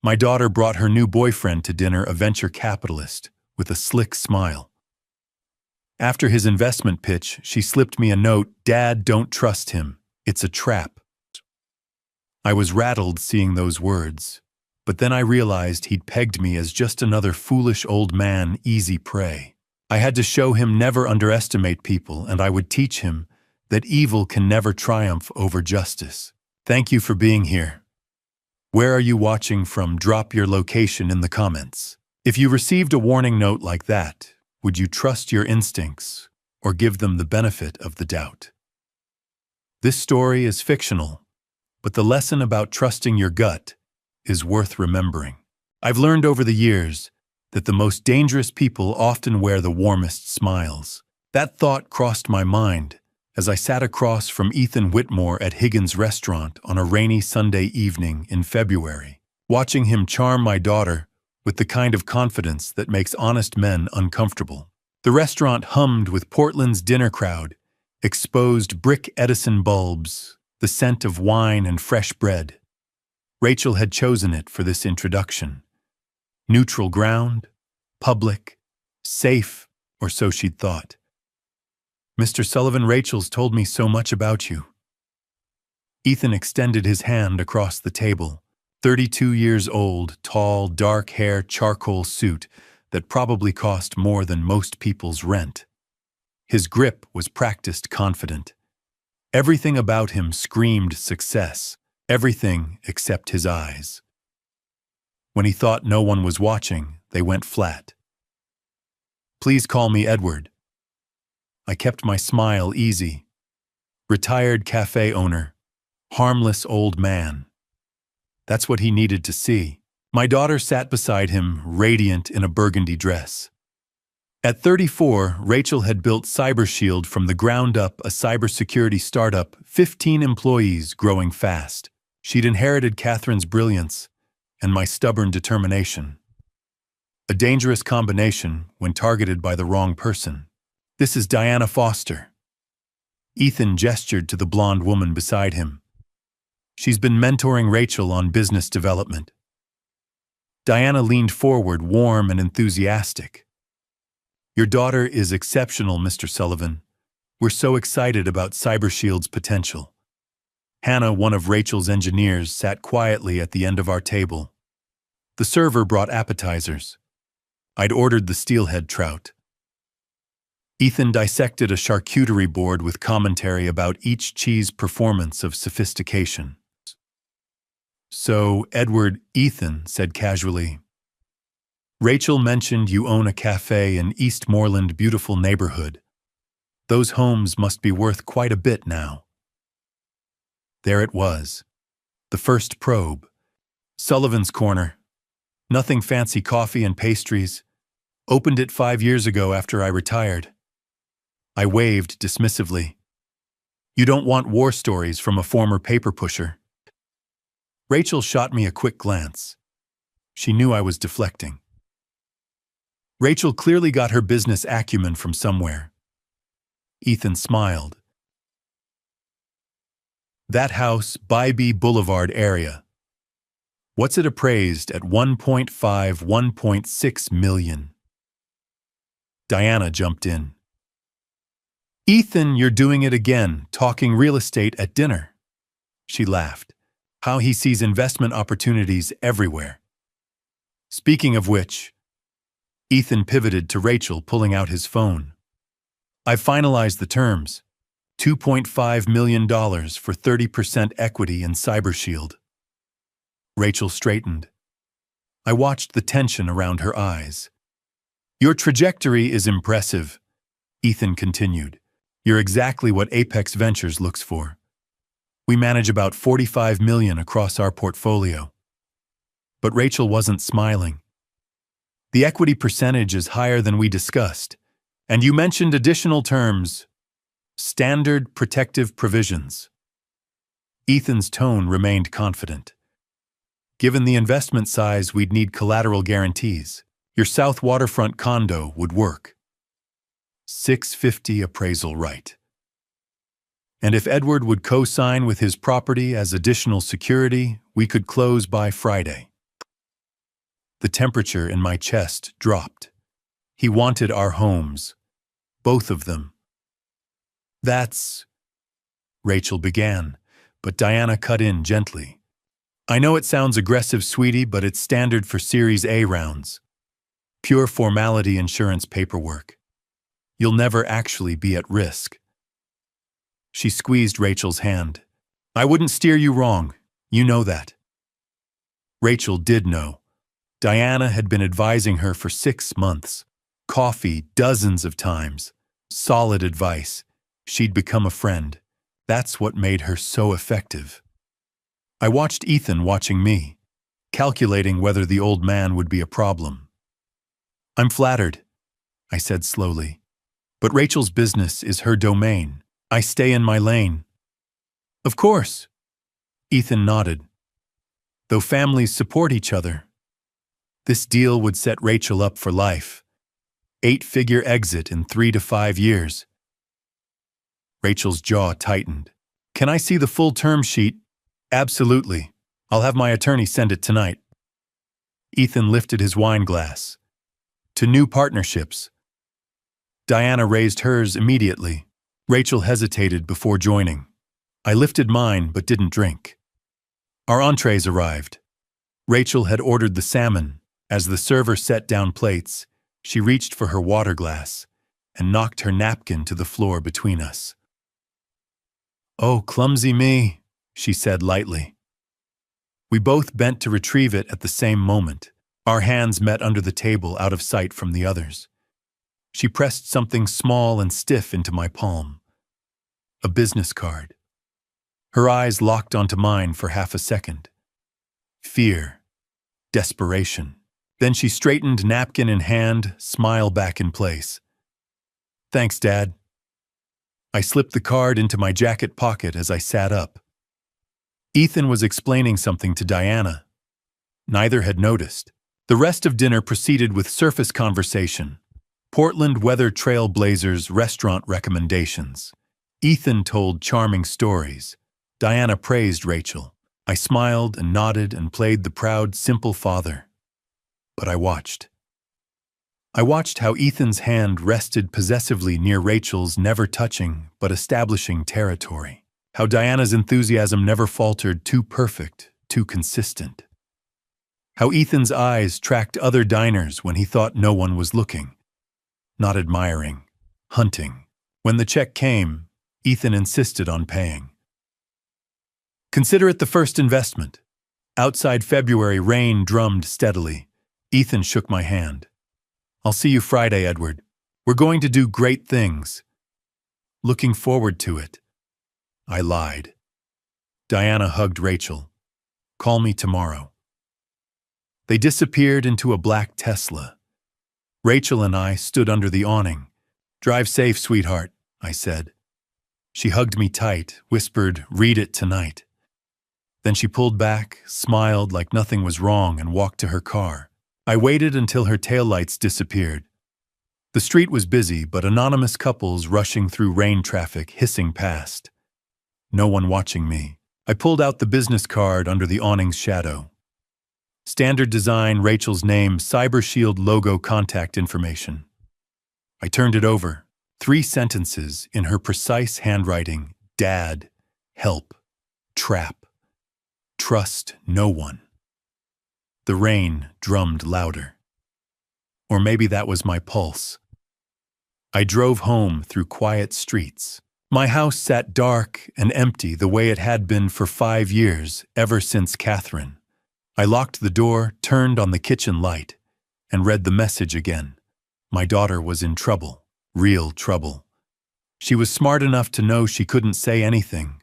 My daughter brought her new boyfriend to dinner, a venture capitalist, with a slick smile. After his investment pitch, she slipped me a note, "Dad, don't trust him. It's a trap." I was rattled seeing those words, but then I realized he'd pegged me as just another foolish old man, easy prey. I had to show him never underestimate people, and I would teach him that evil can never triumph over justice. Thank you for being here. Where are you watching from? Drop your location in the comments. If you received a warning note like that, would you trust your instincts or give them the benefit of the doubt? This story is fictional, but the lesson about trusting your gut is worth remembering. I've learned over the years that the most dangerous people often wear the warmest smiles. That thought crossed my mind as I sat across from Ethan Whitmore at Higgins' restaurant on a rainy Sunday evening in February, watching him charm my daughter with the kind of confidence that makes honest men uncomfortable. The restaurant hummed with Portland's dinner crowd, exposed brick Edison bulbs, the scent of wine and fresh bread. Rachel had chosen it for this introduction. Neutral ground, public, safe, or so she'd thought. "Mr. Sullivan, Rachel's told me so much about you." Ethan extended his hand across the table. 32 years old, tall, dark hair, charcoal suit that probably cost more than most people's rent. His grip was practiced, confident. Everything about him screamed success, everything except his eyes. When he thought no one was watching, they went flat. "Please call me Edward." I kept my smile easy. Retired cafe owner, harmless old man. That's what he needed to see. My daughter sat beside him, radiant in a burgundy dress. At 34, Rachel had built CyberShield from the ground up, a cybersecurity startup, 15 employees growing fast. She'd inherited Catherine's brilliance and my stubborn determination. A dangerous combination when targeted by the wrong person. "This is Diana Foster." Ethan gestured to the blonde woman beside him. "She's been mentoring Rachel on business development." Diana leaned forward, warm and enthusiastic. "Your daughter is exceptional, Mr. Sullivan. We're so excited about CyberShield's potential." Hannah, one of Rachel's engineers, sat quietly at the end of our table. The server brought appetizers. I'd ordered the steelhead trout. Ethan dissected a charcuterie board with commentary about each cheese performance of sophistication. "So, Edward," Ethan said casually, "Rachel mentioned you own a cafe in Eastmoreland, beautiful neighborhood. Those homes must be worth quite a bit now." There it was, the first probe. Sullivan's Corner. Nothing fancy, coffee and pastries. Opened it 5 years ago after I retired. I waved dismissively. "You don't want war stories from a former paper pusher." Rachel shot me a quick glance. She knew I was deflecting. Rachel clearly got her business acumen from somewhere. Ethan smiled. "That house, Bybee Boulevard area. What's it appraised at? 1.5, 1.6 million. Diana jumped in. "Ethan, you're doing it again, talking real estate at dinner." She laughed. How he sees investment opportunities everywhere. Speaking of which, Ethan pivoted to Rachel, pulling out his phone. "I've finalized the terms. $2.5 million for 30% equity in CyberShield." Rachel straightened. I watched the tension around her eyes. "Your trajectory is impressive," Ethan continued. "You're exactly what Apex Ventures looks for. We manage about 45 million across our portfolio." But Rachel wasn't smiling. "The equity percentage is higher than we discussed, and you mentioned additional terms. Standard protective provisions." Ethan's tone remained confident. "Given the investment size, we'd need collateral guarantees. Your South Waterfront condo would work. 650 appraisal right. And if Edward would co-sign with his property as additional security, we could close by Friday." The temperature in my chest dropped. He wanted our homes. Both of them. That's... Rachel began, but Diana cut in gently. I know it sounds aggressive, sweetie, but it's standard for Series A rounds. Pure formality insurance paperwork. You'll never actually be at risk. She squeezed Rachel's hand. I wouldn't steer you wrong. You know that. Rachel did know. Diana had been advising her for 6 months. Coffee dozens of times. Solid advice. She'd become a friend. That's what made her so effective. I watched Ethan watching me, calculating whether the old man would be a problem. I'm flattered, I said slowly. But Rachel's business is her domain. I stay in my lane. Of course. Ethan nodded. Though families support each other. This deal would set Rachel up for life. 8-figure exit in 3 to 5 years. Rachel's jaw tightened. Can I see the full term sheet? Absolutely. I'll have my attorney send it tonight. Ethan lifted his wine glass. To new partnerships. Diana raised hers immediately. Rachel hesitated before joining. I lifted mine but didn't drink. Our entrees arrived. Rachel had ordered the salmon. As the server set down plates, she reached for her water glass and knocked her napkin to the floor between us. Oh, clumsy me, she said lightly. We both bent to retrieve it at the same moment. Our hands met under the table out of sight from the others. She pressed something small and stiff into my palm. A business card. Her eyes locked onto mine for half a second. Fear. Desperation. Then she straightened, napkin in hand, smile back in place. Thanks, Dad. I slipped the card into my jacket pocket as I sat up. Ethan was explaining something to Diana. Neither had noticed. The rest of dinner proceeded with surface conversation. Portland Weather Trail Blazers restaurant recommendations. Ethan told charming stories. Diana praised Rachel. I smiled and nodded and played the proud, simple father. But I watched. I watched how Ethan's hand rested possessively near Rachel's, never touching but establishing territory. How Diana's enthusiasm never faltered, too perfect, too consistent. How Ethan's eyes tracked other diners when he thought no one was looking. Not admiring, hunting. When the check came, Ethan insisted on paying. Consider it the first investment. Outside February, rain drummed steadily. Ethan shook my hand. I'll see you Friday, Edward. We're going to do great things. Looking forward to it. I lied. Diana hugged Rachel. Call me tomorrow. They disappeared into a black Tesla. Rachel and I stood under the awning. Drive safe, sweetheart, I said. She hugged me tight, whispered, read it tonight. Then she pulled back, smiled like nothing was wrong, and walked to her car. I waited until her taillights disappeared. The street was busy, but anonymous couples rushing through rain traffic, hissing past. No one watching me. I pulled out the business card under the awning's shadow. Standard design, Rachel's name, CyberShield logo, contact information. I turned it over. 3 sentences in her precise handwriting. Dad, help, trap, trust no one. The rain drummed louder. Or maybe that was my pulse. I drove home through quiet streets. My house sat dark and empty the way it had been for 5 years, ever since Catherine. I locked the door, turned on the kitchen light, and read the message again. My daughter was in trouble, real trouble. She was smart enough to know she couldn't say anything.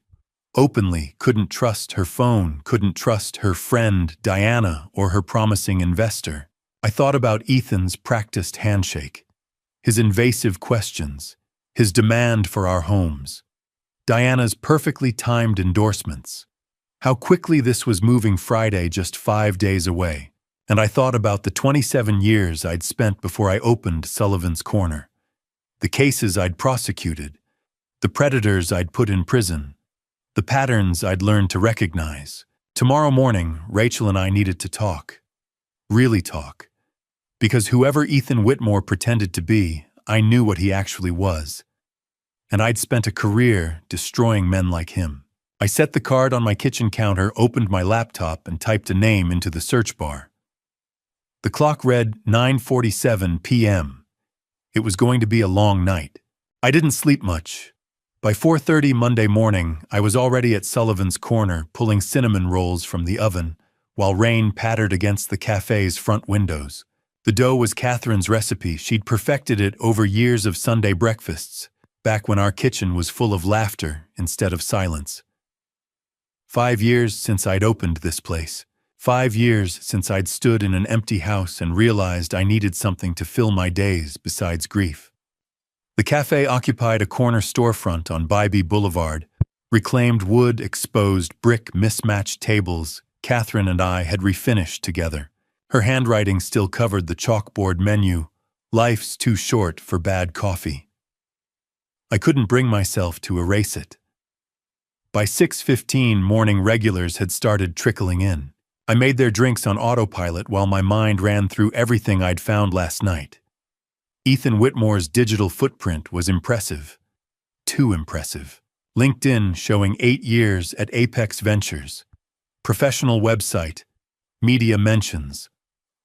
Openly, couldn't trust her phone, couldn't trust her friend Diana or her promising investor. I thought about Ethan's practiced handshake, his invasive questions, his demand for our homes, Diana's perfectly timed endorsements. How quickly this was moving. Friday just 5 days away. And I thought about the 27 years I'd spent before I opened Sullivan's Corner. The cases I'd prosecuted, the predators I'd put in prison, the patterns I'd learned to recognize. Tomorrow morning, Rachel and I needed to talk. Really talk. Because whoever Ethan Whitmore pretended to be, I knew what he actually was. And I'd spent a career destroying men like him. I set the card on my kitchen counter, opened my laptop, and typed a name into the search bar. The clock read 9:47 p.m. It was going to be a long night. I didn't sleep much. By 4:30 Monday morning, I was already at Sullivan's Corner, pulling cinnamon rolls from the oven, while rain pattered against the cafe's front windows. The dough was Catherine's recipe. She'd perfected it over years of Sunday breakfasts, back when our kitchen was full of laughter instead of silence. 5 years since I'd opened this place. 5 years since I'd stood in an empty house and realized I needed something to fill my days besides grief. The cafe occupied a corner storefront on Bybee Boulevard, reclaimed wood, exposed brick, mismatched tables Catherine and I had refinished together. Her handwriting still covered the chalkboard menu, "Life's too short for bad coffee." I couldn't bring myself to erase it. By 6:15, morning regulars had started trickling in. I made their drinks on autopilot while my mind ran through everything I'd found last night. Ethan Whitmore's digital footprint was impressive. Too impressive. LinkedIn showing 8 years at Apex Ventures. Professional website. Media mentions.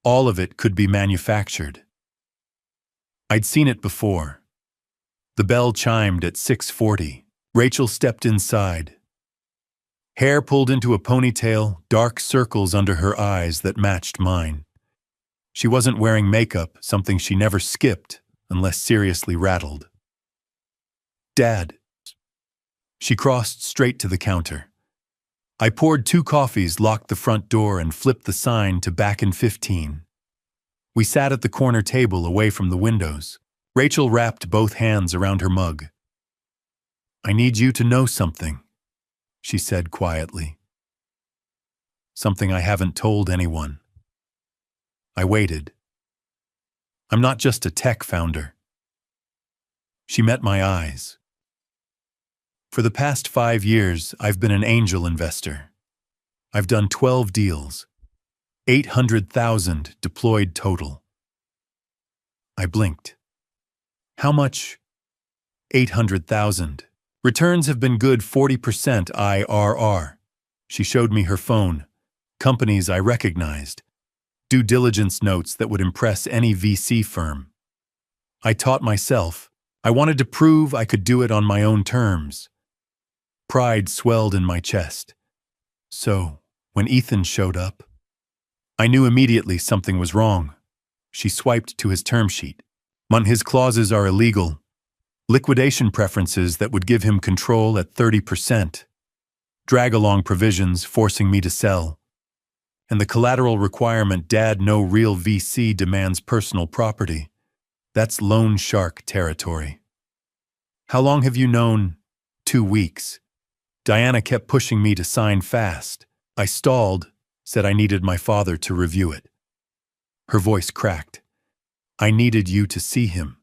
All of it could be manufactured. I'd seen it before. The bell chimed at 6:40. Rachel stepped inside. Hair pulled into a ponytail, dark circles under her eyes that matched mine. She wasn't wearing makeup, something she never skipped unless seriously rattled. "Dad." She crossed straight to the counter. I poured 2 coffees, locked the front door, and flipped the sign to back in 15. We sat at the corner table away from the windows. Rachel wrapped both hands around her mug. "I need you to know something," she said quietly. "Something I haven't told anyone." I waited. "I'm not just a tech founder." She met my eyes. "For the past 5 years, I've been an angel investor. I've done 12 deals, 800,000 deployed total." I blinked. "How much?" 800,000. "Returns have been good, 40% IRR. She showed me her phone. Companies I recognized. Due diligence notes that would impress any VC firm. I taught myself. I wanted to prove I could do it on my own terms. Pride swelled in my chest. So, when Ethan showed up, I knew immediately something was wrong. She swiped to his term sheet. His clauses are illegal. Liquidation preferences that would give him control at 30%. Drag-along provisions forcing me to sell. And the collateral requirement, "Dad, no real VC demands personal property." That's loan shark territory. "How long have you known?" 2 weeks. Diana kept pushing me to sign fast. I stalled, said I needed my father to review it. Her voice cracked. "I needed you to see him,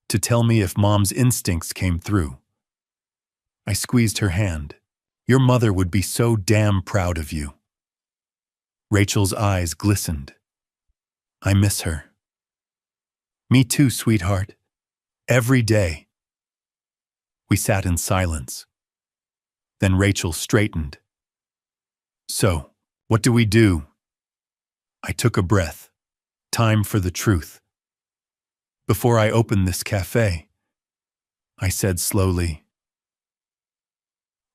to tell me if Mom's instincts came through." I squeezed her hand. "Your mother would be so damn proud of you." Rachel's eyes glistened. "I miss her." "Me too, sweetheart. Every day." We sat in silence. Then Rachel straightened. "So, what do we do?" I took a breath. Time for the truth. "Before I opened this cafe," I said slowly,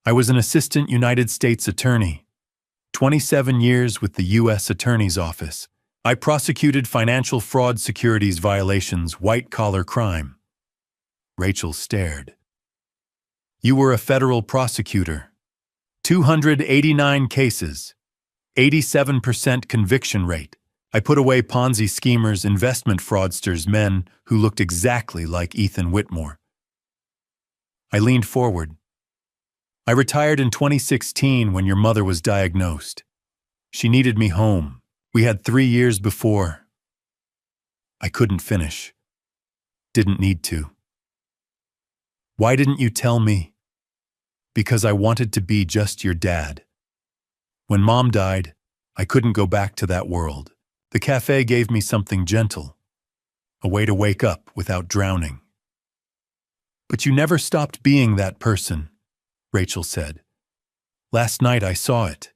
"I was an assistant United States attorney. 27 years with the U.S. Attorney's Office. I prosecuted financial fraud, securities violations, white-collar crime." Rachel stared. "You were a federal prosecutor. 289 cases. 87% conviction rate. I put away Ponzi schemers, investment fraudsters, men who looked exactly like Ethan Whitmore." I leaned forward. "I retired in 2016 when your mother was diagnosed. She needed me home. We had 3 years before." I couldn't finish. Didn't need to. "Why didn't you tell me?" "Because I wanted to be just your dad. When Mom died, I couldn't go back to that world. The cafe gave me something gentle, a way to wake up without drowning. But you never stopped being that person, Rachel said. Last night I saw it.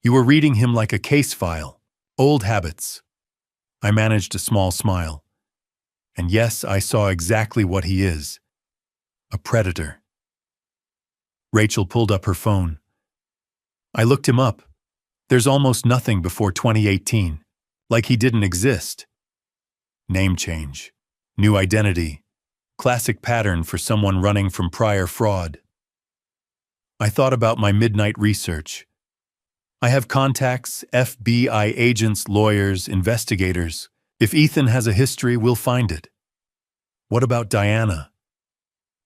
You were reading him like a case file, old habits. I managed a small smile. And yes, I saw exactly what he is. A predator. Rachel pulled up her phone. I looked him up. There's almost nothing before 2018. Like he didn't exist. Name change. New identity. Classic pattern for someone running from prior fraud. I thought about my midnight research. I have contacts, FBI agents, lawyers, investigators. If Ethan has a history, we'll find it. What about Diana?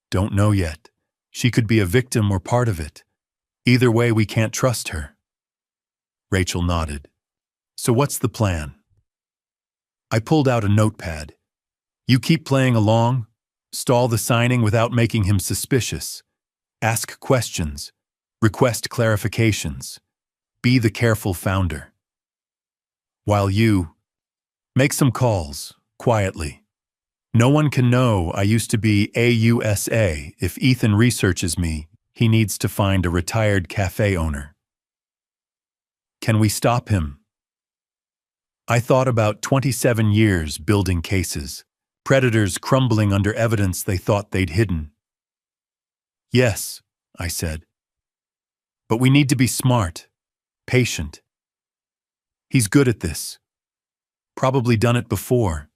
Don't know yet. She could be a victim or part of it. Either way, we can't trust her. Rachel nodded. So what's the plan? I pulled out a notepad. You keep playing along. Stall the signing without making him suspicious. Ask questions. Request clarifications. Be the careful founder. While you make some calls, quietly. No one can know I used to be AUSA. If Ethan researches me, he needs to find a retired cafe owner. Can we stop him? I thought about 27 years building cases, predators crumbling under evidence they thought they'd hidden. Yes, I said. But we need to be smart, patient. He's good at this. Probably done it before.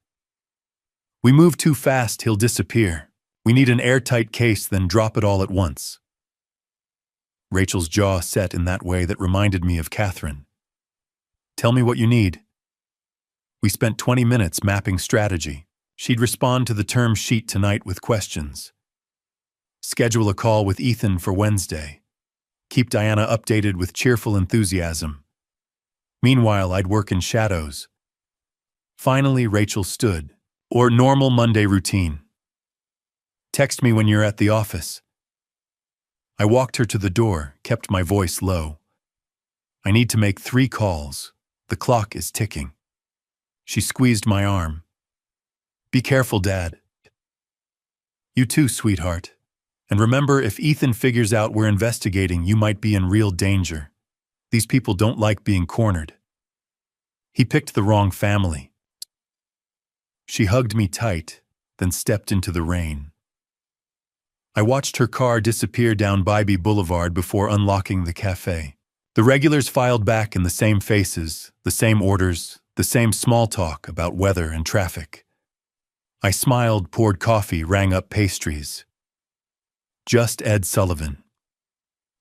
We move too fast, he'll disappear. We need an airtight case, then drop it all at once. Rachel's jaw set in that way that reminded me of Catherine. Tell me what you need. We spent 20 minutes mapping strategy. She'd respond to the term sheet tonight with questions. Schedule a call with Ethan for Wednesday. Keep Diana updated with cheerful enthusiasm. Meanwhile, I'd work in shadows. Finally, Rachel stood. Or normal Monday routine. Text me when you're at the office. I walked her to the door, kept my voice low. I need to make 3 calls. The clock is ticking. She squeezed my arm. Be careful, Dad. You too, sweetheart. And remember, if Ethan figures out we're investigating, you might be in real danger. These people don't like being cornered. He picked the wrong family. She hugged me tight, then stepped into the rain. I watched her car disappear down Bybee Boulevard before unlocking the cafe. The regulars filed back in the same faces, the same orders, the same small talk about weather and traffic. I smiled, poured coffee, rang up pastries. Just Ed Sullivan.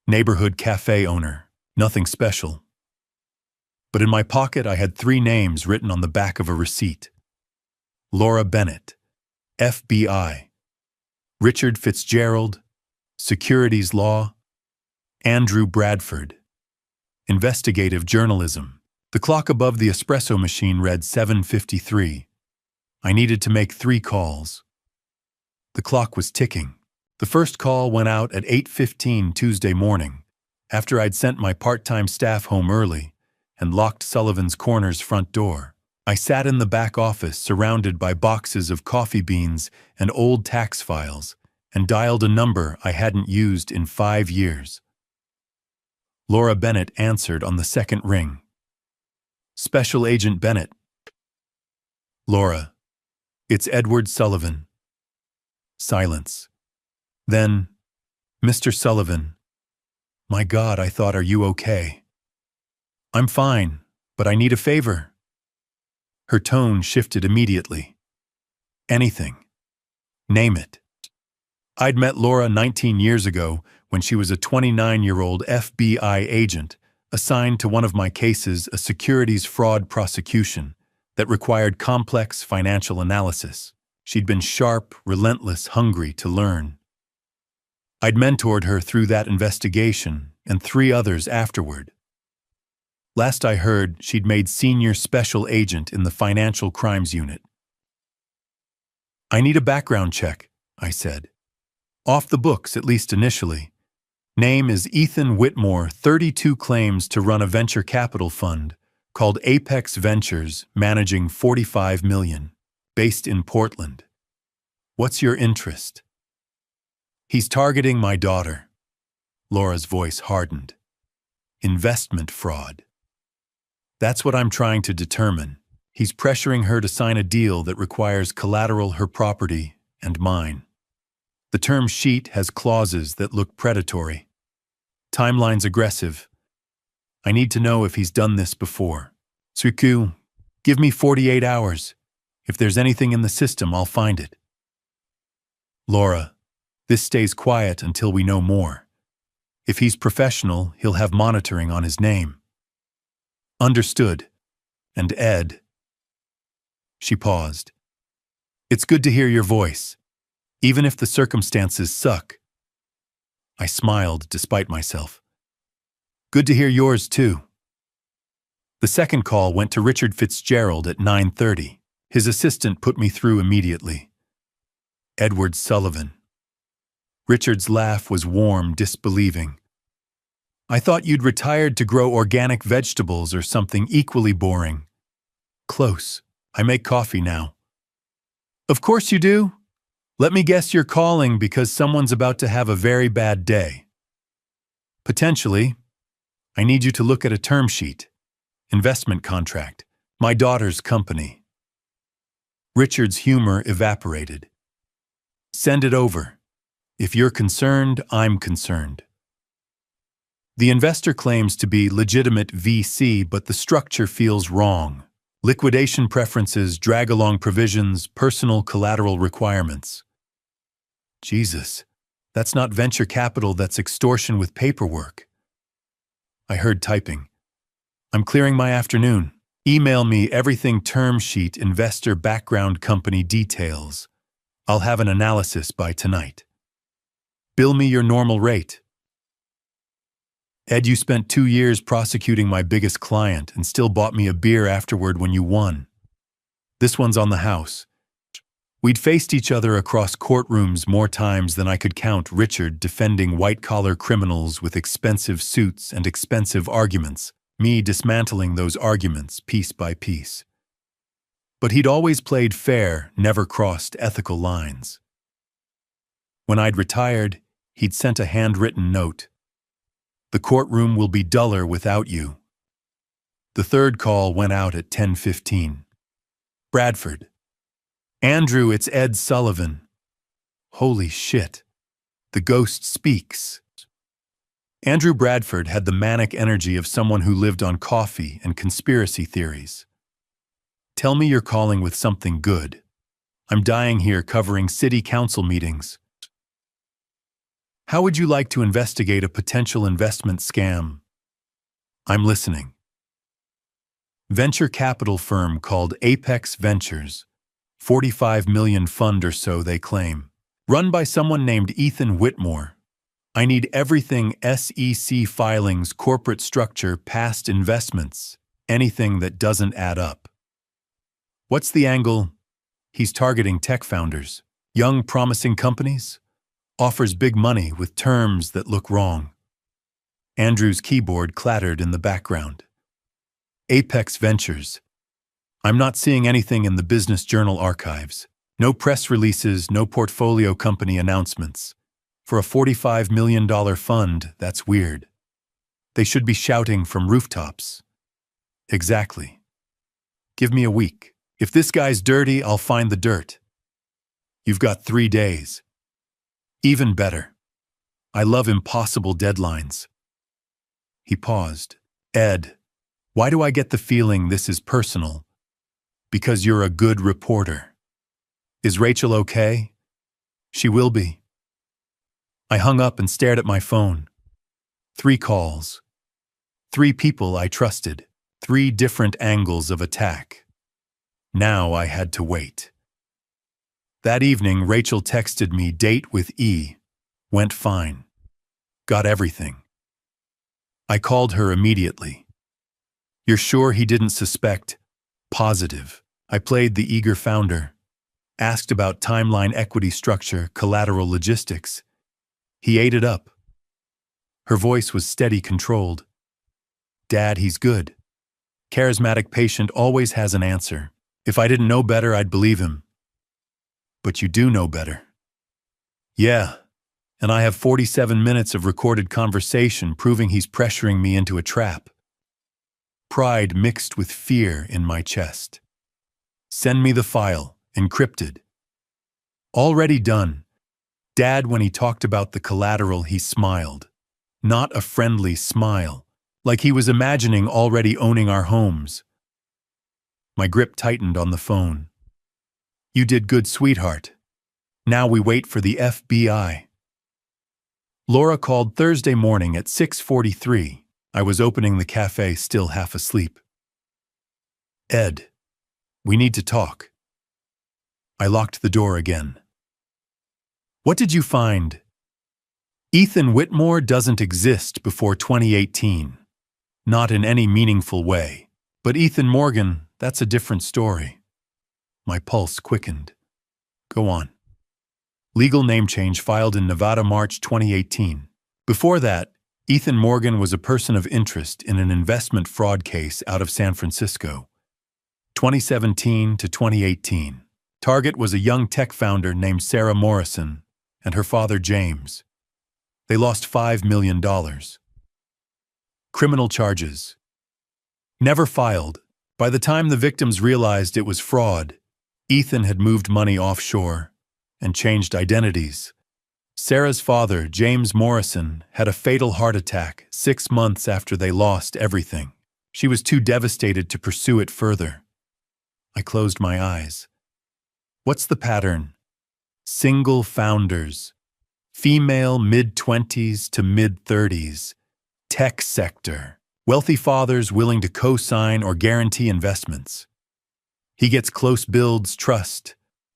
Neighborhood cafe owner, nothing special. But in my pocket I had 3 names written on the back of a receipt. Laura Bennett, FBI. Richard Fitzgerald, Securities Law. Andrew Bradford, Investigative Journalism. The clock above the espresso machine read 7:53. I needed to make 3 calls. The clock was ticking. The first call went out at 8:15 Tuesday morning, after I'd sent my part-time staff home early and locked Sullivan's Corner's front door. I sat in the back office surrounded by boxes of coffee beans and old tax files and dialed a number I hadn't used in 5 years. Laura Bennett answered on the second ring. Special Agent Bennett. Laura, it's Edward Sullivan. Silence. Then, Mr. Sullivan. My God, I thought, are you okay? I'm fine, but I need a favor. Her tone shifted immediately. Anything. Name it. I'd met Laura 19 years ago when she was a 29-year-old FBI agent assigned to one of my cases, a securities fraud prosecution that required complex financial analysis. She'd been sharp, relentless, hungry to learn. I'd mentored her through that investigation and 3 others afterward. Last I heard, she'd made senior special agent in the financial crimes unit. I need a background check, I said. Off the books, at least initially. Name is Ethan Whitmore, 32 claims to run a venture capital fund, called Apex Ventures, managing 45 million, based in Portland. What's your interest? He's targeting my daughter. Laura's voice hardened. Investment fraud. That's what I'm trying to determine. He's pressuring her to sign a deal that requires collateral her property and mine. The term sheet has clauses that look predatory. Timeline's aggressive. I need to know if he's done this before. Suku, give me 48 hours. If there's anything in the system, I'll find it. Laura, this stays quiet until we know more. If he's professional, he'll have monitoring on his name. Understood. And Ed. She paused. It's good to hear your voice, even if the circumstances suck. I smiled despite myself. Good to hear yours too. The second call went to Richard Fitzgerald at 9:30. His assistant put me through immediately. Edward Sullivan. Richard's laugh was warm, disbelieving. I thought you'd retired to grow organic vegetables or something equally boring. Close. I make coffee now. Of course you do. Let me guess you're calling because someone's about to have a very bad day. Potentially. I need you to look at a term sheet. Investment contract. My daughter's company. Richard's humor evaporated. Send it over. If you're concerned, I'm concerned. The investor claims to be legitimate VC, but the structure feels wrong. Liquidation preferences, drag-along provisions, personal collateral requirements. Jesus, that's not venture capital, that's extortion with paperwork. I heard typing. I'm clearing my afternoon. Email me everything term sheet, investor background, company details. I'll have an analysis by tonight. Bill me your normal rate. Ed, you spent 2 years prosecuting my biggest client and still bought me a beer afterward when you won. This one's on the house. We'd faced each other across courtrooms more times than I could count, Richard defending white-collar criminals with expensive suits and expensive arguments, me dismantling those arguments piece by piece. But he'd always played fair, never crossed ethical lines. When I'd retired, he'd sent a handwritten note. The courtroom will be duller without you. The third call went out at 10:15. Bradford. Andrew, it's Ed Sullivan. Holy shit. The ghost speaks. Andrew Bradford had the manic energy of someone who lived on coffee and conspiracy theories. Tell me you're calling with something good. I'm dying here covering city council meetings. How would you like to investigate a potential investment scam? I'm listening. Venture capital firm called Apex Ventures. 45 million fund or so, they claim. Run by someone named Ethan Whitmore. I need everything: SEC filings, corporate structure, past investments, anything that doesn't add up. What's the angle? He's targeting tech founders, young promising companies. Offers big money with terms that look wrong. Andrew's keyboard clattered in the background. Apex Ventures. I'm not seeing anything in the Business Journal archives. No press releases, no portfolio company announcements. For a $45 million fund, that's weird. They should be shouting from rooftops. Exactly. Give me a week. If this guy's dirty, I'll find the dirt. You've got 3 days. Even better. I love impossible deadlines. He paused. Ed, why do I get the feeling this is personal? Because you're a good reporter. Is Rachel okay? She will be. I hung up and stared at my phone. 3 calls. 3 people I trusted. 3 different angles of attack. Now I had to wait. That evening, Rachel texted me, date with E. Went fine. Got everything. I called her immediately. You're sure he didn't suspect? Positive. I played the eager founder. Asked about timeline, equity structure, collateral logistics. He ate it up. Her voice was steady, controlled. Dad, he's good. Charismatic patient always has an answer. If I didn't know better, I'd believe him. But you do know better. Yeah, and I have 47 minutes of recorded conversation proving he's pressuring me into a trap. Pride mixed with fear in my chest. Send me the file, encrypted. Already done. Dad, when he talked about the collateral, he smiled. Not a friendly smile, like he was imagining already owning our homes. My grip tightened on the phone. You did good, sweetheart. Now we wait for the FBI. Laura called Thursday morning at 6:43. I was opening the cafe, still half asleep. Ed, we need to talk. I locked the door again. What did you find? Ethan Whitmore doesn't exist before 2018. Not in any meaningful way. But Ethan Morgan, that's a different story. My pulse quickened. Go on. Legal name change filed in Nevada, March 2018. Before that, Ethan Morgan was a person of interest in an investment fraud case out of San Francisco. 2017 to 2018. Target was a young tech founder named Sarah Morrison and her father James. They lost $5 million. Criminal charges. Never filed. By the time the victims realized it was fraud, Ethan had moved money offshore and changed identities. Sarah's father, James Morrison, had a fatal heart attack 6 months after they lost everything. She was too devastated to pursue it further. I closed my eyes. What's the pattern? Single founders. Female mid-20s to mid-30s. Tech sector. Wealthy fathers willing to co-sign or guarantee investments. He gets close builds trust,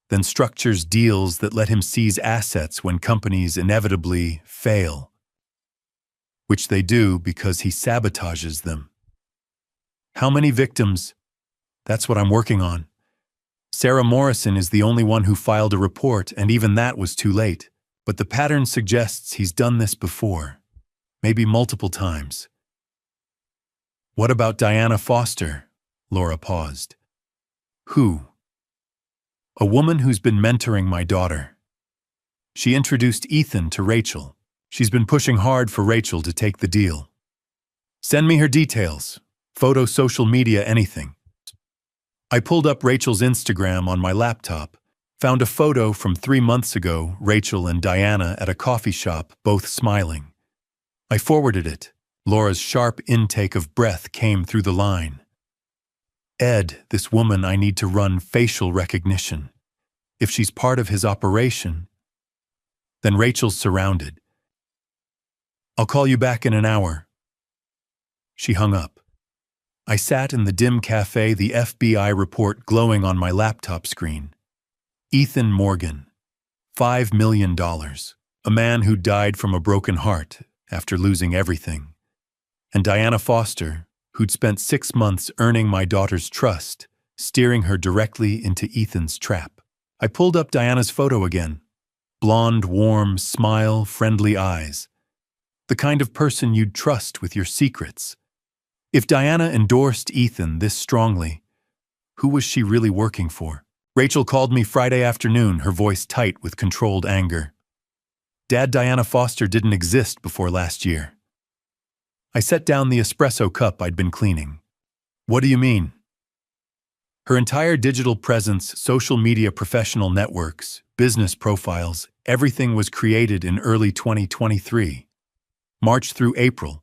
then structures deals that let him seize assets when companies inevitably fail. Which they do because he sabotages them. How many victims? That's what I'm working on. Sarah Morrison is the only one who filed a report, and even that was too late. But the pattern suggests he's done this before. Maybe multiple times. What about Diana Foster? Laura paused. Who? A woman who's been mentoring my daughter. She introduced Ethan to Rachel. She's been pushing hard for Rachel to take the deal. Send me her details. Photo, social media, anything. I pulled up Rachel's Instagram on my laptop, found a photo from 3 months ago, Rachel and Diana at a coffee shop, both smiling. I forwarded it. Laura's sharp intake of breath came through the line. Ed, this woman, I need to run facial recognition. If she's part of his operation, then Rachel's surrounded. I'll call you back in an hour. She hung up. I sat in the dim cafe, the FBI report glowing on my laptop screen. Ethan Morgan, $5 million. A man who died from a broken heart after losing everything. And Diana Foster, who'd spent 6 months earning my daughter's trust, steering her directly into Ethan's trap. I pulled up Diana's photo again. Blonde, warm, smile, friendly eyes. The kind of person you'd trust with your secrets. If Diana endorsed Ethan this strongly, who was she really working for? Rachel called me Friday afternoon, her voice tight with controlled anger. Dad, Diana Foster didn't exist before last year. I set down the espresso cup I'd been cleaning. What do you mean? Her entire digital presence, social media, professional networks, business profiles, everything was created in early 2023. March through April.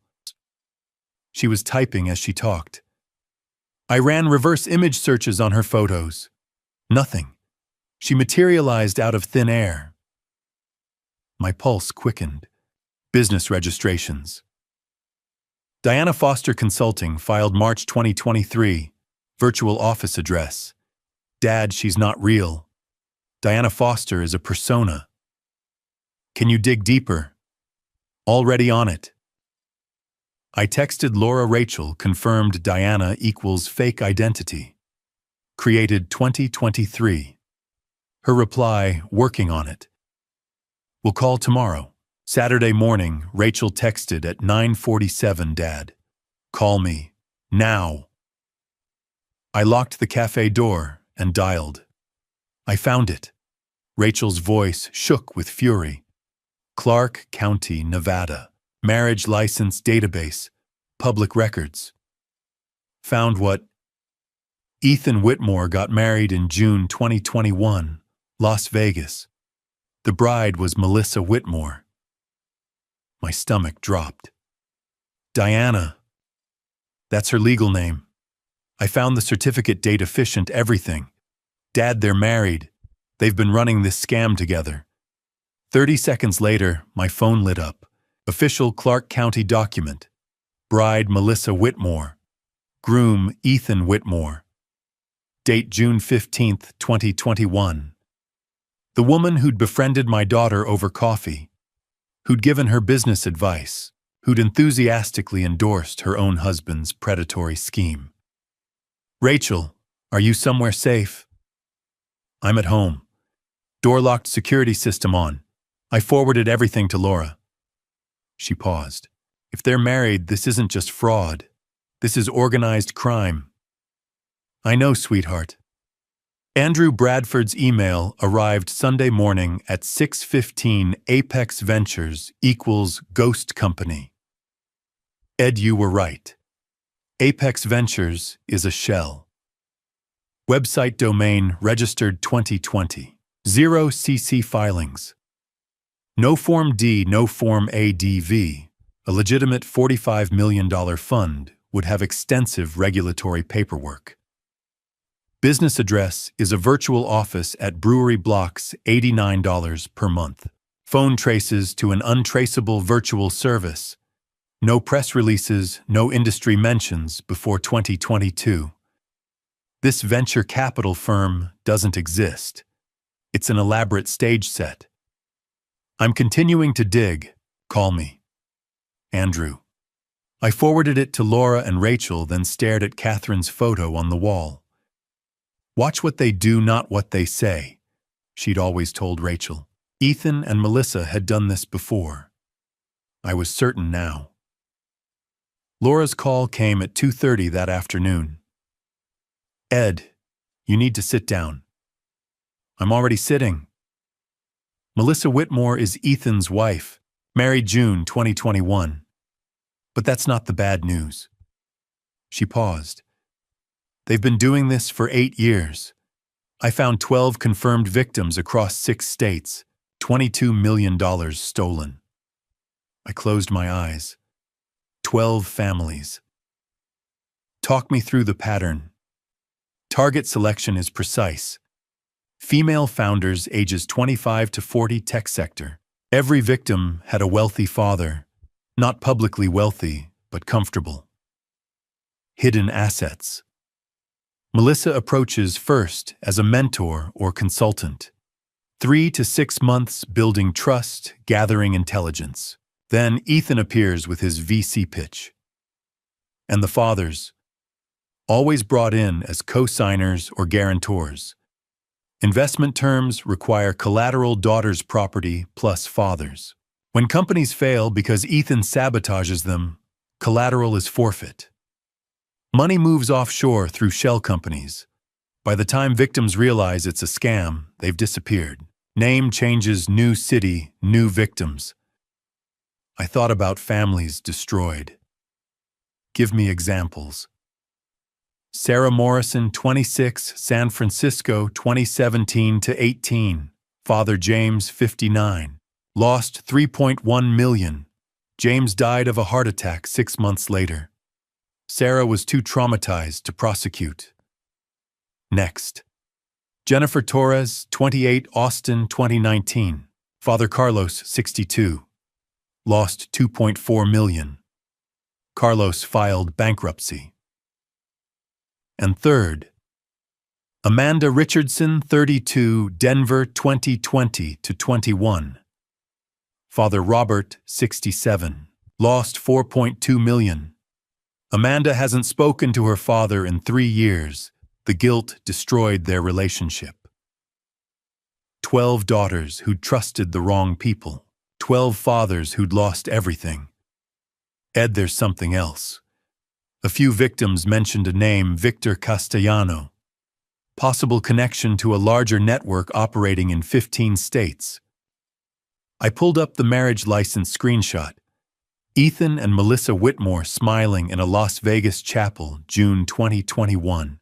She was typing as she talked. I ran reverse image searches on her photos. Nothing. She materialized out of thin air. My pulse quickened. Business registrations. Diana Foster Consulting filed March 2023. Virtual office address. Dad, she's not real. Diana Foster is a persona. Can you dig deeper? Already on it. I texted Laura. Rachel confirmed Diana equals fake identity. Created 2023. Her reply, working on it. We'll call tomorrow. Saturday morning, Rachel texted at 9:47, Dad. Call me. Now. I locked the cafe door and dialed. I found it. Rachel's voice shook with fury. Clark County, Nevada. Marriage license database. Public records. Found what? Ethan Whitmore got married in June 2021, Las Vegas. The bride was Melissa Whitmore. My stomach dropped. Diana. That's her legal name. I found the certificate date efficient, everything. Dad, they're married. They've been running this scam together. 30 seconds later, my phone lit up. Official Clark County document. Bride Melissa Whitmore. Groom Ethan Whitmore. Date June 15, 2021. The woman who'd befriended my daughter over coffee, who'd given her business advice, who'd enthusiastically endorsed her own husband's predatory scheme. Rachel, are you somewhere safe? I'm at home. Door-locked security system on. I forwarded everything to Laura. She paused. If they're married, this isn't just fraud. This is organized crime. I know, sweetheart. Andrew Bradford's email arrived Sunday morning at 6:15. Apex Ventures equals Ghost Company. Ed, you were right. Apex Ventures is a shell. Website domain registered 2020. 0 CC filings. No Form D, no Form ADV. A legitimate $45 million fund would have extensive regulatory paperwork. Business address is a virtual office at Brewery Blocks, $89 per month. Phone traces to an untraceable virtual service. No press releases, no industry mentions before 2022. This venture capital firm doesn't exist. It's an elaborate stage set. I'm continuing to dig. Call me. Andrew. I forwarded it to Laura and Rachel, then stared at Catherine's photo on the wall. Watch what they do, not what they say, she'd always told Rachel. Ethan and Melissa had done this before. I was certain now. Laura's call came at 2:30 that afternoon. Ed, you need to sit down. I'm already sitting. Melissa Whitmore is Ethan's wife, married June 2021. But that's not the bad news. She paused. They've been doing this for 8 years. I found 12 confirmed victims across 6 states, $22 million stolen. I closed my eyes. 12 families. Talk me through the pattern. Target selection is precise. Female founders ages 25 to 40, tech sector. Every victim had a wealthy father, not publicly wealthy, but comfortable. Hidden assets. Melissa approaches first as a mentor or consultant. 3 to 6 months building trust, gathering intelligence. Then Ethan appears with his VC pitch. And the fathers, always brought in as co-signers or guarantors. Investment terms require collateral daughter's property plus father's. When companies fail because Ethan sabotages them, collateral is forfeit. Money moves offshore through shell companies. By the time victims realize it's a scam, they've disappeared. Name changes, new city, new victims. I thought about families destroyed. Give me examples. Sarah Morrison, 26, San Francisco, 2017 to 18. Father James, 59. Lost $3.1 million. James died of a heart attack 6 months later. Sarah was too traumatized to prosecute. Next. Jennifer Torres, 28, Austin, 2019. Father Carlos, 62. Lost $2.4 million. Carlos filed bankruptcy. And third, Amanda Richardson, 32, Denver, 2020 to 21. Father Robert, 67. Lost $4.2 million. Amanda hasn't spoken to her father in 3 years. The guilt destroyed their relationship. 12 daughters who'd trusted the wrong people. 12 fathers who'd lost everything. Ed, there's something else. A few victims mentioned a name, Victor Castellano. Possible connection to a larger network operating in 15 states. I pulled up the marriage license screenshot. Ethan and Melissa Whitmore smiling in a Las Vegas chapel, June 2021.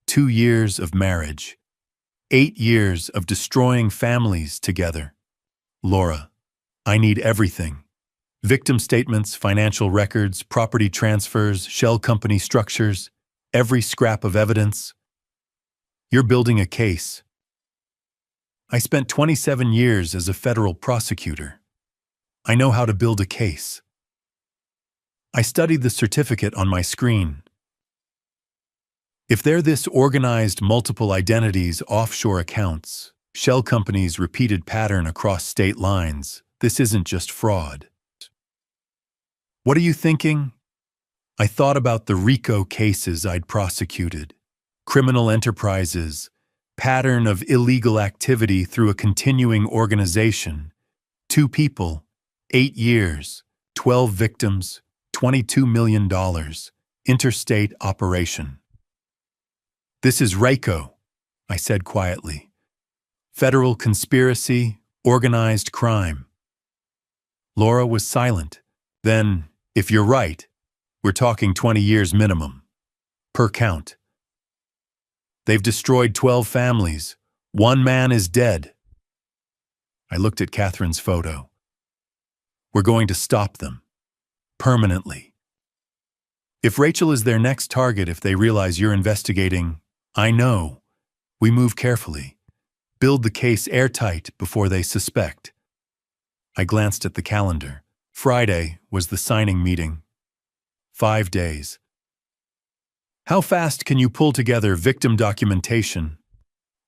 2 years of marriage. 8 years of destroying families together. Laura, I need everything. Victim statements, financial records, property transfers, shell company structures, every scrap of evidence. You're building a case. I spent 27 years as a federal prosecutor. I know how to build a case. I studied the certificate on my screen. If they're this organized, multiple identities, offshore accounts, shell companies' repeated pattern across state lines, this isn't just fraud. What are you thinking? I thought about the RICO cases I'd prosecuted, criminal enterprises, pattern of illegal activity through a continuing organization, 2 people, 8 years, 12 victims, $22 million, interstate operation. This is RICO, I said quietly. Federal conspiracy, organized crime. Laura was silent. Then, if you're right, we're talking 20 years minimum. Per count. They've destroyed 12 families. 1 man is dead. I looked at Catherine's photo. We're going to stop them. Permanently. If Rachel is their next target, if they realize you're investigating, I know. We move carefully. Build the case airtight before they suspect. I glanced at the calendar. Friday was the signing meeting. 5 days. How fast can you pull together victim documentation?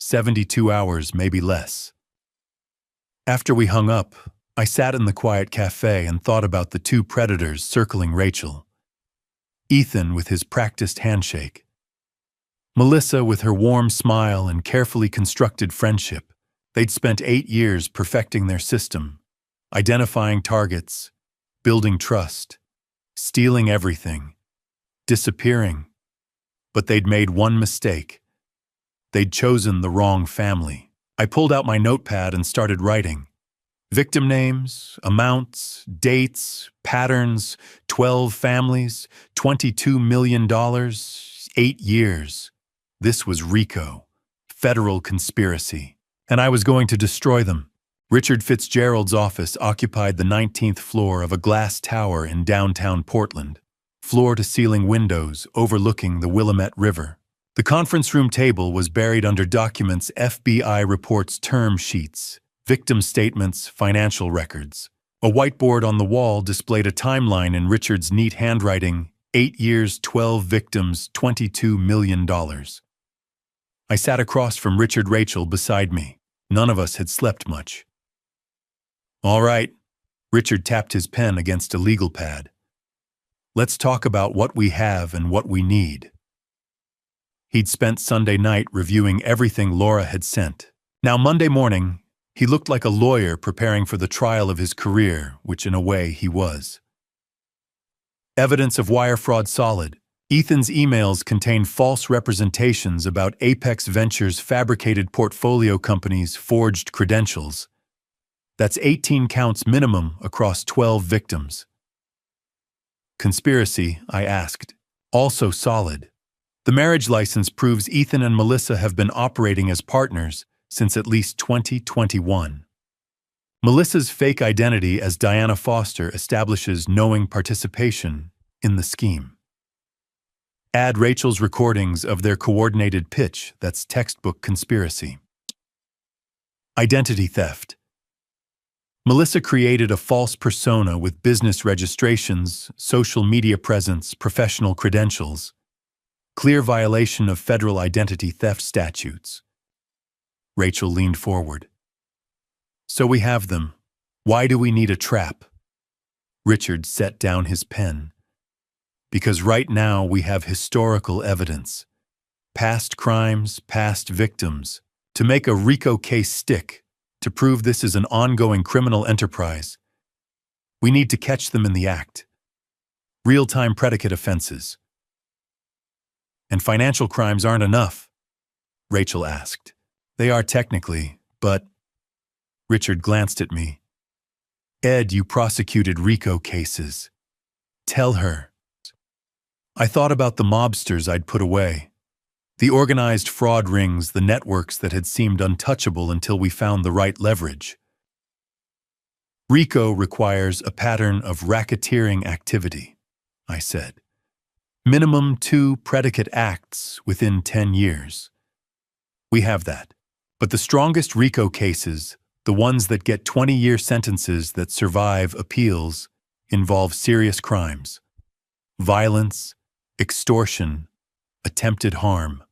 72 hours, maybe less. After we hung up, I sat in the quiet cafe and thought about the 2 predators circling Rachel. Ethan with his practiced handshake. Melissa with her warm smile and carefully constructed friendship. They'd spent 8 years perfecting their system, identifying targets, building trust, stealing everything, disappearing. But they'd made one mistake. They'd chosen the wrong family. I pulled out my notepad and started writing. Victim names, amounts, dates, patterns, 12 families, $22 million, 8 years. This was RICO, federal conspiracy, and I was going to destroy them. Richard Fitzgerald's office occupied the 19th floor of a glass tower in downtown Portland, floor-to-ceiling windows overlooking the Willamette River. The conference room table was buried under documents, FBI reports, term sheets, victim statements, financial records. A whiteboard on the wall displayed a timeline in Richard's neat handwriting, 8 years, 12 victims, $22 million. I sat across from Richard, Rachel beside me. None of us had slept much. All right, Richard tapped his pen against a legal pad. Let's talk about what we have and what we need. He'd spent Sunday night reviewing everything Laura had sent. Now Monday morning, he looked like a lawyer preparing for the trial of his career, which in a way he was. Evidence of wire fraud solid. Ethan's emails contained false representations about Apex Ventures' fabricated portfolio companies' forged credentials. That's 18 counts minimum across 12 victims. Conspiracy, I asked. Also solid. The marriage license proves Ethan and Melissa have been operating as partners since at least 2021. Melissa's fake identity as Diana Foster establishes knowing participation in the scheme. Add Rachel's recordings of their coordinated pitch, that's textbook conspiracy. Identity theft. Melissa created a false persona with business registrations, social media presence, professional credentials. Clear violation of federal identity theft statutes. Rachel leaned forward. So we have them. Why do we need a trap? Richard set down his pen. Because right now we have historical evidence. Past crimes, past victims. To make a RICO case stick, to prove this is an ongoing criminal enterprise, we need to catch them in the act. Real-time predicate offenses. And financial crimes aren't enough, Rachel asked. They are technically, but… Richard glanced at me. Ed, you prosecuted RICO cases. Tell her. I thought about the mobsters I'd put away. The organized fraud rings, the networks that had seemed untouchable until we found the right leverage. RICO requires a pattern of racketeering activity, I said. Minimum 2 predicate acts within 10 years. We have that. But the strongest RICO cases, the ones that get 20-year sentences that survive appeals, involve serious crimes. Violence, extortion, attempted harm.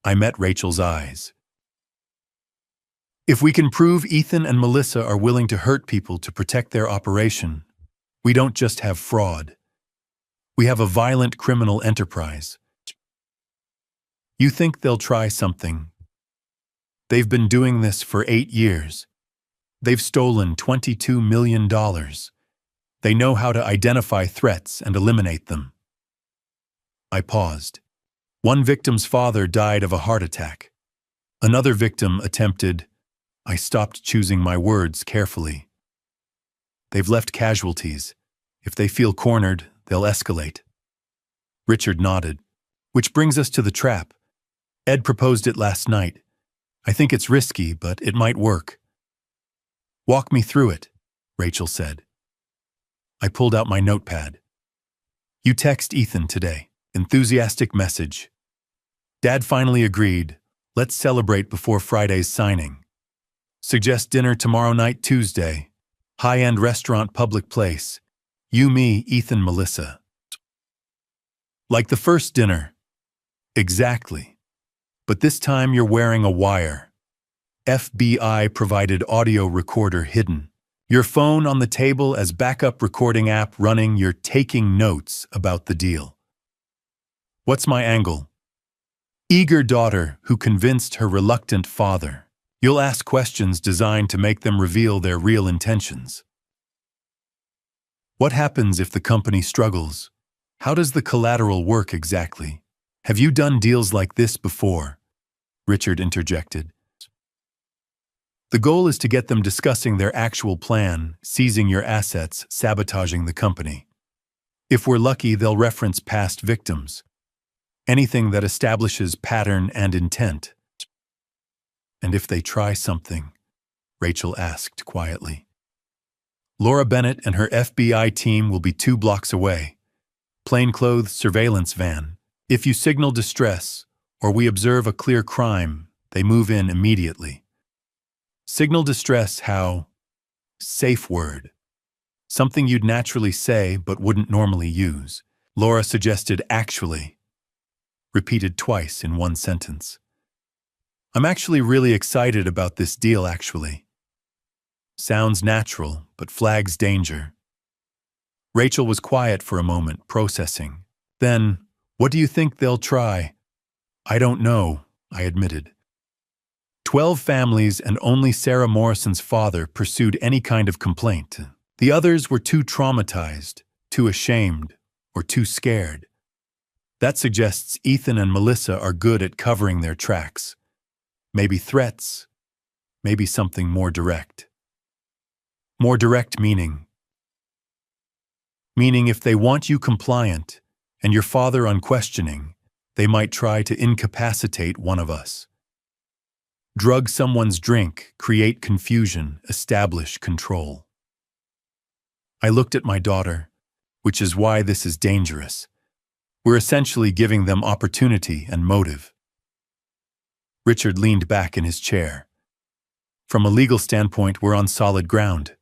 I met Rachel's eyes. If we can prove Ethan and Melissa are willing to hurt people to protect their operation, we don't just have fraud. We have a violent criminal enterprise. You think they'll try something? They've been doing this for 8 years. They've stolen $22 million. They know how to identify threats and eliminate them. I paused. One victim's father died of a heart attack. Another victim attempted… I stopped choosing my words carefully. They've left casualties. If they feel cornered, they'll escalate. Richard nodded. Which brings us to the trap. Ed proposed it last night. I think it's risky, but it might work. Walk me through it, Rachel said. I pulled out my notepad. You text Ethan today. Enthusiastic message. Dad finally agreed. Let's celebrate before Friday's signing. Suggest dinner tomorrow night, Tuesday. High-end restaurant, public place. You, me, Ethan, Melissa. Like the first dinner. Exactly. But this time you're wearing a wire. FBI-provided audio recorder hidden. Your phone on the table as backup recording app running. You're taking notes about the deal. What's my angle? Eager daughter who convinced her reluctant father. You'll ask questions designed to make them reveal their real intentions. What happens if the company struggles? How does the collateral work exactly? Have you done deals like this before? Richard interjected. The goal is to get them discussing their actual plan, seizing your assets, sabotaging the company. If we're lucky, they'll reference past victims. Anything that establishes pattern and intent. And if they try something? Rachel asked quietly. Laura Bennett and her FBI team will be 2 blocks away. Plainclothes surveillance van. If you signal distress, or we observe a clear crime, they move in immediately. Signal distress how? Safe word. Something you'd naturally say but wouldn't normally use. Laura suggested actually. Repeated twice in one sentence. I'm actually really excited about this deal, actually. Sounds natural, but flags danger. Rachel was quiet for a moment, processing. Then, what do you think they'll try? I don't know, I admitted. 12 families and only Sarah Morrison's father pursued any kind of complaint. The others were too traumatized, too ashamed, or too scared. That suggests Ethan and Melissa are good at covering their tracks. Maybe threats, maybe something more direct. More direct meaning if they want you compliant and your father unquestioning, they might try to incapacitate one of us. Drug someone's drink, create confusion, establish control. I looked at my daughter, which is why this is dangerous. We're essentially giving them opportunity and motive. Richard leaned back in his chair. From a legal standpoint, we're on solid ground.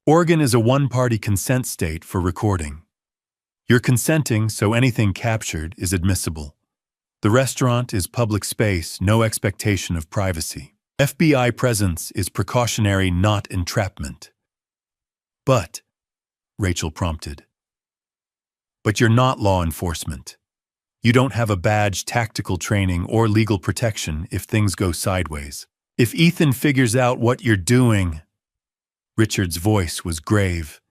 Oregon is a one-party consent state for recording. You're consenting, so anything captured is admissible. The restaurant is public space, no expectation of privacy. FBI presence is precautionary, not entrapment. But, Rachel prompted. But you're not law enforcement. You don't have a badge, tactical training, or legal protection if things go sideways. If Ethan figures out what you're doing… Richard's voice was grave.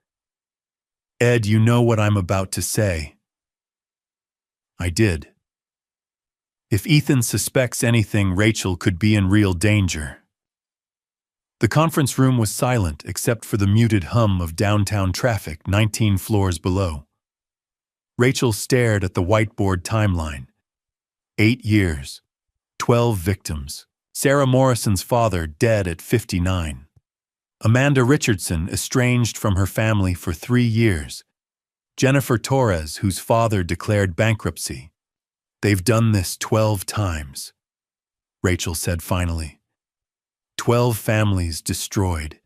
Ed, you know what I'm about to say. I did. If Ethan suspects anything, Rachel could be in real danger. The conference room was silent except for the muted hum of downtown traffic 19 floors below. Rachel stared at the whiteboard timeline. 8 years. 12 victims. Sarah Morrison's father dead at 59. Amanda Richardson estranged from her family for 3 years. Jennifer Torres, whose father declared bankruptcy. They've done this 12 times, Rachel said finally. 12 families destroyed.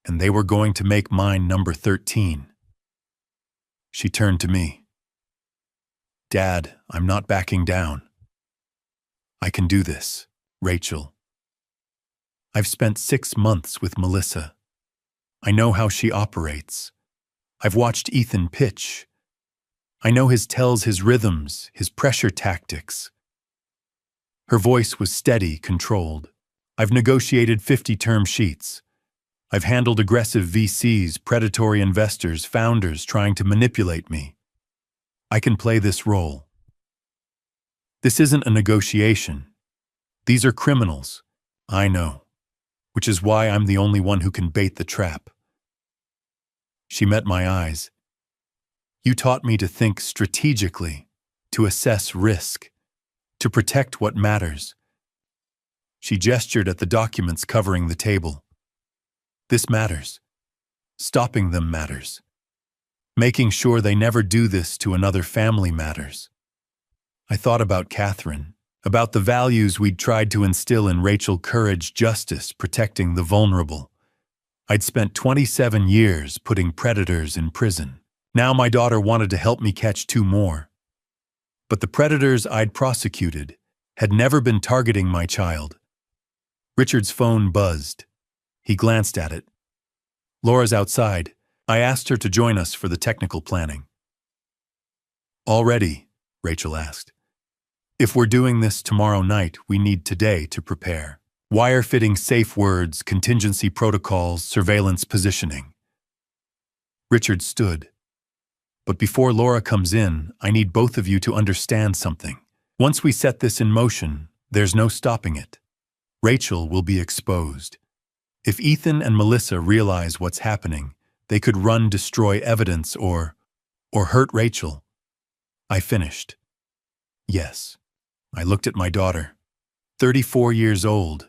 And they were going to make mine number 13. She turned to me. Dad, I'm not backing down. I can do this, Rachel. I've spent 6 months with Melissa. I know how she operates. I've watched Ethan pitch. I know his tells, his rhythms, his pressure tactics. Her voice was steady, controlled. I've negotiated 50 term sheets. I've handled aggressive VCs, predatory investors, founders trying to manipulate me. I can play this role. This isn't a negotiation. These are criminals. I know. Which is why I'm the only one who can bait the trap. She met my eyes. You taught me to think strategically, to assess risk, to protect what matters. She gestured at the documents covering the table. This matters. Stopping them matters. Making sure they never do this to another family matters. I thought about Catherine, about the values we'd tried to instill in Rachel: courage, justice, protecting the vulnerable. I'd spent 27 years putting predators in prison. Now my daughter wanted to help me catch 2 more. But the predators I'd prosecuted had never been targeting my child. Richard's phone buzzed. He glanced at it. Laura's outside. I asked her to join us for the technical planning. All ready? Rachel asked. If we're doing this tomorrow night, we need today to prepare. Wire fitting, safe words, contingency protocols, surveillance positioning. Richard stood. But before Laura comes in, I need both of you to understand something. Once we set this in motion, there's no stopping it. Rachel will be exposed. If Ethan and Melissa realize what's happening, they could run, destroy evidence, or hurt Rachel. I finished. Yes. I looked at my daughter. 34 years old.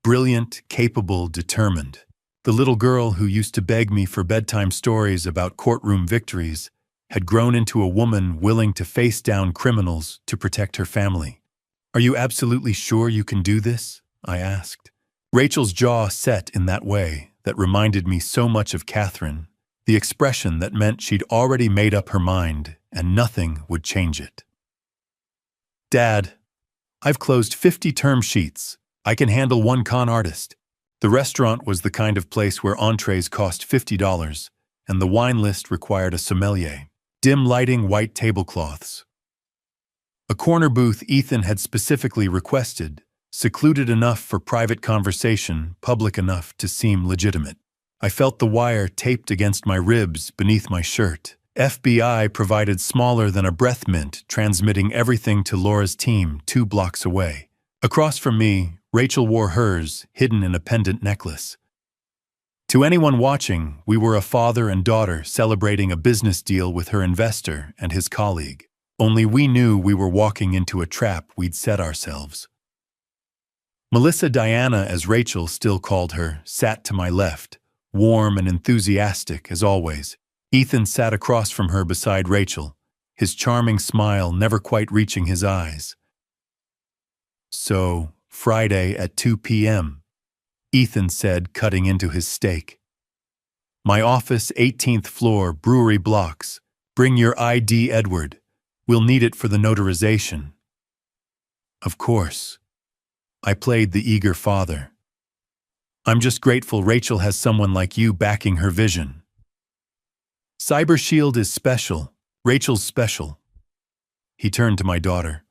Brilliant, capable, determined. The little girl who used to beg me for bedtime stories about courtroom victories had grown into a woman willing to face down criminals to protect her family. Are you absolutely sure you can do this? I asked. Rachel's jaw set in that way that reminded me so much of Catherine, the expression that meant she'd already made up her mind and nothing would change it. Dad, I've closed 50 term sheets. I can handle 1 con artist. The restaurant was the kind of place where entrees cost $50, and the wine list required a sommelier. Dim lighting, white tablecloths. A corner booth Ethan had specifically requested, secluded enough for private conversation, public enough to seem legitimate. I felt the wire taped against my ribs beneath my shirt. FBI provided smaller than a breath mint, transmitting everything to Laura's team 2 blocks away. Across from me, Rachel wore hers, hidden in a pendant necklace. To anyone watching, we were a father and daughter celebrating a business deal with her investor and his colleague. Only we knew we were walking into a trap we'd set ourselves. Melissa Diana, as Rachel still called her, sat to my left, warm and enthusiastic as always. Ethan sat across from her beside Rachel, his charming smile never quite reaching his eyes. So, Friday at 2 p.m., Ethan said, cutting into his steak. My office, 18th floor, brewery blocks. Bring your ID, Edward. We'll need it for the notarization. Of course. I played the eager father. I'm just grateful Rachel has someone like you backing her vision. Cyber Shield is special. Rachel's special. He turned to my daughter.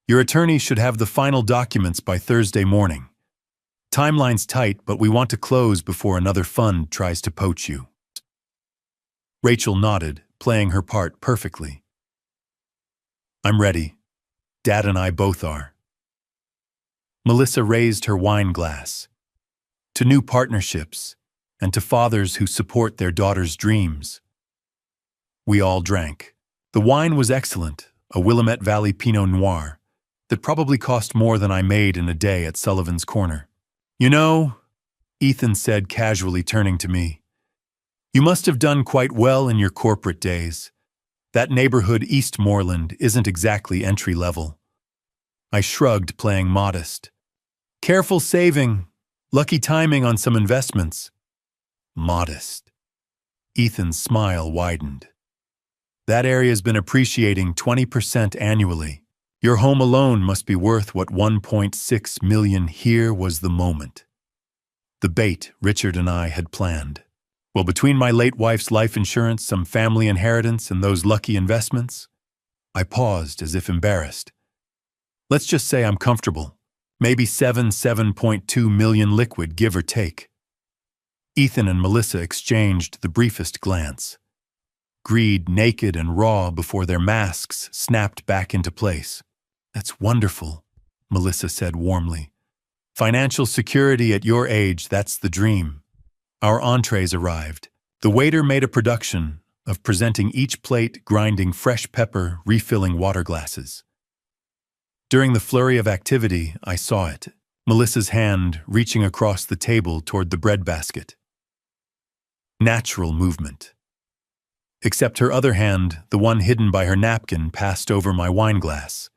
Your attorney should have the final documents by Thursday morning. Timeline's tight, but we want to close before another fund tries to poach you. Rachel nodded, playing her part perfectly. I'm ready. Dad and I both are. Melissa raised her wine glass. To new partnerships, and to fathers who support their daughters' dreams. We all drank. The wine was excellent, a Willamette Valley Pinot Noir, that probably cost more than I made in a day at Sullivan's Corner. You know, Ethan said casually, turning to me, you must have done quite well in your corporate days. That neighborhood Eastmoreland isn't exactly entry-level. I shrugged, playing modest. Careful saving, lucky timing on some investments. Modest. Ethan's smile widened. That area's been appreciating 20% annually. Your home alone must be worth what, 1.6 million. Here was the moment. The bait Richard and I had planned. Well, between my late wife's life insurance, some family inheritance, and those lucky investments, I paused as if embarrassed. Let's just say I'm comfortable. Maybe 7.2 million liquid, give or take. Ethan and Melissa exchanged the briefest glance. Greed naked and raw before their masks snapped back into place. That's wonderful, Melissa said warmly. Financial security at your age, that's the dream. Our entrees arrived. The waiter made a production of presenting each plate, grinding fresh pepper, refilling water glasses. During the flurry of activity, I saw it, Melissa's hand reaching across the table toward the breadbasket. Natural movement. Except her other hand, the one hidden by her napkin, passed over my wine glass.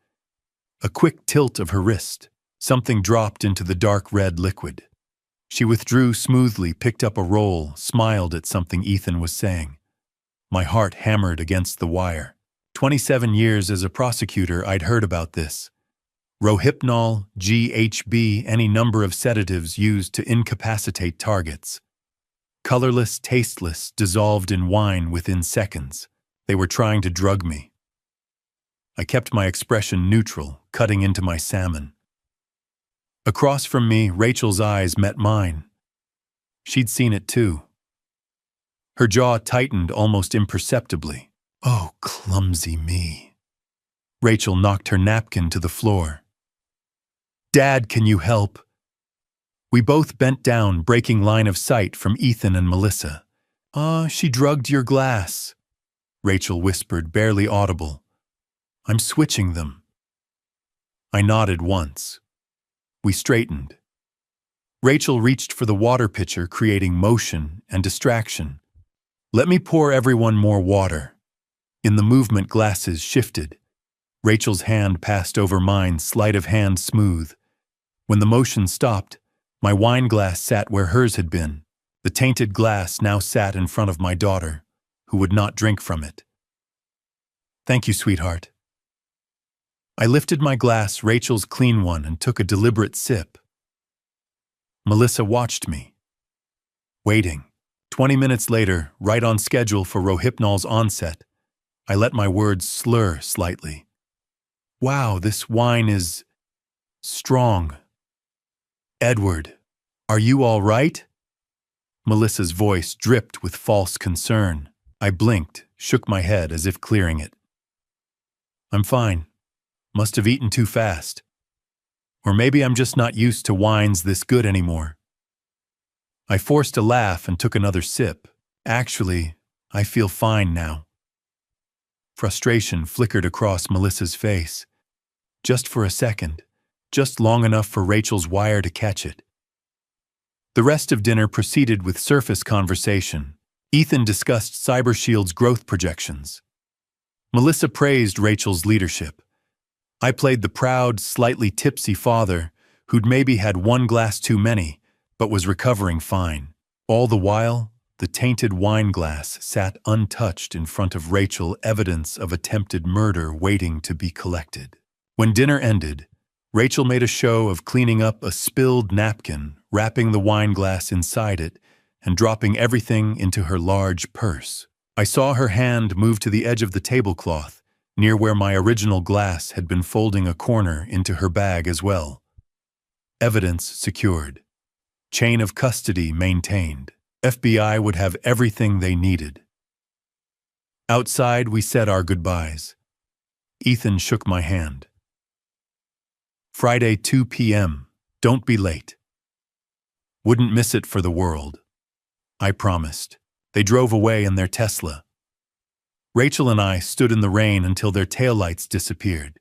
A quick tilt of her wrist. Something dropped into the dark red liquid. She withdrew smoothly, picked up a roll, smiled at something Ethan was saying. My heart hammered against the wire. 27 years as a prosecutor, I'd heard about this. Rohypnol, GHB, any number of sedatives used to incapacitate targets. Colorless, tasteless, dissolved in wine within seconds. They were trying to drug me. I kept my expression neutral, cutting into my salmon. Across from me, Rachel's eyes met mine. She'd seen it too. Her jaw tightened almost imperceptibly. Oh, clumsy me. Rachel knocked her napkin to the floor. Dad, can you help? We both bent down, breaking line of sight from Ethan and Melissa. She drugged your glass, Rachel whispered, barely audible. I'm switching them. I nodded once. We straightened. Rachel reached for the water pitcher, creating motion and distraction. Let me pour everyone more water. In the movement, glasses shifted. Rachel's hand passed over mine, sleight of hand smooth. When the motion stopped, my wine glass sat where hers had been. The tainted glass now sat in front of my daughter, who would not drink from it. Thank you, sweetheart. I lifted my glass, Rachel's clean one, and took a deliberate sip. Melissa watched me, waiting. 20 minutes later, right on schedule for Rohypnol's onset, I let my words slur slightly. Wow, this wine is strong. Edward, are you all right? Melissa's voice dripped with false concern. I blinked, shook my head as if clearing it. I'm fine. Must have eaten too fast. Or maybe I'm just not used to wines this good anymore. I forced a laugh and took another sip. Actually, I feel fine now. Frustration flickered across Melissa's face. Just for a second, just long enough for Rachel's wire to catch it. The rest of dinner proceeded with surface conversation. Ethan discussed CyberShield's growth projections. Melissa praised Rachel's leadership. I played the proud, slightly tipsy father who'd maybe had one glass too many, but was recovering fine. All the while, the tainted wine glass sat untouched in front of Rachel, evidence of attempted murder waiting to be collected. When dinner ended, Rachel made a show of cleaning up a spilled napkin, wrapping the wine glass inside it, and dropping everything into her large purse. I saw her hand move to the edge of the tablecloth, near where my original glass had been, folding a corner into her bag as well. Evidence secured. Chain of custody maintained. FBI would have everything they needed. Outside, we said our goodbyes. Ethan shook my hand. Friday, 2 p.m. Don't be late. Wouldn't miss it for the world. I promised. They drove away in their Tesla. Rachel and I stood in the rain until their taillights disappeared.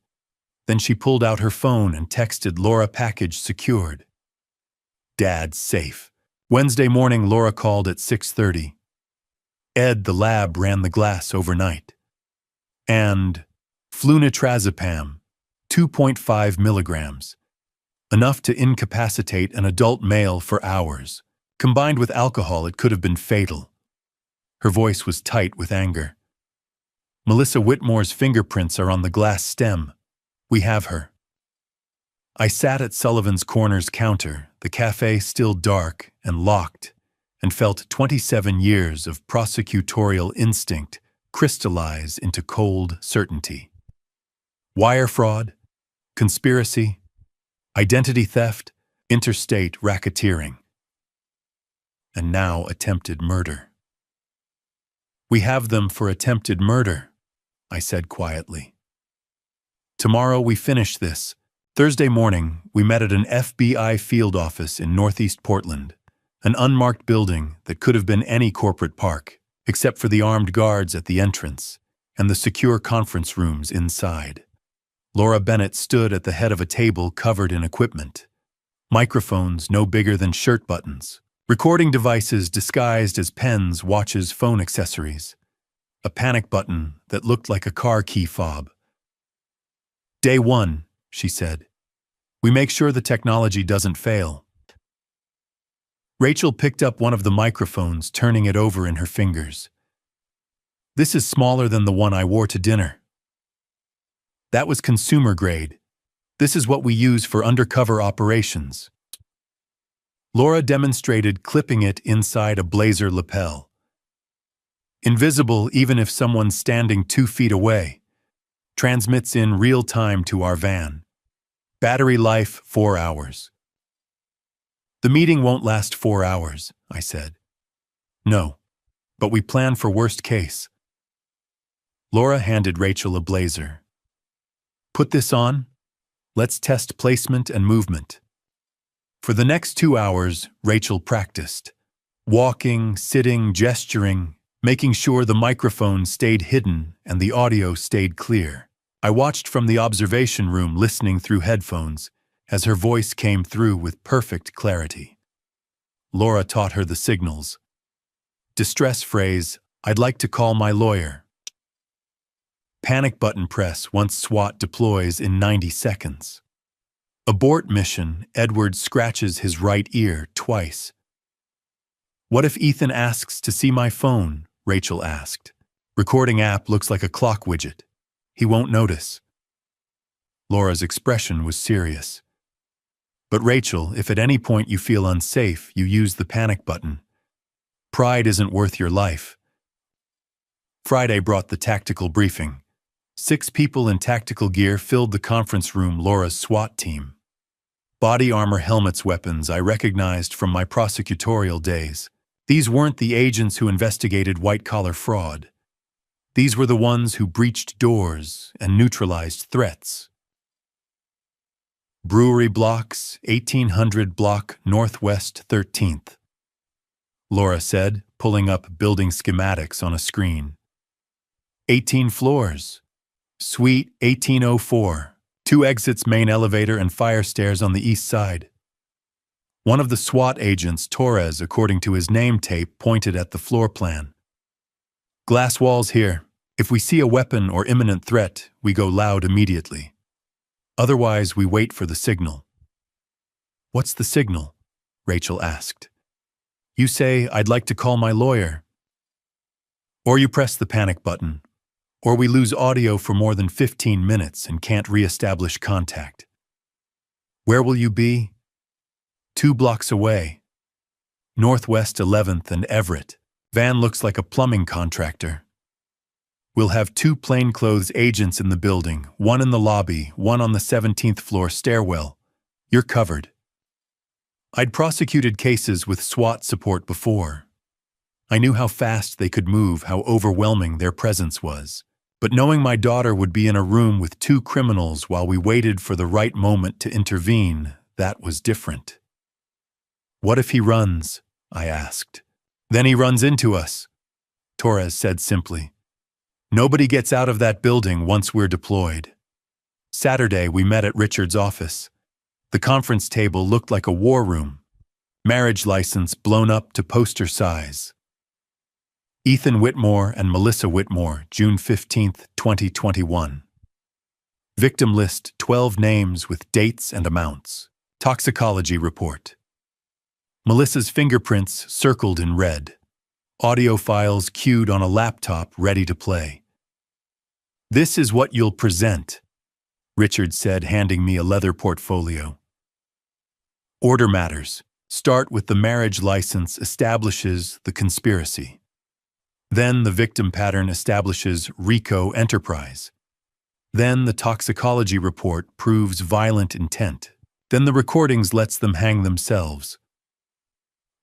Then she pulled out her phone and texted Laura, package secured. Dad's safe. Wednesday morning, Laura called at 6:30. Ed, the lab, ran the glass overnight. And flunitrazepam, 2.5 milligrams. Enough to incapacitate an adult male for hours. Combined with alcohol, it could have been fatal. Her voice was tight with anger. Melissa Whitmore's fingerprints are on the glass stem. We have her. I sat at Sullivan's Corners counter, the cafe still dark and locked, and felt 27 years of prosecutorial instinct crystallize into cold certainty. Wire fraud, conspiracy, identity theft, interstate racketeering, and now attempted murder. We have them for attempted murder, I said quietly. Tomorrow we finish this. Thursday morning, we met at an FBI field office in Northeast Portland, an unmarked building that could have been any corporate park, except for the armed guards at the entrance and the secure conference rooms inside. Laura Bennett stood at the head of a table covered in equipment. Microphones no bigger than shirt buttons. Recording devices disguised as pens, watches, phone accessories. A panic button that looked like a car key fob. Day 1, she said. We make sure the technology doesn't fail. Rachel picked up one of the microphones, turning it over in her fingers. This is smaller than the one I wore to dinner. That was consumer grade. This is what we use for undercover operations. Laura demonstrated clipping it inside a blazer lapel. Invisible even if someone's standing 2 feet away. Transmits in real time to our van. Battery life, 4 hours. The meeting won't last 4 hours, I said. No, but we plan for worst case. Laura handed Rachel a blazer. Put this on. Let's test placement and movement. For the next 2 hours, Rachel practiced. Walking, sitting, gesturing, making sure the microphone stayed hidden and the audio stayed clear. I watched from the observation room, listening through headphones, as her voice came through with perfect clarity. Laura taught her the signals. Distress phrase, I'd like to call my lawyer. Panic button press once SWAT deploys in 90 seconds. Abort mission, Edward scratches his right ear twice. What if Ethan asks to see my phone? Rachel asked. Recording app looks like a clock widget. He won't notice. Laura's expression was serious. But Rachel, if at any point you feel unsafe, you use the panic button. Pride isn't worth your life. Friday brought the tactical briefing. 6 people in tactical gear filled the conference room, Laura's SWAT team. Body armor, helmets, weapons I recognized from my prosecutorial days. These weren't the agents who investigated white-collar fraud. These were the ones who breached doors and neutralized threats. Brewery blocks, 1800 block Northwest 13th. Laura said, pulling up building schematics on a screen. 18 floors. Suite 1804. 2 exits, main elevator and fire stairs on the east side. One of the SWAT agents, Torres, according to his name tape, pointed at the floor plan. Glass walls here. If we see a weapon or imminent threat, we go loud immediately. Otherwise, we wait for the signal. What's the signal? Rachel asked. You say, I'd like to call my lawyer. Or you press the panic button. Or we lose audio for more than 15 minutes and can't re-establish contact. Where will you be? 2 blocks away. Northwest 11th and Everett. Van looks like a plumbing contractor. We'll have 2 plainclothes agents in the building, 1 in the lobby, 1 on the 17th floor stairwell. You're covered. I'd prosecuted cases with SWAT support before. I knew how fast they could move, how overwhelming their presence was. But knowing my daughter would be in a room with two criminals while we waited for the right moment to intervene, that was different. "What if he runs?" I asked. "Then he runs into us," Torres said simply. "Nobody gets out of that building once we're deployed." Saturday, we met at Richard's office. The conference table looked like a war room. Marriage license blown up to poster size. Ethan Whitmore and Melissa Whitmore, June 15, 2021. Victim list 12 names with dates and amounts. Toxicology report. Melissa's fingerprints circled in red. Audio files queued on a laptop ready to play. "This is what you'll present," Richard said, handing me a leather portfolio. Order matters. Start with the marriage license establishes the conspiracy. Then the victim pattern establishes RICO enterprise. Then the toxicology report proves violent intent. Then the recordings lets them hang themselves.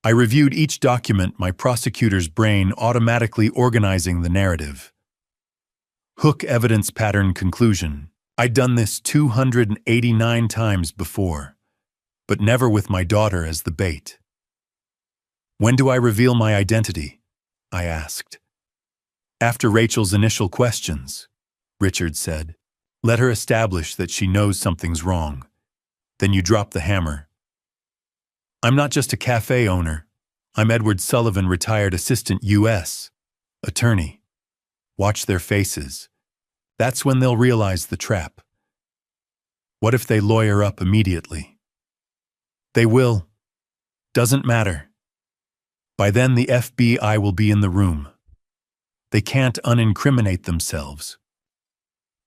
I reviewed each document, my prosecutor's brain automatically organizing the narrative. Hook evidence pattern conclusion. I'd done this 289 times before, but never with my daughter as the bait. "When do I reveal my identity?" I asked. "After Rachel's initial questions," Richard said. "Let her establish that she knows something's wrong. Then you drop the hammer." "I'm not just a cafe owner. I'm Edward Sullivan, retired assistant U.S. attorney." Watch their faces. That's when they'll realize the trap. What if they lawyer up immediately? They will. Doesn't matter. By then the FBI will be in the room. They can't unincriminate themselves.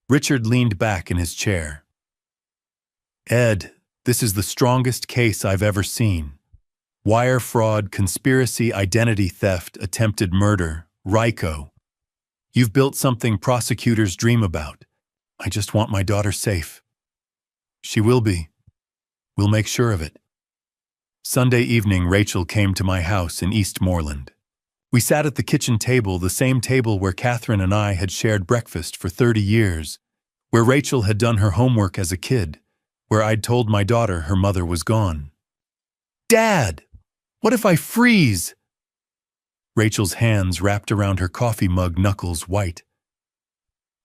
Richard leaned back in his chair. "Ed, this is the strongest case I've ever seen. Wire fraud, conspiracy, identity theft, attempted murder, RICO. You've built something prosecutors dream about. I just want my daughter safe." "She will be. We'll make sure of it." Sunday evening, Rachel came to my house in Eastmoreland. We sat at the kitchen table, the same table where Catherine and I had shared breakfast for 30 years, where Rachel had done her homework as a kid, where I'd told my daughter her mother was gone. "Dad, what if I freeze?" Rachel's hands wrapped around her coffee mug, knuckles white.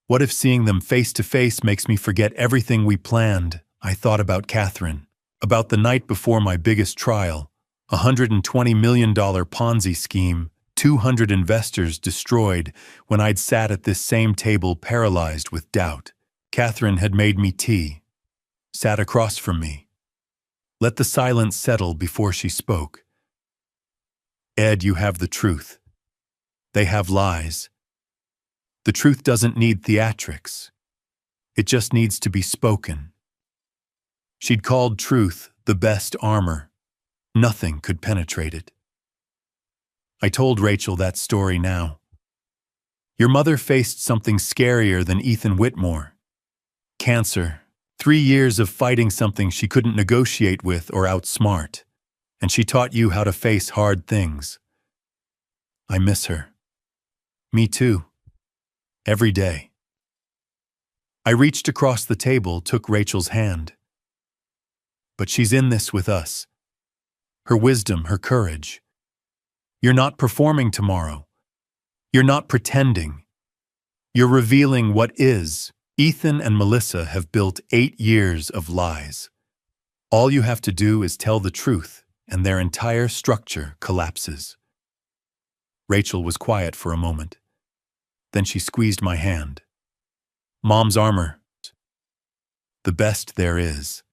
"What if seeing them face to face makes me forget everything we planned?" I thought about Catherine, about the night before my biggest trial, a $120 million Ponzi scheme, 200 investors destroyed when I'd sat at this same table paralyzed with doubt. Catherine had made me tea, sat across from me. Let the silence settle before she spoke. "Ed, you have the truth. They have lies. The truth doesn't need theatrics. It just needs to be spoken." She'd called truth the best armor. Nothing could penetrate it. I told Rachel that story now. "Your mother faced something scarier than Ethan Whitmore. Cancer. 3 years of fighting something she couldn't negotiate with or outsmart. And she taught you how to face hard things. I miss her. Me too. Every day." I reached across the table, took Rachel's hand. "But she's in this with us. Her wisdom, her courage. You're not performing tomorrow. You're not pretending. You're revealing what is." Ethan and Melissa have built 8 years of lies. All you have to do is tell the truth, and their entire structure collapses. Rachel was quiet for a moment. Then she squeezed my hand. "Mom's armor. The best there is."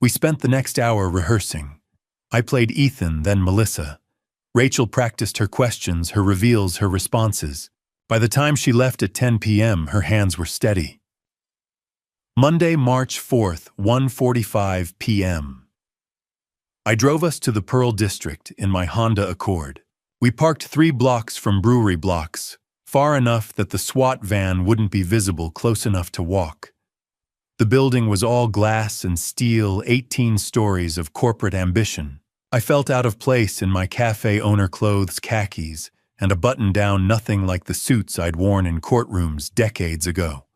We spent the next hour rehearsing. I played Ethan, then Melissa. Rachel practiced her questions, her reveals, her responses. By the time she left at 10 p.m., her hands were steady. Monday, March 4th, 1:45 p.m. I drove us to the Pearl District in my Honda Accord. We parked 3 blocks from Brewery Blocks, far enough that the SWAT van wouldn't be visible, close enough to walk. The building was all glass and steel, 18 stories of corporate ambition. I felt out of place in my cafe owner clothes, khakis, and a button-down nothing like the suits I'd worn in courtrooms decades ago.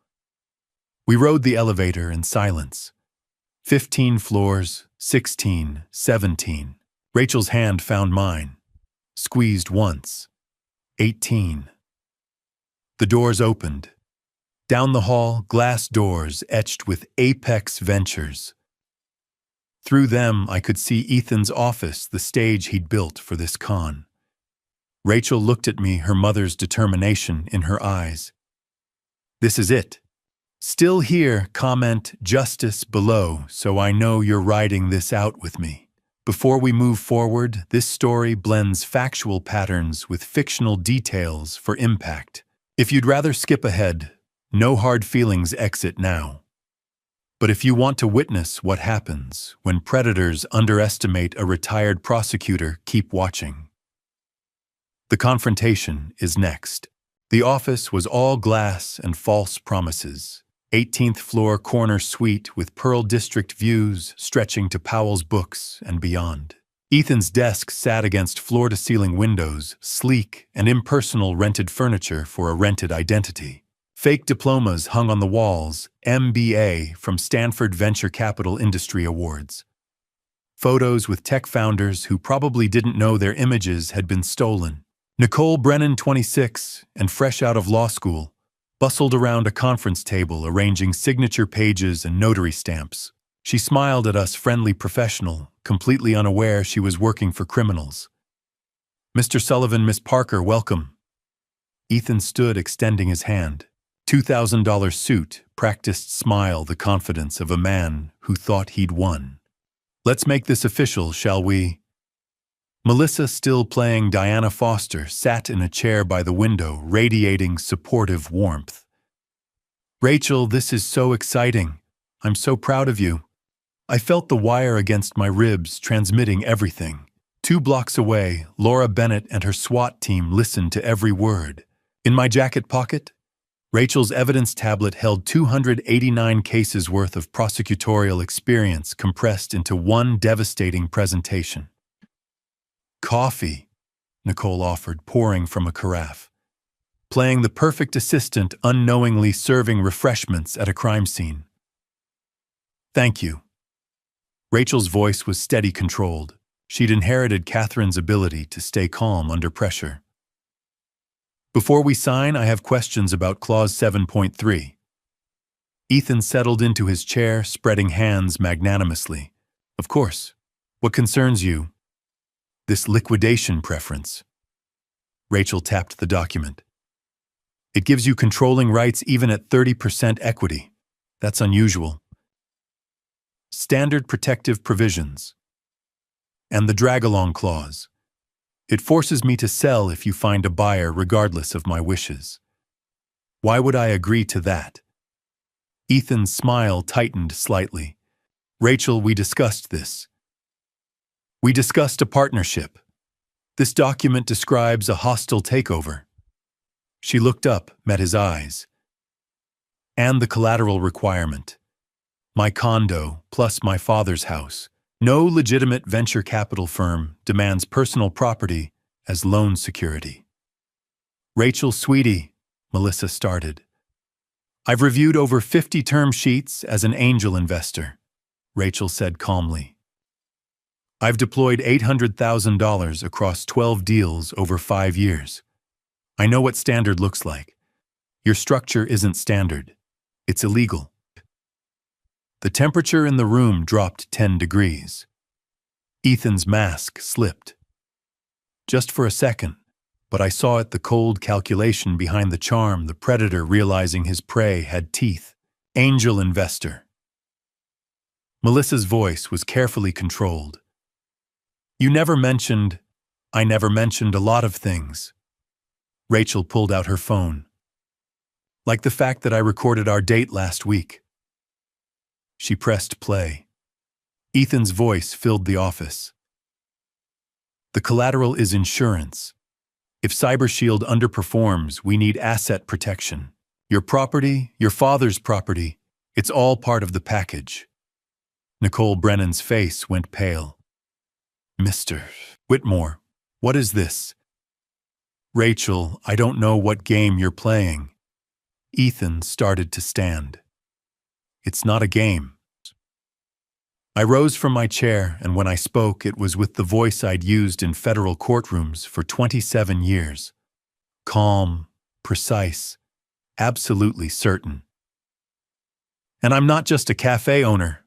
We rode the elevator in silence. 15 floors, 16, 17. Rachel's hand found mine. Squeezed once. 18. The doors opened. Down the hall, glass doors etched with Apex Ventures. Through them, I could see Ethan's office, the stage he'd built for this con. Rachel looked at me, her mother's determination in her eyes. This is it. Still here, comment justice below, so I know you're riding this out with me. Before we move forward, this story blends factual patterns with fictional details for impact. If you'd rather skip ahead, no hard feelings, exit now. But if you want to witness what happens when predators underestimate a retired prosecutor, keep watching. The confrontation is next. The office was all glass and false promises. 18th floor corner suite with Pearl District views stretching to Powell's Books and beyond. Ethan's desk sat against floor-to-ceiling windows, sleek and impersonal rented furniture for a rented identity. Fake diplomas hung on the walls, MBA from Stanford Venture Capital Industry Awards. Photos with tech founders who probably didn't know their images had been stolen. Nicole Brennan, 26, and fresh out of law school, bustled around a conference table arranging signature pages and notary stamps. She smiled at us, friendly professional, completely unaware she was working for criminals. Mr. Sullivan, Miss Parker, welcome. Ethan stood, extending his hand. $2,000 suit, practiced smile, the confidence of a man who thought he'd won. Let's make this official, shall we? Melissa, still playing Diana Foster, sat in a chair by the window, radiating supportive warmth. Rachel, this is so exciting. I'm so proud of you. I felt the wire against my ribs, transmitting everything. 2 blocks away, Laura Bennett and her SWAT team listened to every word. In my jacket pocket, Rachel's evidence tablet held 289 cases worth of prosecutorial experience compressed into one devastating presentation. Coffee, Nicole offered, pouring from a carafe. Playing the perfect assistant, unknowingly serving refreshments at a crime scene. Thank you. Rachel's voice was steady, controlled. She'd inherited Catherine's ability to stay calm under pressure. Before we sign, I have questions about Clause 7.3. Ethan settled into his chair, spreading hands magnanimously. Of course. What concerns you? This liquidation preference. Rachel tapped the document. It gives you controlling rights even at 30% equity. That's unusual. Standard protective provisions. And the drag-along clause. It forces me to sell if you find a buyer regardless of my wishes. Why would I agree to that? Ethan's smile tightened slightly. Rachel, we discussed this. We discussed a partnership. This document describes a hostile takeover. She looked up, met his eyes. And the collateral requirement. My condo, plus my father's house. No legitimate venture capital firm demands personal property as loan security. Rachel, sweetie, Melissa started. I've reviewed over 50 term sheets as an angel investor, Rachel said calmly. I've deployed $800,000 across 12 deals over 5 years. I know what standard looks like. Your structure isn't standard. It's illegal. The temperature in the room dropped 10 degrees. Ethan's mask slipped. Just for a second, but I saw it, the cold calculation behind the charm, the predator realizing his prey had teeth. Angel investor. Melissa's voice was carefully controlled. I never mentioned a lot of things. Rachel pulled out her phone. Like the fact that I recorded our date last week. She pressed play. Ethan's voice filled the office. The collateral is insurance. If CyberShield underperforms, we need asset protection. Your property, your father's property, it's all part of the package. Nicole Brennan's face went pale. Mr. Whitmore, what is this? Rachel, I don't know what game you're playing. Ethan started to stand. It's not a game. I rose from my chair, and when I spoke, it was with the voice I'd used in federal courtrooms for 27 years. Calm, precise, absolutely certain. And I'm not just a cafe owner.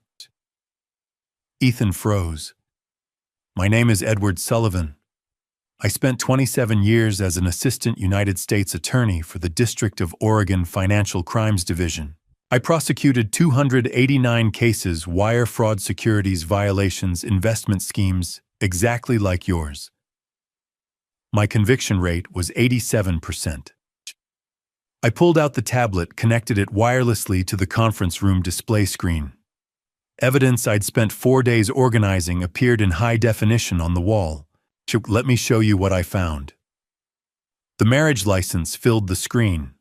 Ethan froze. My name is Edward Sullivan. I spent 27 years as an assistant United States attorney for the District of Oregon Financial Crimes Division. I prosecuted 289 cases, wire fraud, securities violations, investment schemes, exactly like yours. My conviction rate was 87%. I pulled out the tablet, connected it wirelessly to the conference room display screen. Evidence I'd spent 4 days organizing appeared in high definition on the wall. Let me show you what I found. The marriage license filled the screen.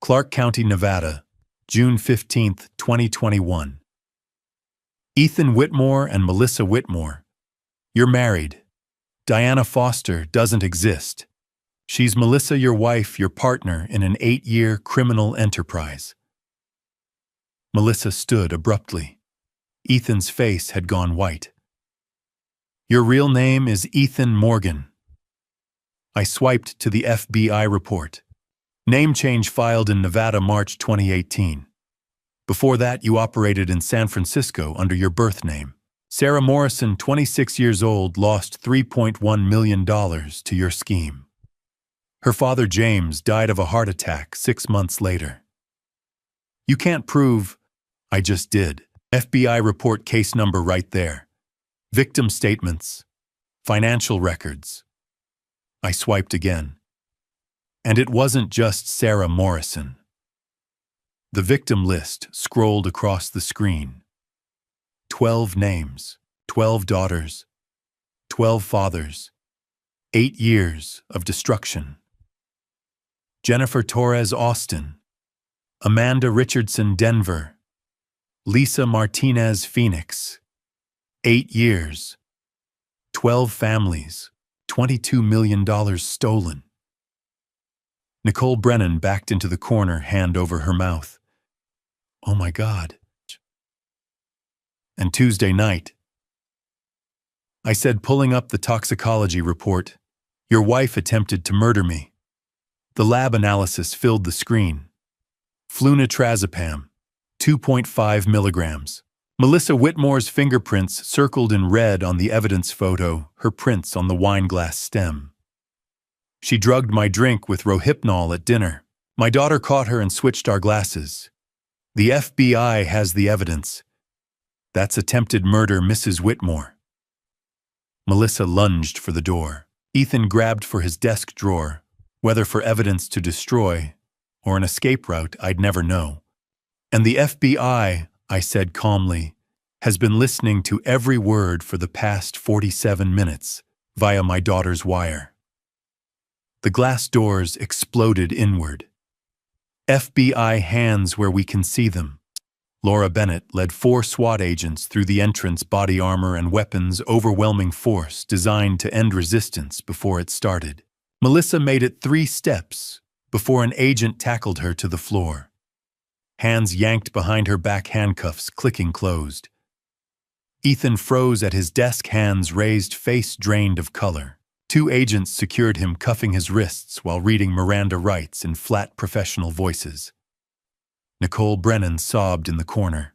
Clark County, Nevada, June 15, 2021. Ethan Whitmore and Melissa Whitmore. You're married. Diana Foster doesn't exist. She's Melissa, your wife, your partner in an 8-year criminal enterprise. Melissa stood abruptly. Ethan's face had gone white. Your real name is Ethan Morgan. I swiped to the FBI report. Name change filed in Nevada, March 2018. Before that, you operated in San Francisco under your birth name. Sarah Morrison, 26 years old, lost $3.1 million to your scheme. Her father, James, died of a heart attack 6 months later. You can't prove. I just did. FBI report case number right there. Victim statements. Financial records. I swiped again. And it wasn't just Sarah Morrison. The victim list scrolled across the screen. 12 names, 12 daughters, 12 fathers, 8 years of destruction. Jennifer Torres, Austin. Amanda Richardson, Denver. Lisa Martinez, Phoenix. 8 years. 12 families. $22 million stolen. Nicole Brennan backed into the corner, hand over her mouth. Oh my God. And Tuesday night, I said, pulling up the toxicology report, your wife attempted to murder me. The lab analysis filled the screen. Flunitrazepam, 2.5 milligrams. Melissa Whitmore's fingerprints circled in red on the evidence photo, her prints on the wine glass stem. She drugged my drink with Rohypnol at dinner. My daughter caught her and switched our glasses. The FBI has the evidence. That's attempted murder, Mrs. Whitmore. Melissa lunged for the door. Ethan grabbed for his desk drawer, whether for evidence to destroy or an escape route I'd never know. And the FBI, I said calmly, has been listening to every word for the past 47 minutes via my daughter's wire. The glass doors exploded inward. FBI hands where we can see them. Laura Bennett led 4 SWAT agents through the entrance, body armor and weapons, overwhelming force designed to end resistance before it started. Melissa made it 3 steps before an agent tackled her to the floor. Hands yanked behind her back, handcuffs clicking closed. Ethan froze at his desk, hands raised, face drained of color. 2 agents secured him, cuffing his wrists while reading Miranda rights in flat professional voices. Nicole Brennan sobbed in the corner.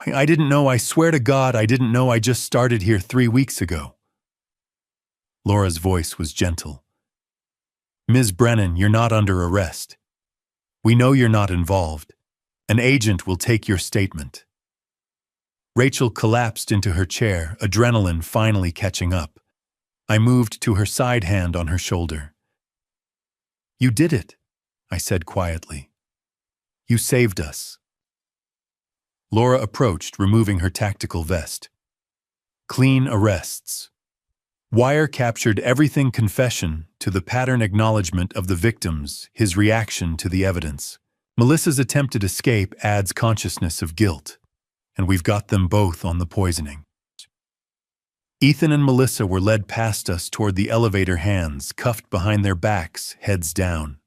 I didn't know, I swear to God, I didn't know, I just started here 3 weeks ago. Laura's voice was gentle. Ms. Brennan, you're not under arrest. We know you're not involved. An agent will take your statement. Rachel collapsed into her chair, adrenaline finally catching up. I moved to her side, hand on her shoulder. You did it, I said quietly. You saved us. Laura approached, removing her tactical vest. Clean arrests. Wire captured everything, confession to the pattern, acknowledgement of the victims, his reaction to the evidence. Melissa's attempted escape adds consciousness of guilt, and we've got them both on the poisoning. Ethan and Melissa were led past us toward the elevator, hands cuffed behind their backs, heads down.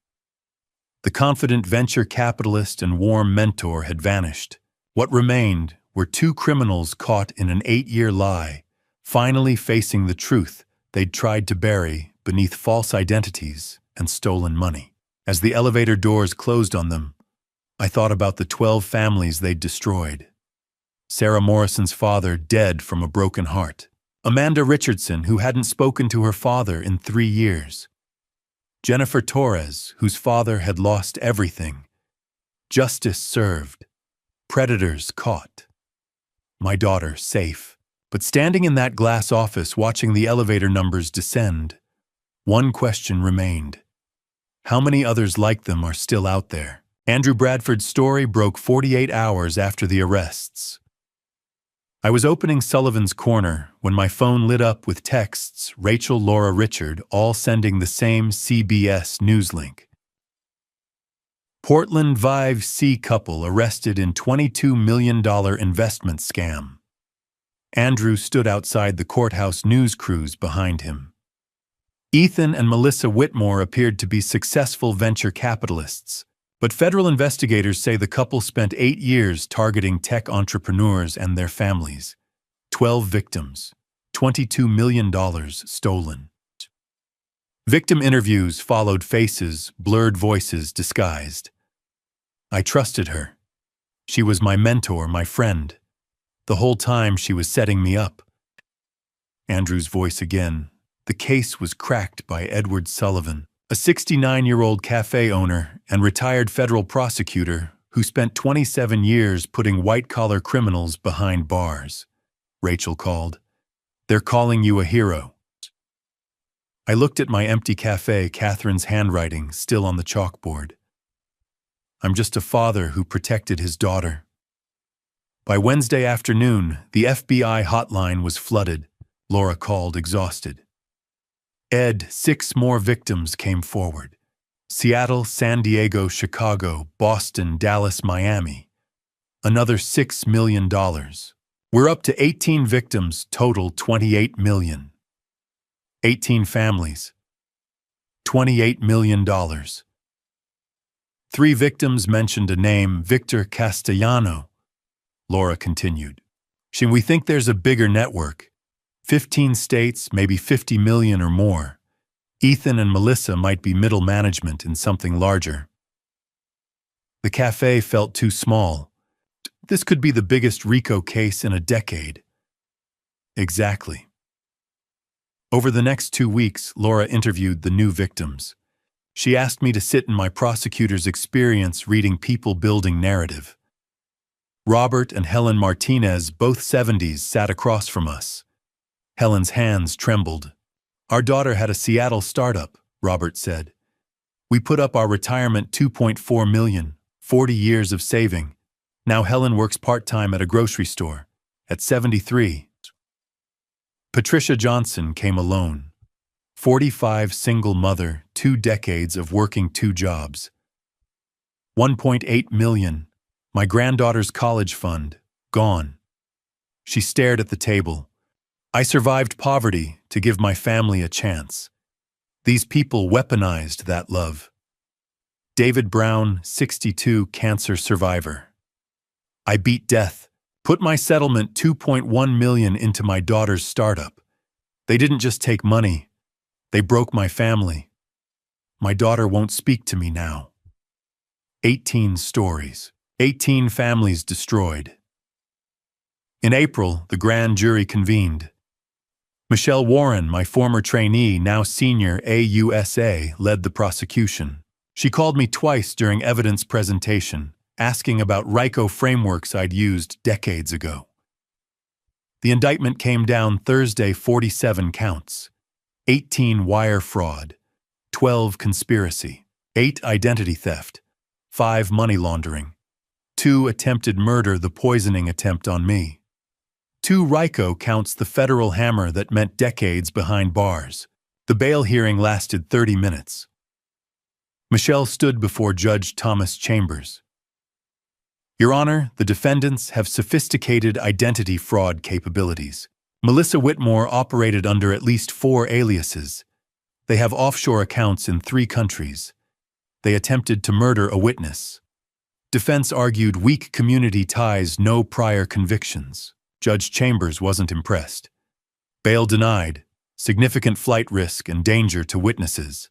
The confident venture capitalist and warm mentor had vanished. What remained were two criminals caught in an 8-year lie, finally facing the truth they'd tried to bury beneath false identities and stolen money. As the elevator doors closed on them, I thought about the 12 families they'd destroyed. Sarah Morrison's father dead from a broken heart. Amanda Richardson, who hadn't spoken to her father in 3 years. Jennifer Torres, whose father had lost everything. Justice served. Predators caught. My daughter safe. But standing in that glass office watching the elevator numbers descend, one question remained. How many others like them are still out there? Andrew Bradford's story broke 48 hours after the arrests. I was opening Sullivan's Corner when my phone lit up with texts, Rachel, Laura, Richard, all sending the same CBS News link. Portland Vive C couple arrested in $22 million investment scam. Andrew stood outside the courthouse news crews behind him. Ethan and Melissa Whitmore appeared to be successful venture capitalists, but federal investigators say the couple spent 8 years targeting tech entrepreneurs and their families. 12 victims, $22 million stolen. Victim interviews followed, faces, blurred voices disguised. I trusted her. She was my mentor, my friend. The whole time she was setting me up. Andrew's voice again. The case was cracked by Edward Sullivan, a 69-year-old cafe owner and retired federal prosecutor who spent 27 years putting white-collar criminals behind bars. Rachel called. They're calling you a hero. I looked at my empty cafe, Catherine's handwriting still on the chalkboard. I'm just a father who protected his daughter. By Wednesday afternoon, the FBI hotline was flooded. Laura called, exhausted. Ed, 6 more victims came forward. Seattle, San Diego, Chicago, Boston, Dallas, Miami. Another $6 million. We're up to 18 victims, total $28 million. 18 families. $28 million. 3 victims mentioned a name, Victor Castellano. Laura continued. We think there's a bigger network. 15 states, maybe 50 million or more. Ethan and Melissa might be middle management in something larger. The cafe felt too small. This could be the biggest RICO case in a decade. Exactly. Over the next 2 weeks, Laura interviewed the new victims. She asked me to sit in my prosecutor's experience reading people-building narrative. Robert and Helen Martinez, both 70s, sat across from us. Helen's hands trembled. Our daughter had a Seattle startup, Robert said. We put up our retirement $2.4 million, 40 years of saving. Now Helen works part-time at a grocery store, at 73. Patricia Johnson came alone. 45, single mother, 2 decades of working 2 jobs. $1.8 million, my granddaughter's college fund, gone. She stared at the table. I survived poverty to give my family a chance. These people weaponized that love. David Brown, 62, cancer survivor. I beat death, put my settlement $2.1 million into my daughter's startup. They didn't just take money, they broke my family. My daughter won't speak to me now. 18 stories, 18 families destroyed. In April, the grand jury convened. Michelle Warren, my former trainee, now senior AUSA, led the prosecution. She called me twice during evidence presentation, asking about RICO frameworks I'd used decades ago. The indictment came down Thursday, 47 counts. 18 wire fraud, 12 conspiracy, 8 identity theft, 5 money laundering, 2 attempted murder, the poisoning attempt on me. 2 RICO counts, the federal hammer that meant decades behind bars. The bail hearing lasted 30 minutes. Michelle stood before Judge Thomas Chambers. Your Honor, the defendants have sophisticated identity fraud capabilities. Melissa Whitmore operated under at least 4 aliases. They have offshore accounts in 3 countries. They attempted to murder a witness. Defense argued weak community ties, no prior convictions. Judge Chambers wasn't impressed. Bail denied, significant flight risk and danger to witnesses.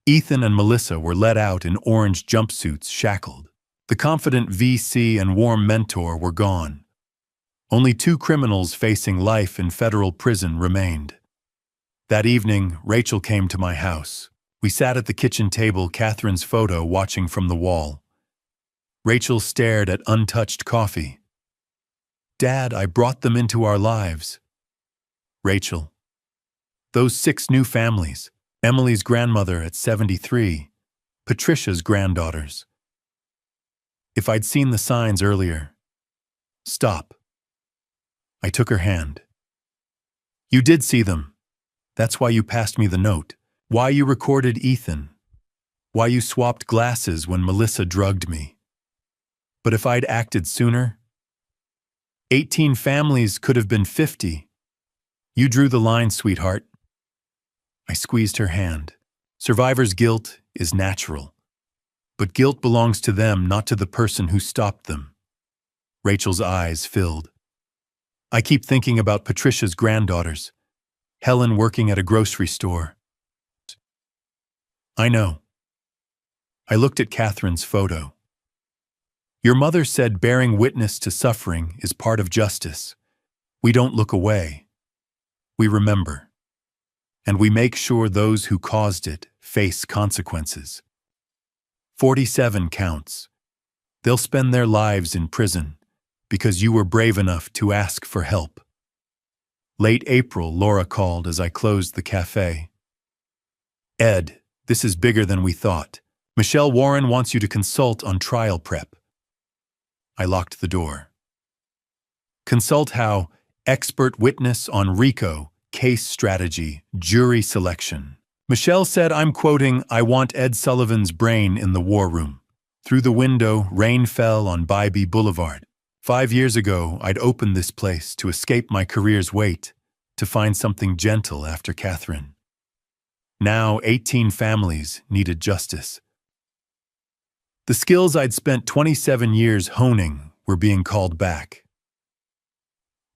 Ethan and Melissa were let out in orange jumpsuits, shackled. The confident VC and warm mentor were gone. Only 2 criminals facing life in federal prison remained. That evening, Rachel came to my house. We sat at the kitchen table, Catherine's photo watching from the wall. Rachel stared at untouched coffee. "Dad, I brought them into our lives." Rachel. Those 6 new families. Emily's grandmother at 73. Patricia's granddaughters. If I'd seen the signs earlier. Stop. I took her hand. You did see them. That's why you passed me the note. Why you recorded Ethan. Why you swapped glasses when Melissa drugged me. But if I'd acted sooner, 18 families could have been 50. You drew the line, sweetheart. I squeezed her hand. Survivor's guilt is natural. But guilt belongs to them, not to the person who stopped them. Rachel's eyes filled. I keep thinking about Patricia's granddaughters. Helen working at a grocery store. I know. I looked at Catherine's photo. Your mother said bearing witness to suffering is part of justice. We don't look away. We remember. And we make sure those who caused it face consequences. 47 counts. They'll spend their lives in prison because you were brave enough to ask for help. Late April, Laura called as I closed the cafe. Ed, this is bigger than we thought. Michelle Warren wants you to consult on trial prep. I locked the door. Consult how? Expert witness on RICO, case strategy, jury selection. Michelle said, I'm quoting, I want Ed Sullivan's brain in the war room. Through the window, rain fell on Bybee Boulevard. 5 years ago, I'd opened this place to escape my career's weight, to find something gentle after Catherine. Now, 18 families needed justice. The skills I'd spent 27 years honing were being called back.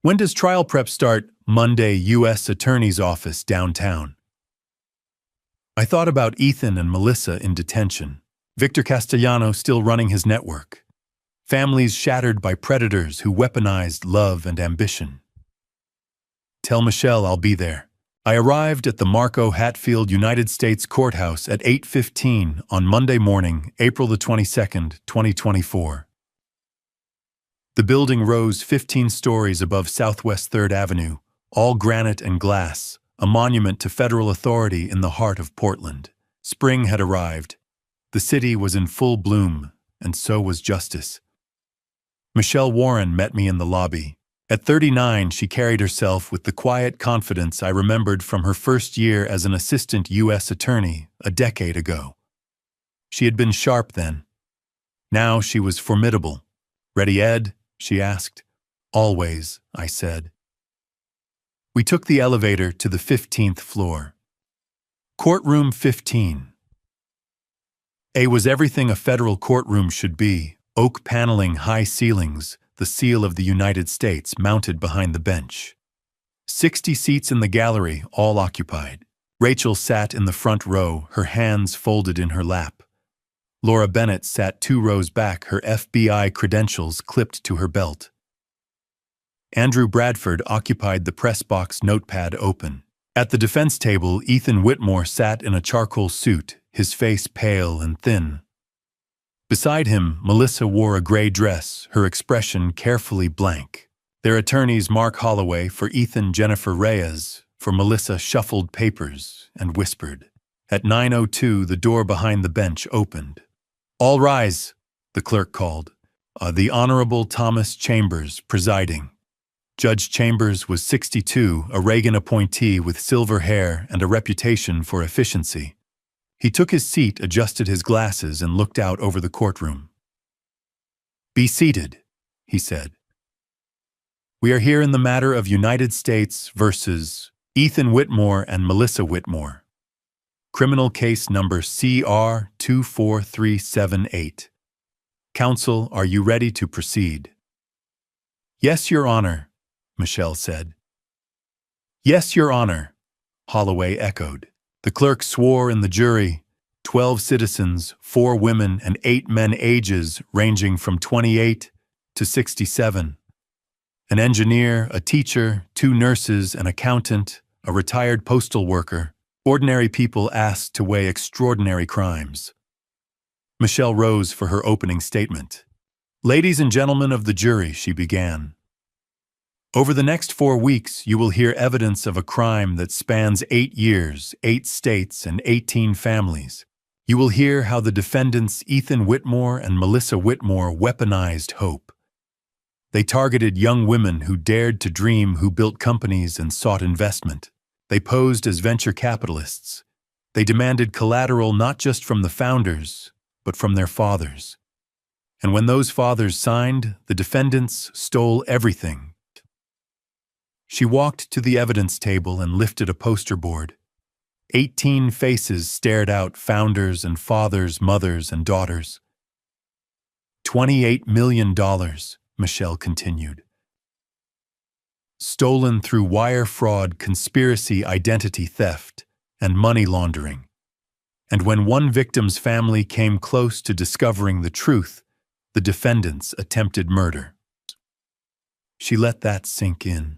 When does trial prep start? Monday, U.S. Attorney's Office, downtown. I thought about Ethan and Melissa in detention. Victor Castellano still running his network. Families shattered by predators who weaponized love and ambition. Tell Michelle I'll be there. I arrived at the Marco Hatfield United States Courthouse at 8:15 on Monday morning, April the 22nd, 2024. The building rose 15 stories above Southwest 3rd Avenue, all granite and glass, a monument to federal authority in the heart of Portland. Spring had arrived. The city was in full bloom, and so was justice. Michelle Warren met me in the lobby. At 39, she carried herself with the quiet confidence I remembered from her first year as an assistant U.S. attorney a decade ago. She had been sharp then. Now she was formidable. Ready, Ed? She asked. Always, I said. We took the elevator to the 15th floor. Courtroom 15. A was everything a federal courtroom should be: oak paneling, high ceilings, the seal of the United States mounted behind the bench. 60 seats in the gallery, all occupied. Rachel sat in the front row, her hands folded in her lap. Laura Bennett sat 2 rows back, her FBI credentials clipped to her belt. Andrew Bradford occupied the press box, notepad open. At the defense table, Ethan Whitmore sat in a charcoal suit, his face pale and thin. Beside him, Melissa wore a gray dress, her expression carefully blank. Their attorneys, Mark Holloway, for Ethan, Jennifer Reyes, for Melissa, shuffled papers and whispered. At 9:02, the door behind the bench opened. All rise, the clerk called. The Honorable Thomas Chambers presiding. Judge Chambers was 62, a Reagan appointee with silver hair and a reputation for efficiency. He took his seat, adjusted his glasses, and looked out over the courtroom. Be seated, he said. We are here in the matter of United States versus Ethan Whitmore and Melissa Whitmore. Criminal case number CR 24378. Counsel, are you ready to proceed? Yes, Your Honor, Michelle said. Yes, Your Honor, Holloway echoed. The clerk swore in the jury, 12 citizens, 4 women, and 8 men, ages ranging from 28 to 67. An engineer, a teacher, 2 nurses, an accountant, a retired postal worker. Ordinary people asked to weigh extraordinary crimes. Michelle rose for her opening statement. Ladies and gentlemen of the jury, she began. Over the next 4 weeks, you will hear evidence of a crime that spans 8 years, 8 states, and 18 families. You will hear how the defendants Ethan Whitmore and Melissa Whitmore weaponized hope. They targeted young women who dared to dream, who built companies and sought investment. They posed as venture capitalists. They demanded collateral not just from the founders, but from their fathers. And when those fathers signed, the defendants stole everything. She walked to the evidence table and lifted a poster board. 18 faces stared out, founders and fathers, mothers and daughters. $28 million, Michelle continued. Stolen through wire fraud, conspiracy, identity theft, and money laundering. And when one victim's family came close to discovering the truth, the defendants attempted murder. She let that sink in.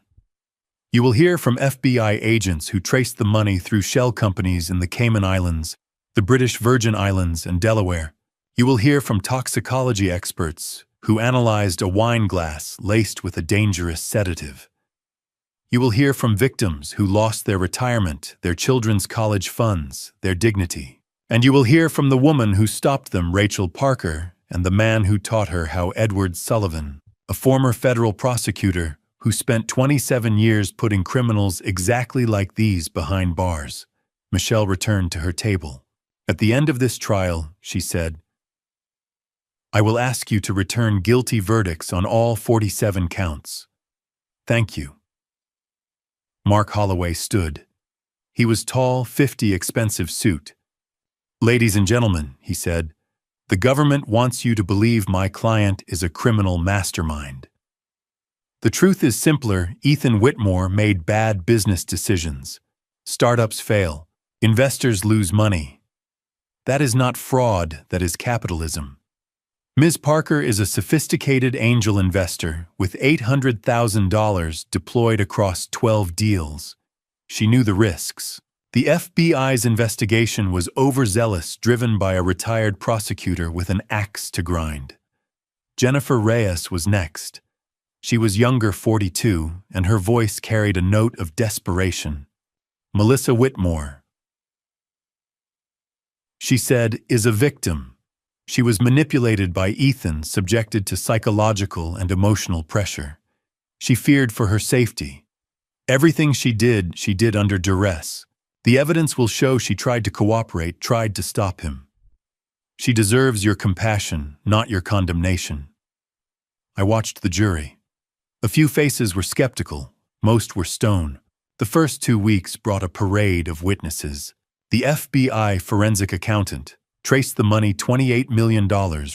You will hear from FBI agents who traced the money through shell companies in the Cayman Islands, the British Virgin Islands, and Delaware. You will hear from toxicology experts who analyzed a wine glass laced with a dangerous sedative. You will hear from victims who lost their retirement, their children's college funds, their dignity. And you will hear from the woman who stopped them, Rachel Parker, and the man who taught her how, Edward Sullivan, a former federal prosecutor who spent 27 years putting criminals exactly like these behind bars. Michelle returned to her table. At the end of this trial, she said, I will ask you to return guilty verdicts on all 47 counts. Thank you. Mark Holloway stood. He was tall, 50, expensive suit. Ladies and gentlemen, he said, the government wants you to believe my client is a criminal mastermind. The truth is simpler. Ethan Whitmore made bad business decisions. Startups fail. Investors lose money. That is not fraud, that is capitalism. Ms. Parker is a sophisticated angel investor with $800,000 deployed across 12 deals. She knew the risks. The FBI's investigation was overzealous, driven by a retired prosecutor with an axe to grind. Jennifer Reyes was next. She was younger, 42, and her voice carried a note of desperation. Melissa Whitmore, she said, is a victim. She was manipulated by Ethan, subjected to psychological and emotional pressure. She feared for her safety. Everything she did under duress. The evidence will show she tried to cooperate, tried to stop him. She deserves your compassion, not your condemnation. I watched the jury. A few faces were skeptical, most were stone. The first 2 weeks brought a parade of witnesses. The FBI forensic accountant traced the money, $28 million,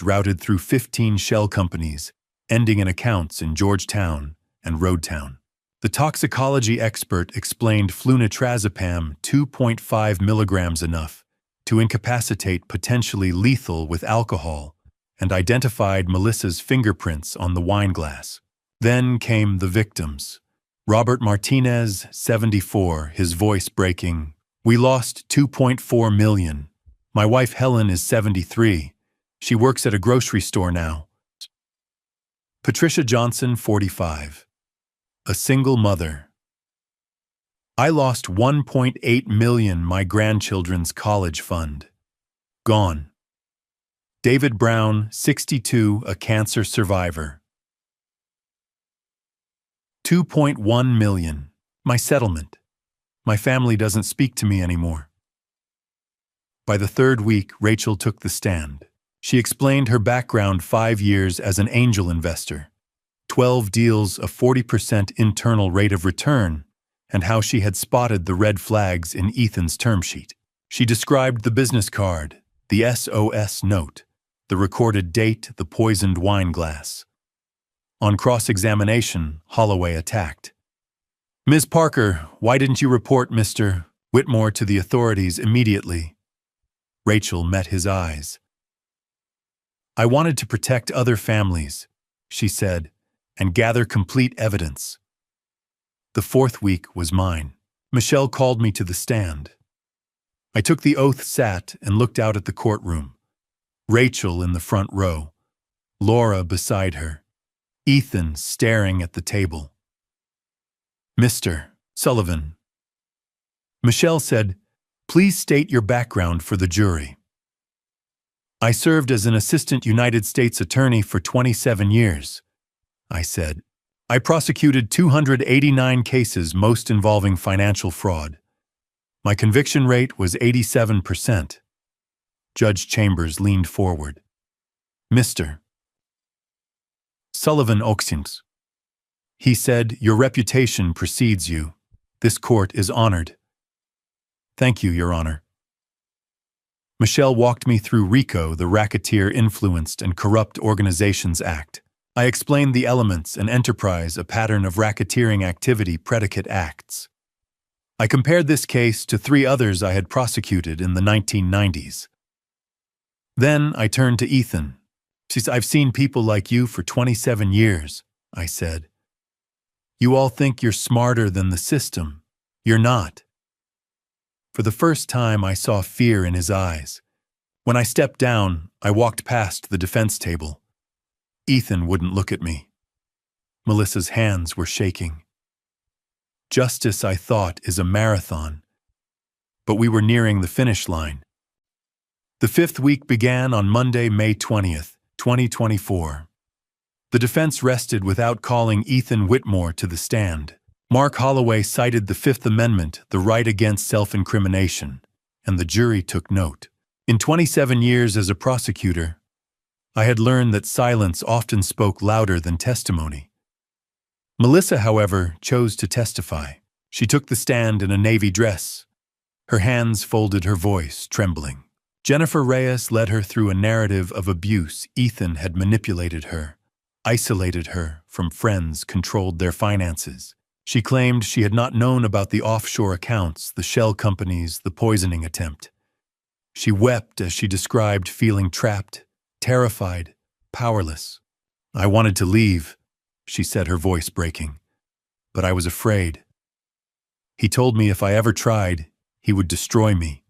routed through 15 shell companies, ending in accounts in Georgetown and Roadtown. The toxicology expert explained flunitrazepam, 2.5 milligrams, enough to incapacitate, potentially lethal with alcohol, and identified Melissa's fingerprints on the wine glass. Then came the victims. Robert Martinez, 74, his voice breaking. We lost $2.4 million. My wife Helen is 73. She works at a grocery store now. Patricia Johnson, 45. A single mother. I lost $1.8 million, my grandchildren's college fund. Gone. David Brown, 62, a cancer survivor. $2.1 million. My settlement. My family doesn't speak to me anymore. By the 3rd week, Rachel took the stand. She explained her background: 5 years as an angel investor, 12 deals, a 40% internal rate of return, and how she had spotted the red flags in Ethan's term sheet. She described the business card, the SOS note, the recorded date, the poisoned wine glass. On cross-examination, Holloway attacked. "Ms. Parker, why didn't you report Mr. Whitmore to the authorities immediately?" Rachel met his eyes. "I wanted to protect other families," she said, "and gather complete evidence." The fourth week was mine. Michelle called me to the stand. I took the oath, sat, and looked out at the courtroom. Rachel in the front row, Laura beside her, Ethan staring at the table. "Mr. Sullivan." Michelle said, "Please state your background for the jury." "I served as an assistant United States attorney for 27 years, I said. "I prosecuted 289 cases, most involving financial fraud. My conviction rate was 87%. Judge Chambers leaned forward. "Mr. Sullivan Oxins," he said, "your reputation precedes you. This court is honored." "Thank you, Your Honor." Michelle walked me through RICO, the Racketeer Influenced and Corrupt Organizations Act. I explained the elements and enterprise, a pattern of racketeering activity, predicate acts. I compared this case to 3 others I had prosecuted in the 1990s. Then I turned to Ethan. "I've seen people like you for 27 years, I said. "You all think you're smarter than the system. You're not." For the first time, I saw fear in his eyes. When I stepped down, I walked past the defense table. Ethan wouldn't look at me. Melissa's hands were shaking. Justice, I thought, is a marathon. But we were nearing the finish line. The 5th week began on Monday, May 20th, 2024. The defense rested without calling Ethan Whitmore to the stand. Mark Holloway cited the Fifth Amendment, the right against self-incrimination, and the jury took note. In 27 years as a prosecutor, I had learned that silence often spoke louder than testimony. Melissa, however, chose to testify. She took the stand in a navy dress. Her hands folded, her voice trembling. Jennifer Reyes led her through a narrative of abuse. Ethan had manipulated her, isolated her from friends, controlled their finances. She claimed she had not known about the offshore accounts, the shell companies, the poisoning attempt. She wept as she described feeling trapped, terrified, powerless. "I wanted to leave," she said, her voice breaking, "but I was afraid. He told me if I ever tried, he would destroy me."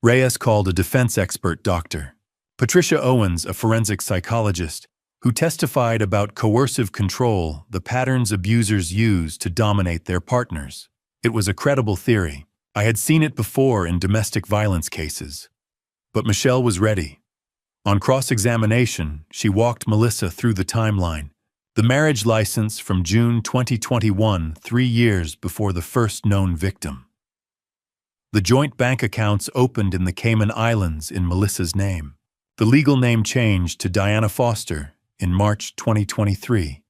Reyes called a defense expert, Dr. Patricia Owens, a forensic psychologist, who testified about coercive control, the patterns abusers use to dominate their partners. It was a credible theory. I had seen it before in domestic violence cases. But Michelle was ready. On cross-examination, she walked Melissa through the timeline. The marriage license from June 2021, 3 years before the first known victim. The joint bank accounts opened in the Cayman Islands in Melissa's name. The legal name changed to Diana Foster in March 2023.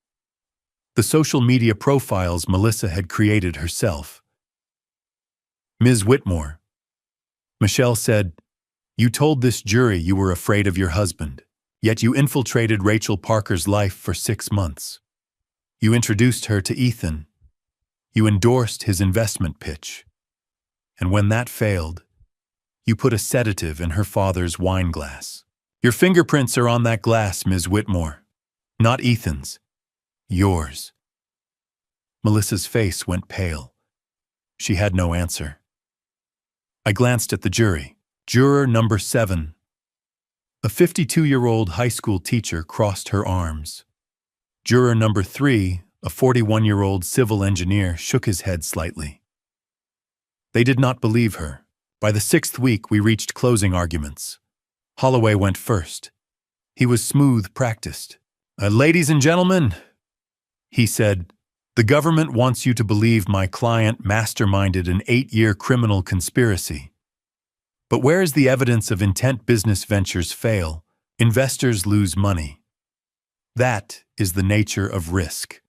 The social media profiles Melissa had created herself. "Ms. Whitmore," Michelle said, "you told this jury you were afraid of your husband, yet you infiltrated Rachel Parker's life for 6 months. You introduced her to Ethan. You endorsed his investment pitch. And when that failed, you put a sedative in her father's wine glass. Your fingerprints are on that glass, Ms. Whitmore. Not Ethan's. Yours." Melissa's face went pale. She had no answer. I glanced at the jury. Juror number 7. A 52-year-old high school teacher crossed her arms. Juror number 3, a 41-year-old civil engineer, shook his head slightly. They did not believe her. By the 6th week, we reached closing arguments. Holloway went first. He was smooth, practiced. "Ladies and gentlemen," he said, "the government wants you to believe my client masterminded an 8-year criminal conspiracy. But where is the evidence of intent? Business ventures fail. Investors lose money. That is the nature of risk.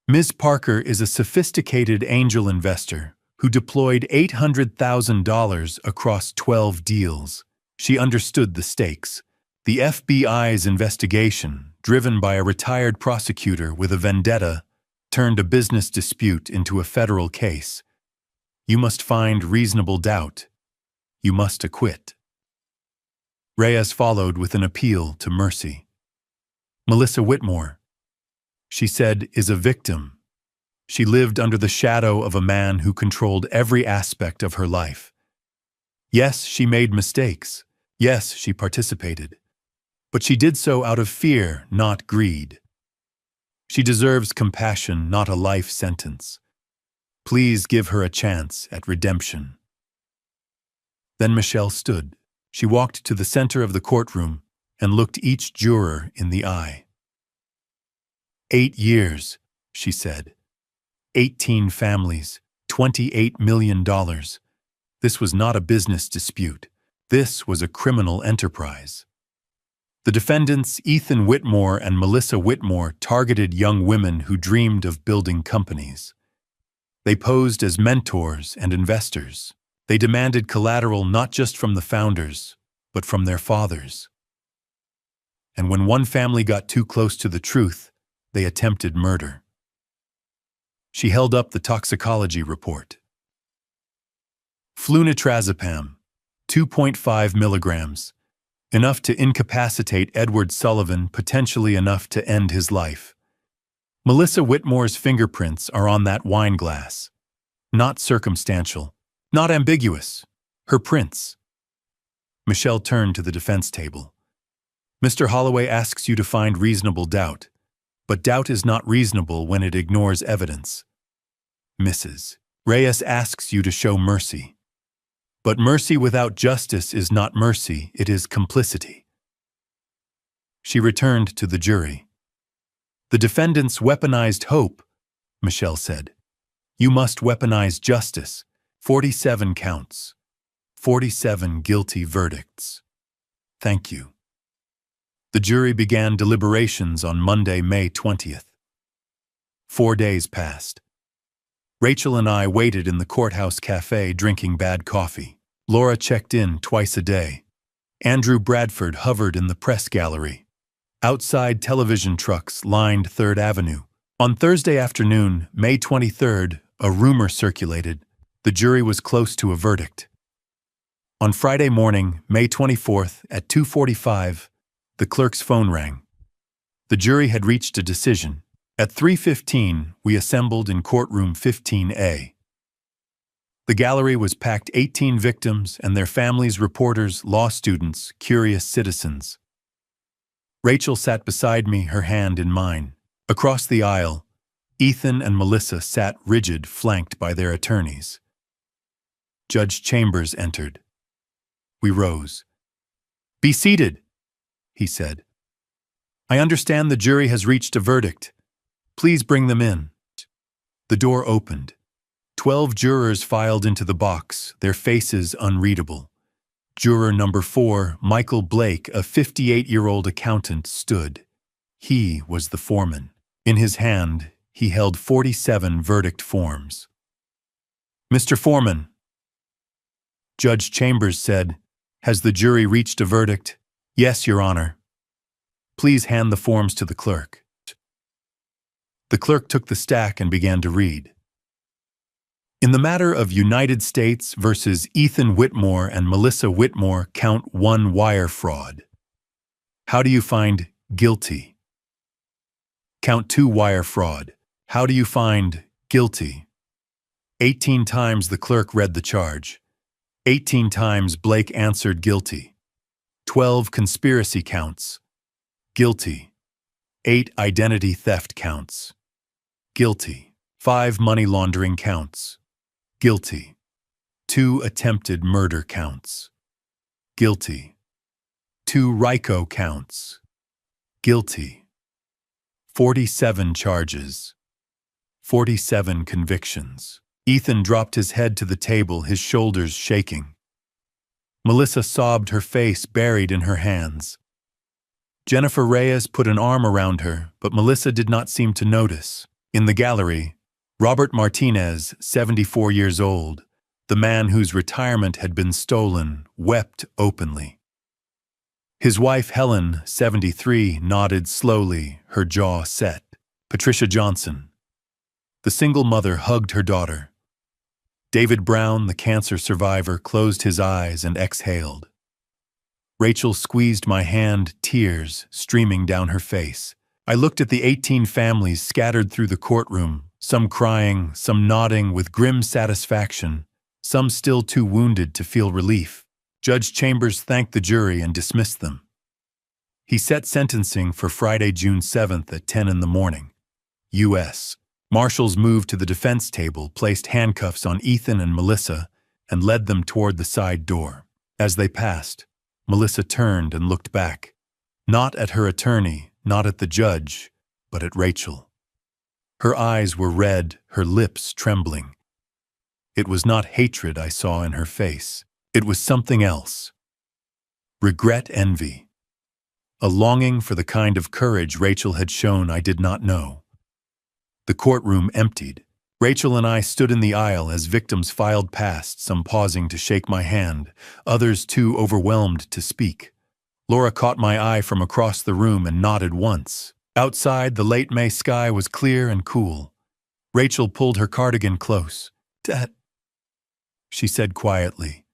Ms. Parker is a sophisticated angel investor who deployed $800,000 across 12 deals. She understood the stakes. The FBI's investigation, driven by a retired prosecutor with a vendetta, turned a business dispute into a federal case. You must find reasonable doubt. You must acquit. Reyes followed with an appeal to mercy. Melissa Whitmore, she said, is a victim. She lived under the shadow of a man who controlled every aspect of her life. Yes, she made mistakes. Yes, she participated. But she did so out of fear, not greed. She deserves compassion, not a life sentence. Please give her a chance at redemption. Then Michelle stood. She walked to the center of the courtroom and looked each juror in the eye. 8 years, she said. 18 families, $28 million. This was not a business dispute. This was a criminal enterprise. The defendants, Ethan Whitmore and Melissa Whitmore, targeted young women who dreamed of building companies. They posed as mentors and investors. They demanded collateral not just from the founders, but from their fathers. And when one family got too close to the truth, they attempted murder. She held up the toxicology report. Flunitrazepam, 2.5 milligrams, enough to incapacitate Edward Sullivan, potentially enough to end his life. Melissa Whitmore's fingerprints are on that wine glass. Not circumstantial, not ambiguous. Her prints. Michelle turned to the defense table. Mr. Holloway asks you to find reasonable doubt, but doubt is not reasonable when it ignores evidence. Mrs. Reyes asks you to show mercy. But mercy without justice is not mercy, it is complicity. She returned to the jury. The defendants weaponized hope, Michelle said. You must weaponize justice. 47 counts. 47 guilty verdicts. Thank you. The jury began deliberations on Monday, May 20th. 4 days passed. Rachel and I waited in the courthouse cafe drinking bad coffee. Laura checked in twice a day. Andrew Bradford hovered in the press gallery. Outside television trucks lined 3rd Avenue. On Thursday afternoon, May 23rd, a rumor circulated. The jury was close to a verdict. On Friday morning, May 24th, at 2:45, the clerk's phone rang. The jury had reached a decision. At 3:15, we assembled in courtroom 15A. The gallery was packed 18 victims and their families, reporters, law students, curious citizens. Rachel sat beside me, her hand in mine. Across the aisle, Ethan and Melissa sat rigid, flanked by their attorneys. Judge Chambers entered. We rose. "Be seated," he said. "I understand the jury has reached a verdict. Please bring them in." The door opened. 12 jurors filed into the box, their faces unreadable. Juror number 4, Michael Blake, a 58-year-old accountant, stood. He was the foreman. In his hand, he held 47 verdict forms. "Mr. Foreman," Judge Chambers said, "has the jury reached a verdict?" "Yes, Your Honor." "Please hand the forms to the clerk." The clerk took the stack and began to read. In the matter of United States versus Ethan Whitmore and Melissa Whitmore, count 1 wire fraud. How do you find guilty? Count 2 wire fraud. How do you find guilty? 18 times the clerk read the charge. 18 times Blake answered guilty. 12 conspiracy counts. Guilty. 8 identity theft counts. Guilty. 5 money laundering counts. Guilty. 2 attempted murder counts. Guilty. 2 RICO counts. Guilty. 47 charges. 47 convictions. Ethan dropped his head to the table, his shoulders shaking. Melissa sobbed, her face buried in her hands. Jennifer Reyes put an arm around her, but Melissa did not seem to notice. In the gallery, Robert Martinez, 74 years old, the man whose retirement had been stolen, wept openly. His wife Helen, 73, nodded slowly, her jaw set. Patricia Johnson, the single mother, hugged her daughter. David Brown, the cancer survivor, closed his eyes and exhaled. Rachel squeezed my hand, tears streaming down her face. I looked at the 18 families scattered through the courtroom, some crying, some nodding with grim satisfaction, some still too wounded to feel relief. Judge Chambers thanked the jury and dismissed them. He set sentencing for Friday, June 7th at 10 in the morning. U.S. Marshals moved to the defense table, placed handcuffs on Ethan and Melissa, and led them toward the side door. As they passed, Melissa turned and looked back, not at her attorney, not at the judge, but at Rachel. Her eyes were red, her lips trembling. It was not hatred I saw in her face. It was something else. Regret, envy. A longing for the kind of courage Rachel had shown I did not know. The courtroom emptied. Rachel and I stood in the aisle as victims filed past, some pausing to shake my hand, others too overwhelmed to speak. Laura caught my eye from across the room and nodded once. Outside, the late May sky was clear and cool. Rachel pulled her cardigan close. "Dad," she said quietly,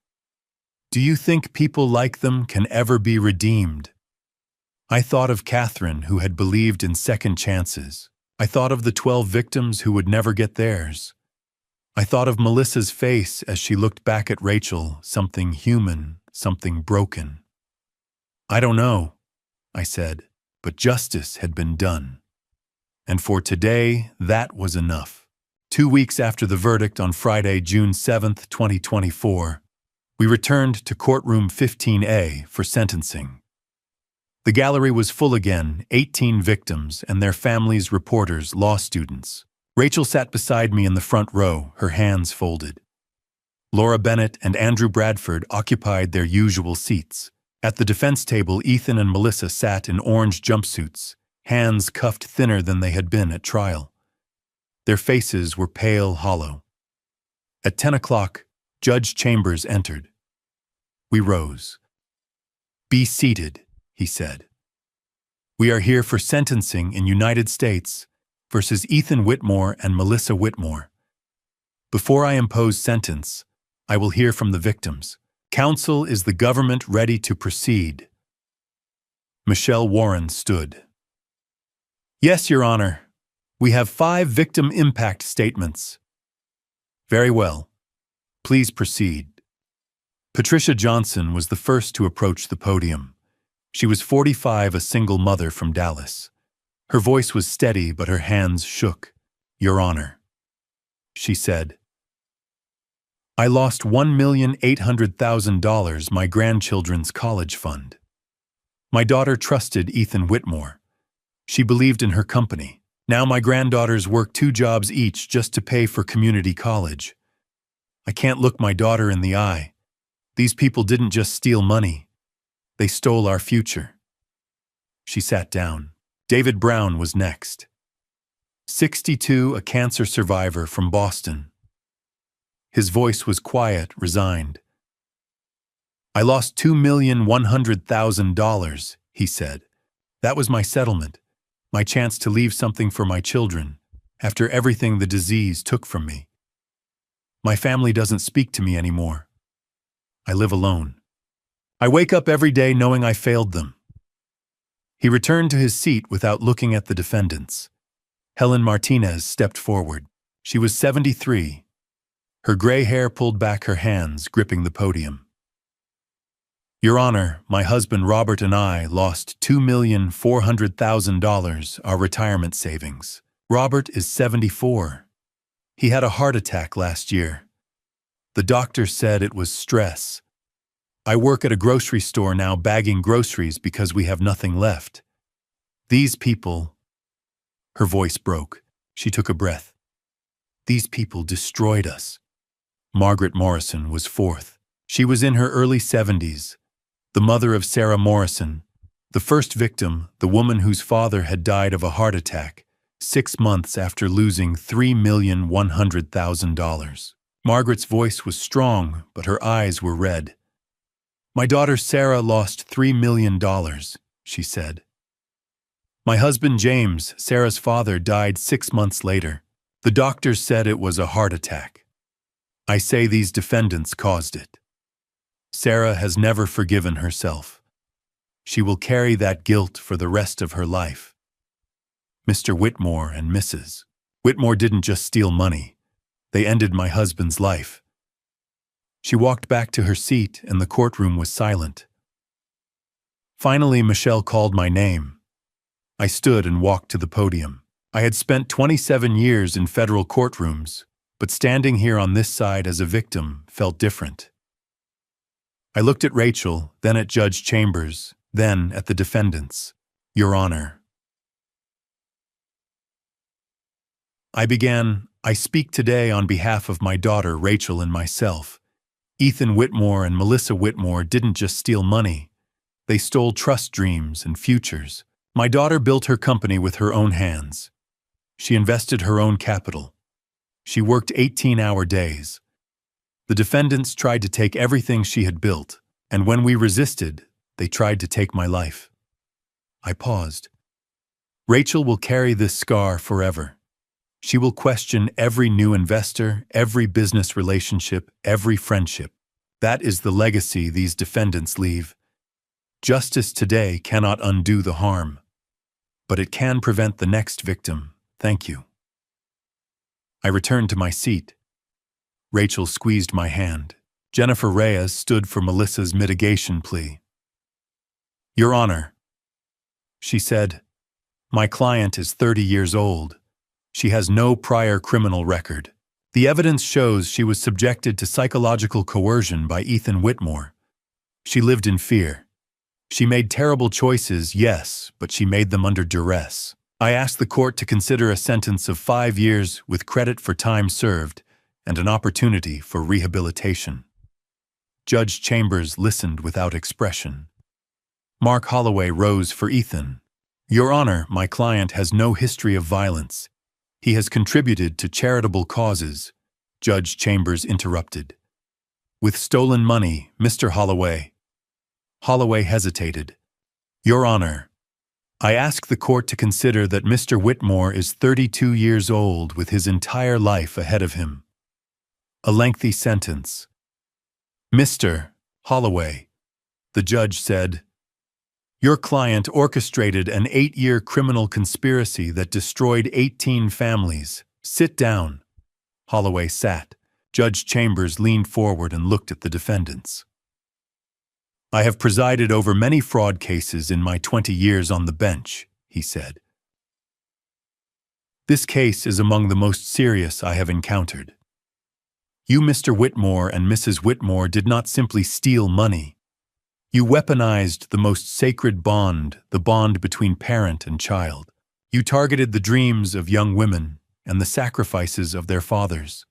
"do you think people like them can ever be redeemed?" I thought of Catherine, who had believed in second chances. I thought of the 12 victims who would never get theirs. I thought of Melissa's face as she looked back at Rachel, something human, something broken. "I don't know," I said, but justice had been done. And for today, that was enough. 2 weeks after the verdict on Friday, June 7th, 2024, we returned to courtroom 15A for sentencing. The gallery was full again, 18 victims and their families, reporters, law students. Rachel sat beside me in the front row, her hands folded. Laura Bennett and Andrew Bradford occupied their usual seats. At the defense table, Ethan and Melissa sat in orange jumpsuits, hands cuffed thinner than they had been at trial. Their faces were pale, hollow. At 10 o'clock, Judge Chambers entered. We rose. "Be seated," he said. "We are here for sentencing in United States versus Ethan Whitmore and Melissa Whitmore. Before I impose sentence, I will hear from the victims. Counsel, is the government ready to proceed?" Michelle Warren stood. "Yes, Your Honor. We have 5 victim impact statements." "Very well. Please proceed." Patricia Johnson was the first to approach the podium. She was 45, a single mother from Dallas. Her voice was steady, but her hands shook. "Your Honor," she said, "I lost $1,800,000, my grandchildren's college fund. My daughter trusted Ethan Whitmore. She believed in her company. Now my granddaughters work 2 jobs each just to pay for community college. I can't look my daughter in the eye. These people didn't just steal money. They stole our future." She sat down. David Brown was next. 62, a cancer survivor from Boston. His voice was quiet, resigned. "I lost $2,100,000, he said. That was my settlement, my chance to leave something for my children, after everything the disease took from me. My family doesn't speak to me anymore. I live alone. I wake up every day knowing I failed them." He returned to his seat without looking at the defendants. Helen Martinez stepped forward. She was 73. Her gray hair pulled back, her hands gripping the podium. "Your Honor, my husband Robert and I lost $2,400,000, our retirement savings. Robert is 74. He had a heart attack last year. The doctor said it was stress. I work at a grocery store now bagging groceries because we have nothing left. These people..." Her voice broke. She took a breath. "These people destroyed us." Margaret Morrison was 4th. She was in her early 70s, the mother of Sarah Morrison, The first victim, the woman whose father had died of a heart attack, 6 months after losing $3,100,000. Margaret's voice was strong, but her eyes were red. "My daughter Sarah lost $3 million, she said. "My husband James, Sarah's father, died 6 months later. The doctors said it was a heart attack. I say these defendants caused it. Sarah has never forgiven herself. She will carry that guilt for the rest of her life. Mr. Whitmore and Mrs. Whitmore didn't just steal money. They ended my husband's life." She walked back to her seat and the courtroom was silent. Finally, Michelle called my name. I stood and walked to the podium. I had spent 27 years in federal courtrooms, but standing here on this side as a victim felt different. I looked at Rachel, then at Judge Chambers, then at the defendants. "Your Honor." I began, "I speak today on behalf of my daughter Rachel and myself. Ethan Whitmore and Melissa Whitmore didn't just steal money. They stole trust dreams and futures. My daughter built her company with her own hands. She invested her own capital. She worked 18-hour days. The defendants tried to take everything she had built, and when we resisted, they tried to take my life." I paused. "Rachel will carry this scar forever. She will question every new investor, every business relationship, every friendship. That is the legacy these defendants leave. Justice today cannot undo the harm, but it can prevent the next victim. Thank you." I returned to my seat. Rachel squeezed my hand. Jennifer Reyes stood for Melissa's mitigation plea. "Your Honor," she said, "my client is 30 years old. She has no prior criminal record. The evidence shows she was subjected to psychological coercion by Ethan Whitmore. She lived in fear. She made terrible choices, yes, but she made them under duress. I asked the court to consider a sentence of 5 years with credit for time served and an opportunity for rehabilitation." Judge Chambers listened without expression. Mark Holloway rose for Ethan. "Your Honor, my client has no history of violence. He has contributed to charitable causes." Judge Chambers interrupted. "With stolen money, Mr. Holloway." Holloway hesitated. "Your Honor, I ask the court to consider that Mr. Whitmore is 32 years old with his entire life ahead of him." A lengthy sentence. "Mr. Holloway," the judge said, "your client orchestrated an 8-year criminal conspiracy that destroyed 18 families. Sit down." Holloway sat. Judge Chambers leaned forward and looked at the defendants. "I have presided over many fraud cases in my 20 years on the bench," he said. "This case is among the most serious I have encountered. You, Mr. Whitmore and Mrs. Whitmore, did not simply steal money. You weaponized the most sacred bond, the bond between parent and child. You targeted the dreams of young women and the sacrifices of their fathers.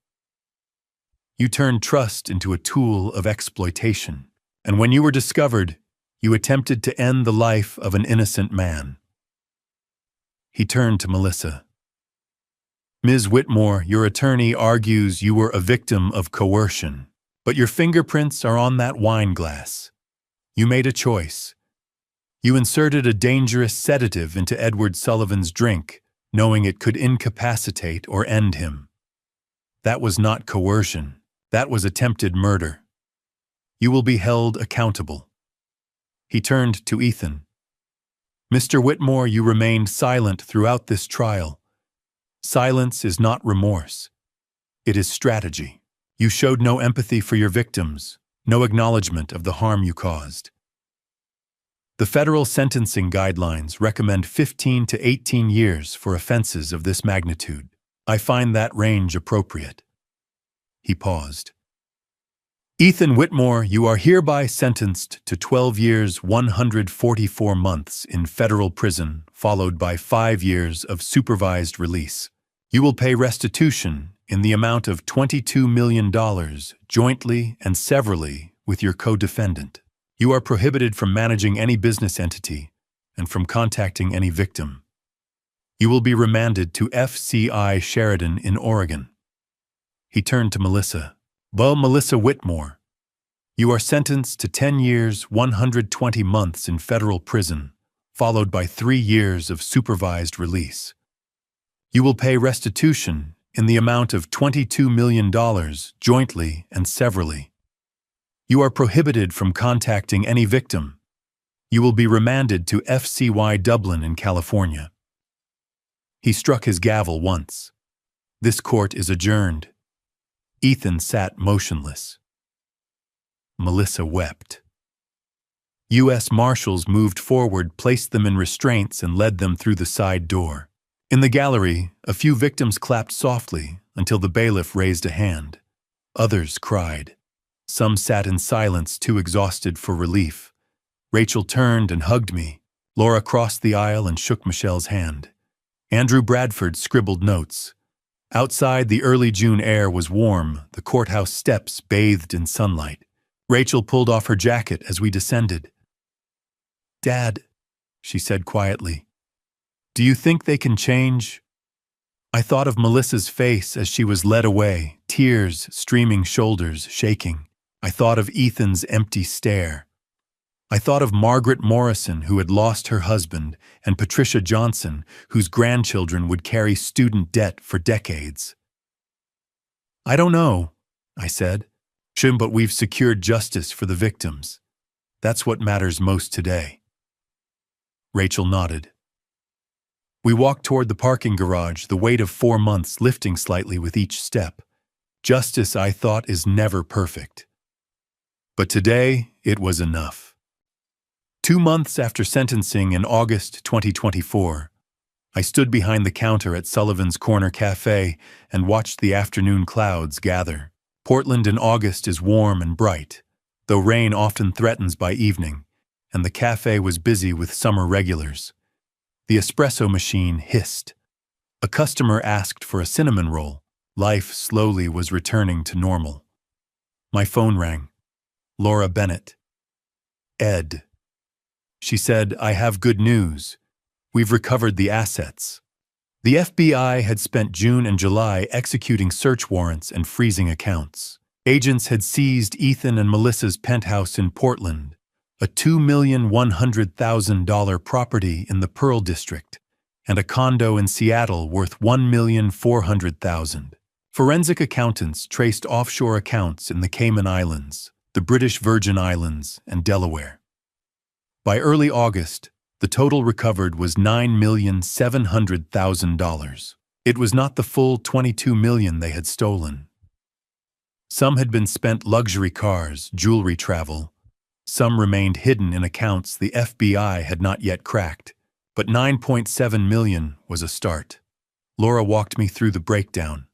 You turned trust into a tool of exploitation. And when you were discovered, you attempted to end the life of an innocent man." He turned to Melissa. "Ms. Whitmore, your attorney argues you were a victim of coercion, but your fingerprints are on that wine glass. You made a choice. You inserted a dangerous sedative into Edward Sullivan's drink, knowing it could incapacitate or end him. That was not coercion. That was attempted murder. You will be held accountable." He turned to Ethan. "Mr. Whitmore, you remained silent throughout this trial. Silence is not remorse. It is strategy. You showed no empathy for your victims, no acknowledgement of the harm you caused. The federal sentencing guidelines recommend 15 to 18 years for offenses of this magnitude. I find that range appropriate." He paused. "Ethan Whitmore, you are hereby sentenced to 12 years, 144 months in federal prison, followed by 5 years of supervised release. You will pay restitution in the amount of $22 million jointly and severally with your co-defendant. You are prohibited from managing any business entity, and from contacting any victim. You will be remanded to FCI Sheridan in Oregon." He turned to Melissa. "Well, Melissa Whitmore, you are sentenced to 10 years, 120 months in federal prison, followed by 3 years of supervised release. You will pay restitution in the amount of $22 million jointly and severally. You are prohibited from contacting any victim. You will be remanded to FCY Dublin in California." He struck his gavel once. "This court is adjourned." Ethan sat motionless. Melissa wept. U.S. Marshals moved forward, placed them in restraints, and led them through the side door. In the gallery, a few victims clapped softly until the bailiff raised a hand. Others cried. Some sat in silence, too exhausted for relief. Rachel turned and hugged me. Laura crossed the aisle and shook Michelle's hand. Andrew Bradford scribbled notes. Outside, the early June air was warm, the courthouse steps bathed in sunlight. Rachel pulled off her jacket as we descended. "Dad," she said quietly, "do you think they can change?" I thought of Melissa's face as she was led away, tears streaming, shoulders shaking. I thought of Ethan's empty stare. I thought of Margaret Morrison, who had lost her husband, and Patricia Johnson, whose grandchildren would carry student debt for decades. "I don't know," I said. "But we've secured justice for the victims. That's what matters most today." Rachel nodded. We walked toward the parking garage, the weight of 4 months lifting slightly with each step. Justice, I thought, is never perfect. But today, it was enough. 2 months after sentencing in August 2024, I stood behind the counter at Sullivan's Corner Cafe and watched the afternoon clouds gather. Portland in August is warm and bright, though rain often threatens by evening, and the cafe was busy with summer regulars. The espresso machine hissed. A customer asked for a cinnamon roll. Life slowly was returning to normal. My phone rang. Laura Bennett. "Ed." She said, "I have good news. We've recovered the assets." The FBI had spent June and July executing search warrants and freezing accounts. Agents had seized Ethan and Melissa's penthouse in Portland, a $2,100,000 property in the Pearl District, and a condo in Seattle worth $1,400,000. Forensic accountants traced offshore accounts in the Cayman Islands, the British Virgin Islands, and Delaware. By early August, the total recovered was $9,700,000. It was not the full $22 million they had stolen. Some had been spent luxury cars, jewelry, travel. Some remained hidden in accounts the FBI had not yet cracked. But $9.7 million was a start. Laura walked me through the breakdown.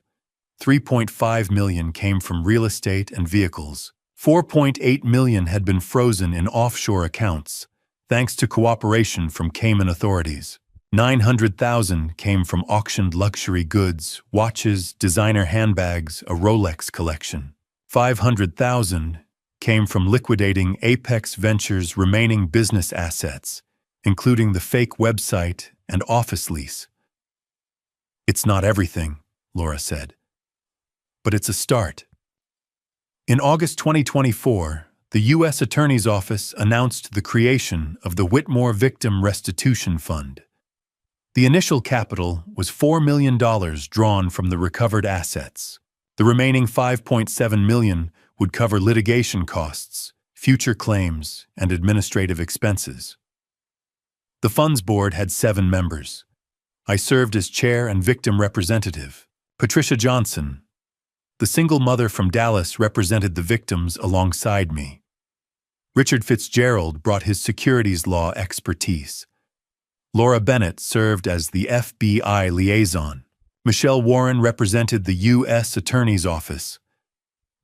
$3.5 million came from real estate and vehicles. $4.8 million had been frozen in offshore accounts, thanks to cooperation from Cayman authorities. $900,000 came from auctioned luxury goods, watches, designer handbags, a Rolex collection. $500,000 came from liquidating Apex Ventures' remaining business assets, including the fake website and office lease. "It's not everything," Laura said, "but it's a start." In August 2024, the U.S. Attorney's Office announced the creation of the Whitmore Victim Restitution Fund. The initial capital was $4 million drawn from the recovered assets. The remaining $5.7 million would cover litigation costs, future claims, and administrative expenses. The fund's board had 7 members. I served as chair and victim representative. Patricia Johnson, the single mother from Dallas, represented the victims alongside me. Richard Fitzgerald brought his securities law expertise. Laura Bennett served as the FBI liaison. Michelle Warren represented the U.S. Attorney's Office.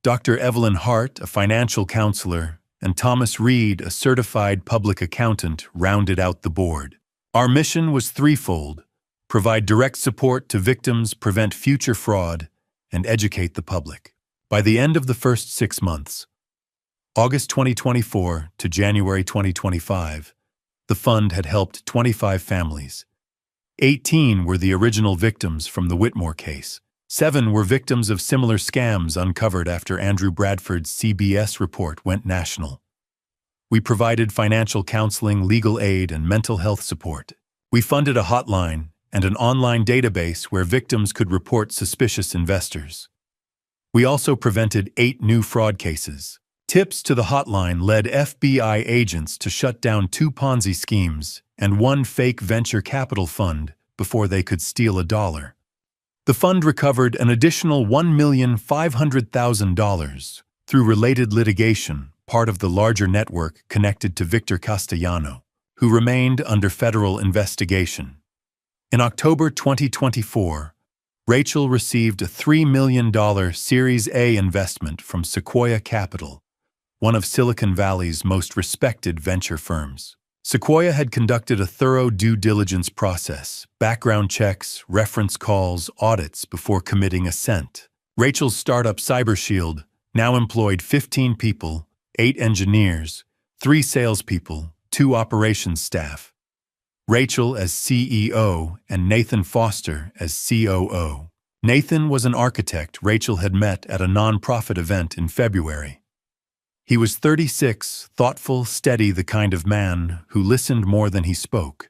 Dr. Evelyn Hart, a financial counselor, and Thomas Reed, a certified public accountant, rounded out the board. Our mission was threefold: provide direct support to victims, prevent future fraud, and educate the public. By the end of the first 6 months, August 2024 to January 2025, The fund had helped 25 families. 18 were the original victims from the Whitmore case. 7 were victims of similar scams uncovered after Andrew Bradford's CBS report went national. We provided financial counseling, legal aid, and mental health support. We funded a hotline and an online database where victims could report suspicious investors. We also prevented 8 new fraud cases. Tips to the hotline led FBI agents to shut down 2 Ponzi schemes and 1 fake venture capital fund before they could steal $1. The fund recovered an additional $1,500,000 through related litigation, part of the larger network connected to Victor Castellano, who remained under federal investigation. In October 2024, Rachel received a $3 million Series A investment from Sequoia Capital, one of Silicon Valley's most respected venture firms. Sequoia had conducted a thorough due diligence process, background checks, reference calls, audits before committing a cent. Rachel's startup CyberShield now employed 15 people, 8 engineers, 3 salespeople, 2 operations staff. Rachel as CEO and Nathan Foster as COO. Nathan was an architect Rachel had met at a nonprofit event in February. He was 36, thoughtful, steady, the kind of man who listened more than he spoke.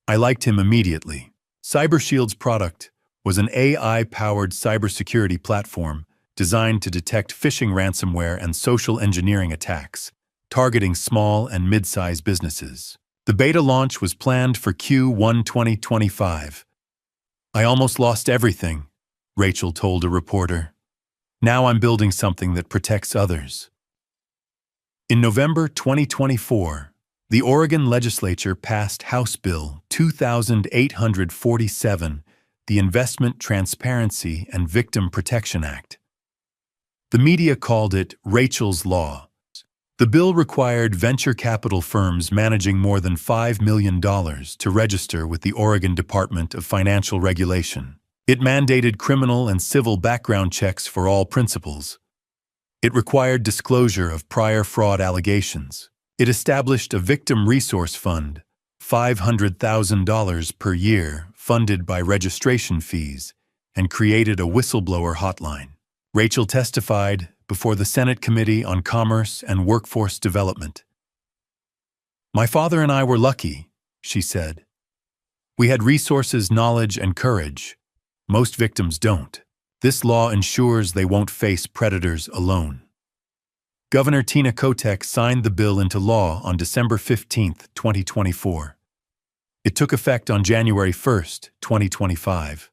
I liked him immediately. CyberShield's product was an AI-powered cybersecurity platform designed to detect phishing ransomware and social engineering attacks, targeting small and mid-sized businesses. The beta launch was planned for Q1 2025. "I almost lost everything," Rachel told a reporter. "Now I'm building something that protects others." In November 2024, the Oregon legislature passed House Bill 2847, the Investment Transparency and Victim Protection Act. The media called it Rachel's Law. The bill required venture capital firms managing more than $5 million to register with the Oregon Department of Financial Regulation. It mandated criminal and civil background checks for all principals. It required disclosure of prior fraud allegations. It established a victim resource fund, $500,000 per year, funded by registration fees, and created a whistleblower hotline. Rachel testified before the Senate Committee on Commerce and Workforce Development. "My father and I were lucky," she said. "We had resources, knowledge, and courage. Most victims don't. This law ensures they won't face predators alone." Governor Tina Kotek signed the bill into law on December 15, 2024. It took effect on January 1, 2025.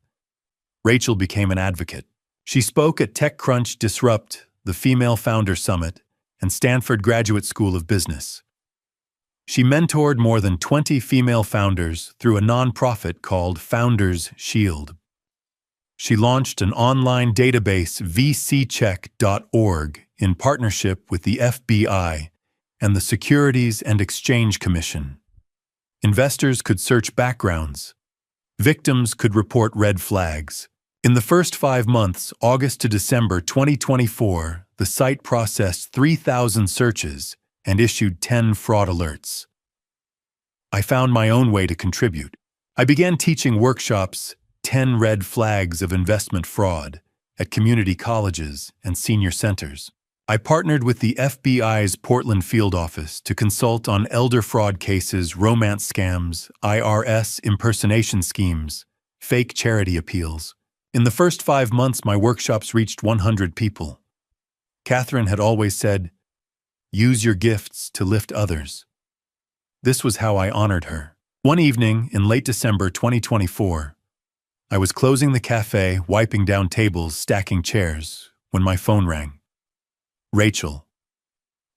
Rachel became an advocate. She spoke at TechCrunch Disrupt, the Female Founder Summit, and Stanford Graduate School of Business. She mentored more than 20 female founders through a nonprofit called Founders Shield. She launched an online database, vccheck.org, in partnership with the FBI and the Securities and Exchange Commission. Investors could search backgrounds. Victims could report red flags. In the first 5 months, August to December 2024, the site processed 3,000 searches and issued 10 fraud alerts. I found my own way to contribute. I began teaching workshops, 10 red flags of investment fraud, at community colleges and senior centers. I partnered with the FBI's Portland field office to consult on elder fraud cases, romance scams, IRS impersonation schemes, fake charity appeals. In the first 5 months, my workshops reached 100 people. Catherine had always said, "Use your gifts to lift others." This was how I honored her. One evening in late December 2024, I was closing the cafe, wiping down tables, stacking chairs, when my phone rang. "Rachel."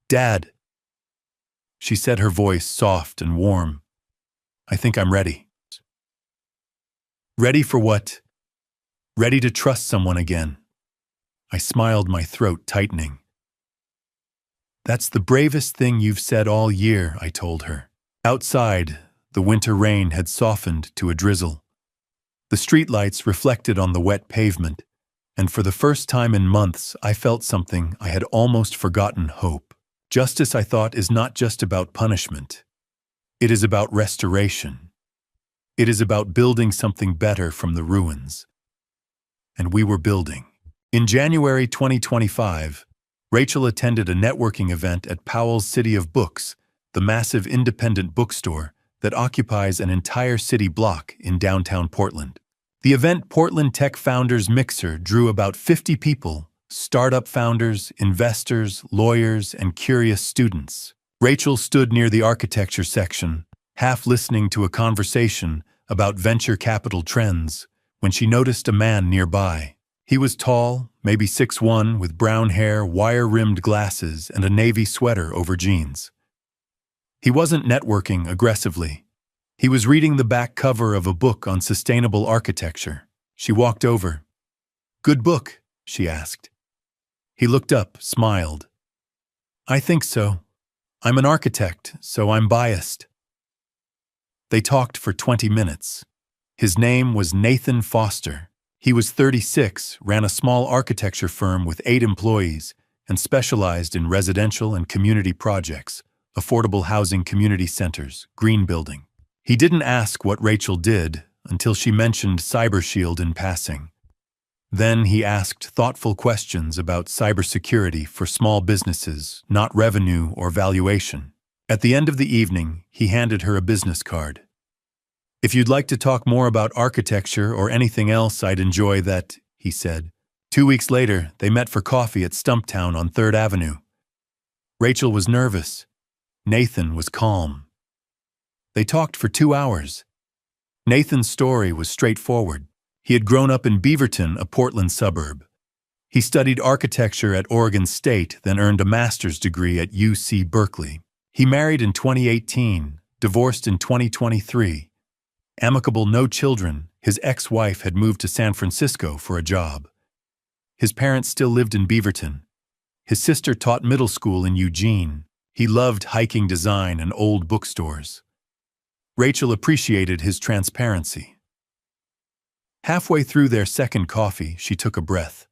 "Dad." She said, her voice soft and warm. "I think I'm ready." "Ready for what?" "Ready to trust someone again." I smiled, my throat tightening. "That's the bravest thing you've said all year," I told her. Outside, the winter rain had softened to a drizzle. The streetlights reflected on the wet pavement, and for the first time in months, I felt something I had almost forgotten: hope. Justice, I thought, is not just about punishment. It is about restoration. It is about building something better from the ruins. And we were building. In January 2025, Rachel attended a networking event at Powell's City of Books, the massive independent bookstore that occupies an entire city block in downtown Portland. The event Portland Tech Founders Mixer drew about 50 people, startup founders, investors, lawyers, and curious students. Rachel stood near the architecture section, half listening to a conversation about venture capital trends, when she noticed a man nearby. He was tall, maybe 6'1", with brown hair, wire-rimmed glasses, and a navy sweater over jeans. He wasn't networking aggressively. He was reading the back cover of a book on sustainable architecture. She walked over. "Good book?" she asked. He looked up, smiled. "I think so. I'm an architect, so I'm biased." They talked for 20 minutes. His name was Nathan Foster. He was 36, ran a small architecture firm with 8 employees, and specialized in residential and community projects, affordable housing community centers, green building. He didn't ask what Rachel did until she mentioned CyberShield in passing. Then he asked thoughtful questions about cybersecurity for small businesses, not revenue or valuation. At the end of the evening, he handed her a business card. "If you'd like to talk more about architecture or anything else, I'd enjoy that," he said. 2 weeks later, they met for coffee at Stumptown on 3rd Avenue. Rachel was nervous. Nathan was calm. They talked for 2 hours. Nathan's story was straightforward. He had grown up in Beaverton, a Portland suburb. He studied architecture at Oregon State, then earned a master's degree at UC Berkeley. He married in 2018, divorced in 2023. Amicable, no children, his ex-wife had moved to San Francisco for a job. His parents still lived in Beaverton. His sister taught middle school in Eugene. He loved hiking design and old bookstores. Rachel appreciated his transparency. Halfway through their second coffee, she took a breath.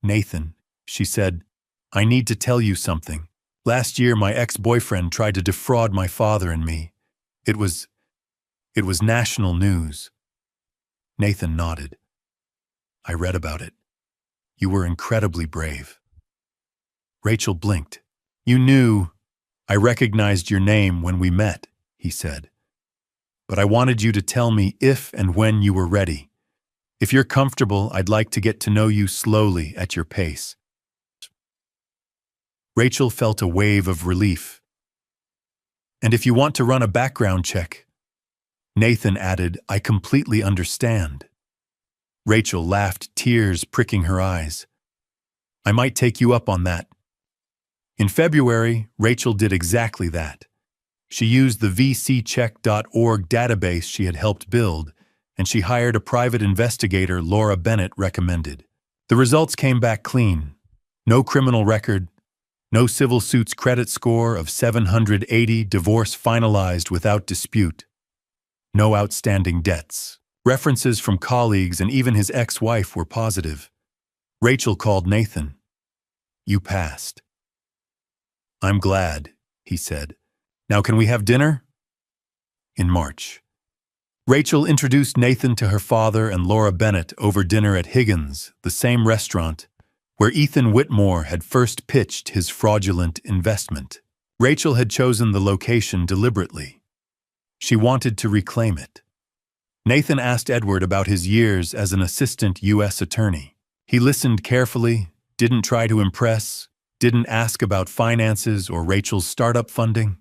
"Nathan," she said, "I need to tell you something. Last year, my ex-boyfriend tried to defraud my father and me. It was national news." Nathan nodded. "I read about it. You were incredibly brave." Rachel blinked. "You knew. I recognized your name when we met," he said. "But I wanted you to tell me if and when you were ready. If you're comfortable, I'd like to get to know you slowly at your pace." Rachel felt a wave of relief. "And if you want to run a background check," Nathan added, "I completely understand." Rachel laughed, tears pricking her eyes. "I might take you up on that." In February, Rachel did exactly that. She used the vccheck.org database she had helped build, and she hired a private investigator Laura Bennett recommended. The results came back clean. No criminal record, no civil suits, credit score of 780, divorce finalized without dispute. No outstanding debts. References from colleagues and even his ex-wife were positive. Rachel called Nathan. "You passed." "I'm glad," he said. "Now can we have dinner?" In March. Rachel introduced Nathan to her father and Laura Bennett over dinner at Higgins, the same restaurant where Ethan Whitmore had first pitched his fraudulent investment. Rachel had chosen the location deliberately. She wanted to reclaim it. Nathan asked Edward about his years as an assistant U.S. attorney. He listened carefully, didn't try to impress, didn't ask about finances or Rachel's startup funding.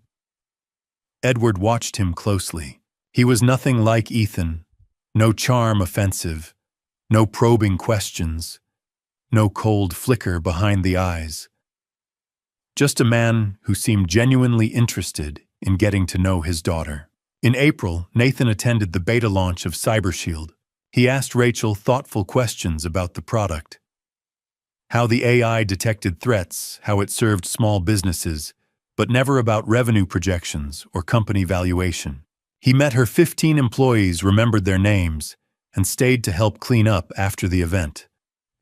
Edward watched him closely. He was nothing like Ethan. No charm offensive, no probing questions, no cold flicker behind the eyes. Just a man who seemed genuinely interested in getting to know his daughter. In April, Nathan attended the beta launch of CyberShield. He asked Rachel thoughtful questions about the product. How the AI detected threats, how it served small businesses, but never about revenue projections or company valuation. He met her 15 employees, remembered their names, and stayed to help clean up after the event.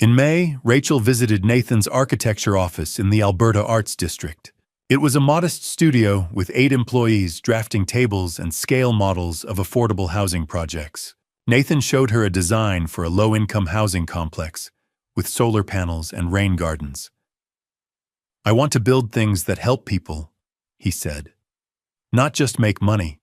In May, Rachel visited Nathan's architecture office in the Alberta Arts District. It was a modest studio with 8 employees drafting tables and scale models of affordable housing projects. Nathan showed her a design for a low-income housing complex with solar panels and rain gardens. "I want to build things that help people," he said, "not just make money."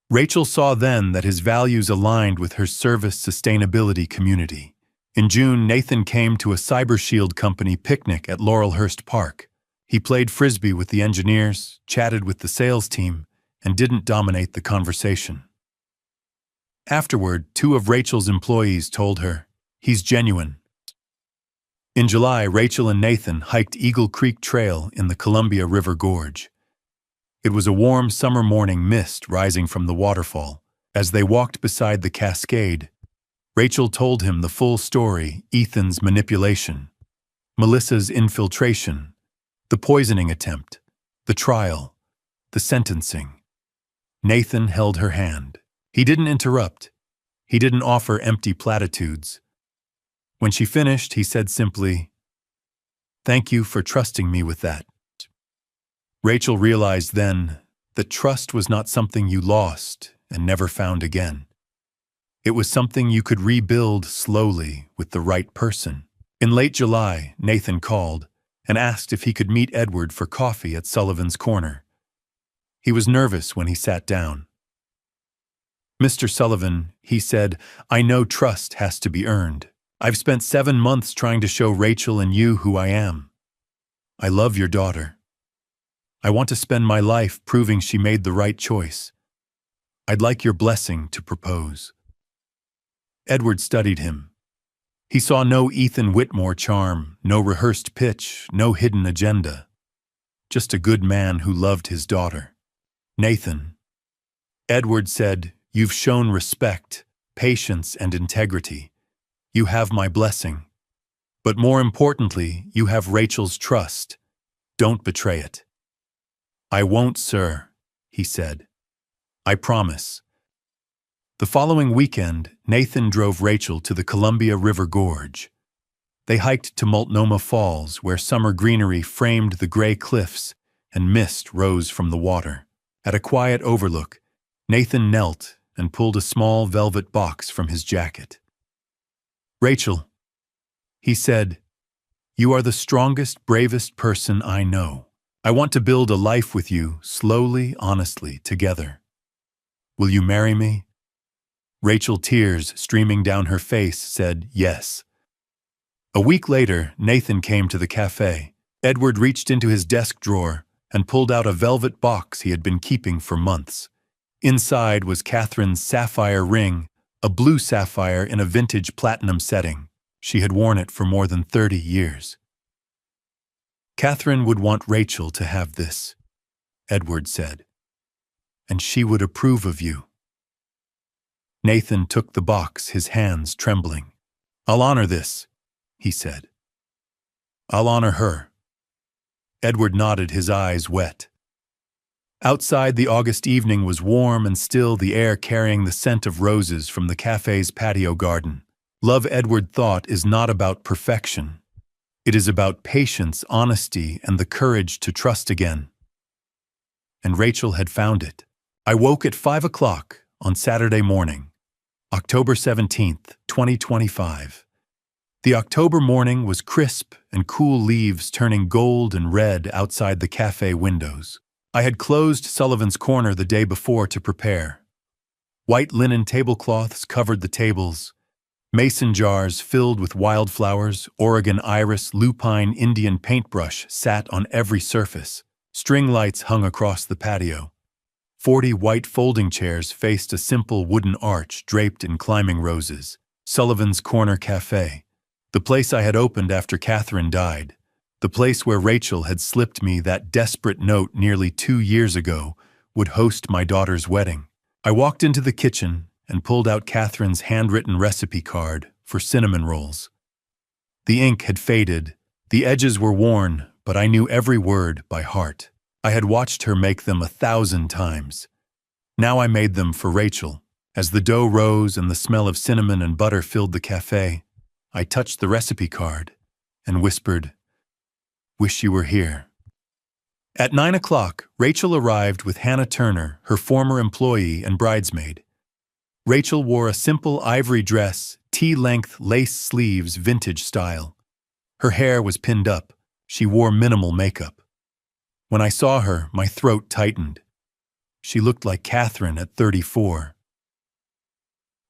Rachel saw then that his values aligned with her service sustainability community. In June, Nathan came to a Cyber Shield company picnic at Laurelhurst Park. He played frisbee with the engineers, chatted with the sales team, and didn't dominate the conversation. Afterward, 2 of Rachel's employees told her, "He's genuine." In July, Rachel and Nathan hiked Eagle Creek Trail in the Columbia River Gorge. It was a warm summer morning, mist rising from the waterfall. As they walked beside the cascade, Rachel told him the full story: Ethan's manipulation, Melissa's infiltration, the poisoning attempt, the trial, the sentencing. Nathan held her hand. He didn't interrupt. He didn't offer empty platitudes. When she finished, he said simply, "Thank you for trusting me with that." Rachel realized then that trust was not something you lost and never found again. It was something you could rebuild slowly with the right person. In late July, Nathan called and asked if he could meet Edward for coffee at Sullivan's Corner. He was nervous when he sat down. "Mr. Sullivan," he said, "I know trust has to be earned. I've spent 7 months trying to show Rachel and you who I am. I love your daughter. I want to spend my life proving she made the right choice. I'd like your blessing to propose." Edward studied him. He saw no Ethan Whitmore charm, no rehearsed pitch, no hidden agenda. Just a good man who loved his daughter. "Nathan," Edward said, "you've shown respect, patience, and integrity. You have my blessing. But more importantly, you have Rachel's trust. Don't betray it." "I won't, sir," he said. "I promise." The following weekend, Nathan drove Rachel to the Columbia River Gorge. They hiked to Multnomah Falls, where summer greenery framed the gray cliffs and mist rose from the water. At a quiet overlook, Nathan knelt and pulled a small velvet box from his jacket. "Rachel," he said, "you are the strongest, bravest person I know. I want to build a life with you, slowly, honestly, together. Will you marry me?" Rachel, tears streaming down her face, said yes. A week later, Nathan came to the cafe. Edward reached into his desk drawer and pulled out a velvet box he had been keeping for months. Inside was Catherine's sapphire ring, a blue sapphire in a vintage platinum setting. She had worn it for more than 30 years. "Catherine would want Rachel to have this," Edward said, "and she would approve of you." Nathan took the box, his hands trembling. "I'll honor this," he said. "I'll honor her." Edward nodded, his eyes wet. Outside, the August evening was warm and still, the air carrying the scent of roses from the cafe's patio garden. Love, Edward thought, is not about perfection. It is about patience, honesty, and the courage to trust again. And Rachel had found it. I woke at 5 o'clock on Saturday morning, October 17th, 2025. The October morning was crisp and cool, leaves turning gold and red outside the cafe windows. I had closed Sullivan's Corner the day before to prepare. White linen tablecloths covered the tables. Mason jars filled with wildflowers, Oregon iris, lupine, Indian paintbrush sat on every surface. String lights hung across the patio. 40 white folding chairs faced a simple wooden arch draped in climbing roses. Sullivan's Corner Cafe. The place I had opened after Catherine died. The place where Rachel had slipped me that desperate note nearly 2 years ago would host my daughter's wedding. I walked into the kitchen and pulled out Catherine's handwritten recipe card for cinnamon rolls. The ink had faded, the edges were worn, but I knew every word by heart. I had watched her make them 1,000 times. Now I made them for Rachel. As the dough rose and the smell of cinnamon and butter filled the cafe, I touched the recipe card and whispered, "Wish you were here." At 9 o'clock, Rachel arrived with Hannah Turner, her former employee and bridesmaid. Rachel wore a simple ivory dress, tea-length lace sleeves vintage style. Her hair was pinned up. She wore minimal makeup. When I saw her, my throat tightened. She looked like Catherine at 34.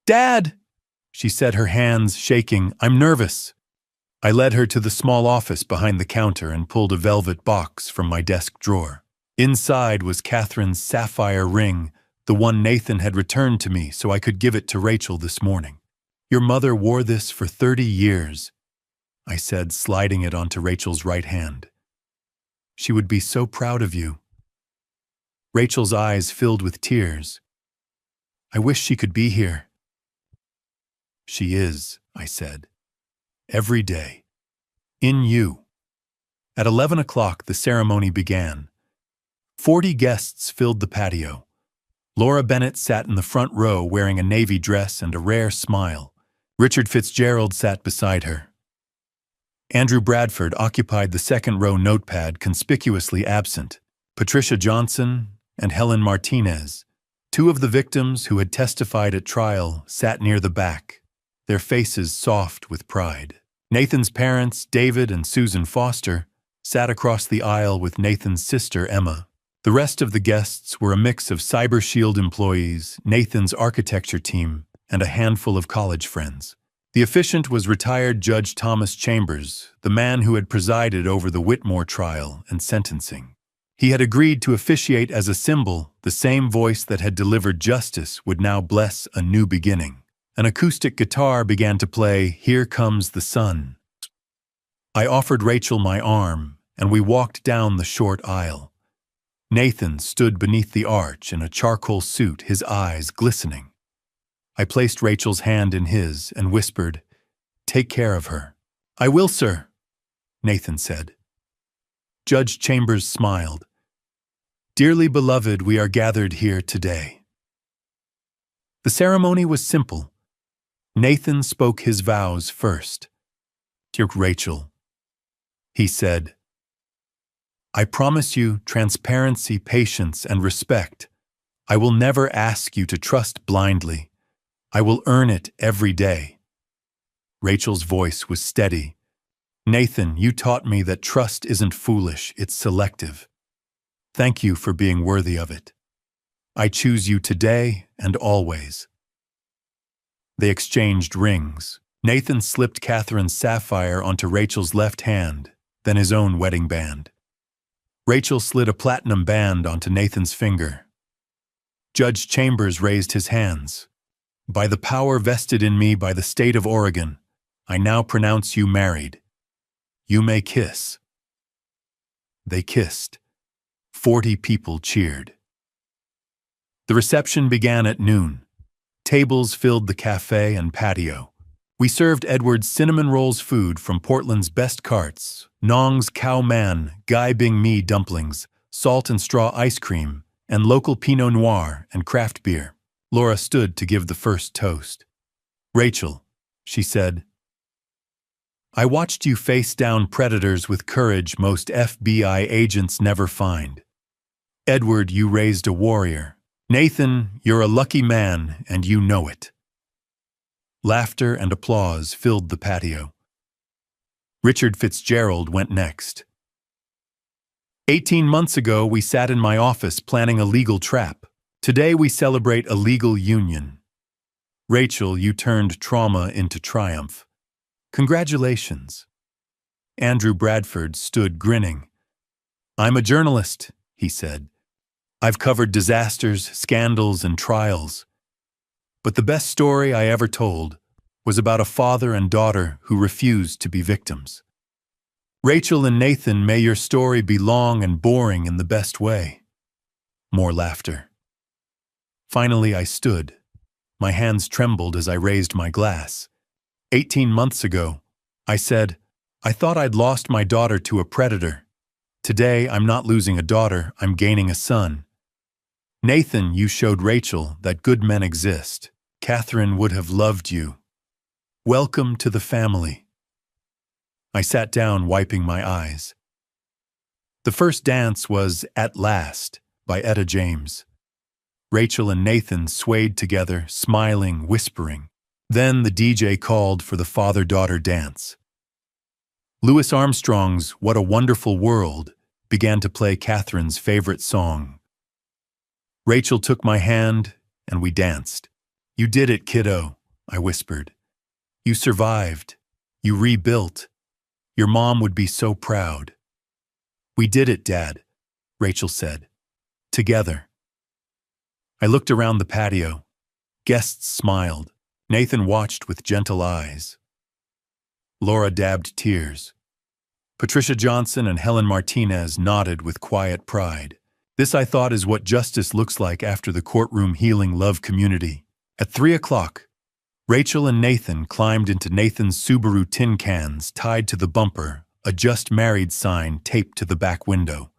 "Dad!" she said, her hands shaking. "I'm nervous." I led her to the small office behind the counter and pulled a velvet box from my desk drawer. Inside was Catherine's sapphire ring, the one Nathan had returned to me so I could give it to Rachel this morning. "Your mother wore this for 30 years, I said, sliding it onto Rachel's right hand. "She would be so proud of you." Rachel's eyes filled with tears. "I wish she could be here." "She is," I said. "Every day. In you." At 11 o'clock, the ceremony began. 40 guests filled the patio. Laura Bennett sat in the front row wearing a navy dress and a rare smile. Richard Fitzgerald sat beside her. Andrew Bradford occupied the second row notepad, conspicuously absent. Patricia Johnson and Helen Martinez, two of the victims who had testified at trial, sat near the back, their faces soft with pride. Nathan's parents, David and Susan Foster, sat across the aisle with Nathan's sister, Emma. The rest of the guests were a mix of Cyber Shield employees, Nathan's architecture team, and a handful of college friends. The officiant was retired Judge Thomas Chambers, the man who had presided over the Whitmore trial and sentencing. He had agreed to officiate as a symbol. The same voice that had delivered justice would now bless a new beginning. An acoustic guitar began to play "Here Comes the Sun." I offered Rachel my arm, and we walked down the short aisle. Nathan stood beneath the arch in a charcoal suit, his eyes glistening. I placed Rachel's hand in his and whispered, "Take care of her." "I will, sir," Nathan said. Judge Chambers smiled. "Dearly beloved, we are gathered here today." The ceremony was simple. Nathan spoke his vows first. "Dear Rachel," he said, "I promise you transparency, patience, and respect. I will never ask you to trust blindly. I will earn it every day." Rachel's voice was steady. "Nathan, you taught me that trust isn't foolish, it's selective. Thank you for being worthy of it. I choose you today and always." They exchanged rings. Nathan slipped Catherine's sapphire onto Rachel's left hand, then his own wedding band. Rachel slid a platinum band onto Nathan's finger. Judge Chambers raised his hands. "By the power vested in me by the state of Oregon, I now pronounce you married. You may kiss." They kissed. 40 people cheered. The reception began at noon. Tables filled the cafe and patio. We served Edward's cinnamon rolls food from Portland's best carts, Nong's cow man, Gai Bing Mi dumplings, salt and straw ice cream, and local Pinot Noir and craft beer. Laura stood to give the first toast. "Rachel," she said, "I watched you face down predators with courage most FBI agents never find. Edward, you raised a warrior. Nathan, you're a lucky man, and you know it." Laughter and applause filled the patio. Richard Fitzgerald went next. 18 months ago, we sat in my office planning a legal trap. Today, we celebrate a legal union. Rachel, you turned trauma into triumph. Congratulations." Andrew Bradford stood grinning. "I'm a journalist," he said. "I've covered disasters, scandals, and trials. But the best story I ever told was about a father and daughter who refused to be victims. Rachel and Nathan, may your story be long and boring in the best way." More laughter. Finally, I stood. My hands trembled as I raised my glass. 18 months ago, I said, I thought I'd lost my daughter to a predator. Today, I'm not losing a daughter, I'm gaining a son. Nathan, you showed Rachel that good men exist. Catherine would have loved you. Welcome to the family. I sat down, wiping my eyes. The first dance was At Last by Etta James. Rachel and Nathan swayed together, smiling, whispering. Then the DJ called for the father-daughter dance. Louis Armstrong's What a Wonderful World began to play Catherine's favorite song. Rachel took my hand, and we danced. "You did it, kiddo," I whispered. "You survived. You rebuilt. Your mom would be so proud." "We did it, Dad," Rachel said. "Together." I looked around the patio. Guests smiled. Nathan watched with gentle eyes. Laura dabbed tears. Patricia Johnson and Helen Martinez nodded with quiet pride. This, I thought, is what justice looks like after the courtroom healing love community. At 3 o'clock, Rachel and Nathan climbed into Nathan's Subaru tin cans tied to the bumper, a "Just Married" sign taped to the back window.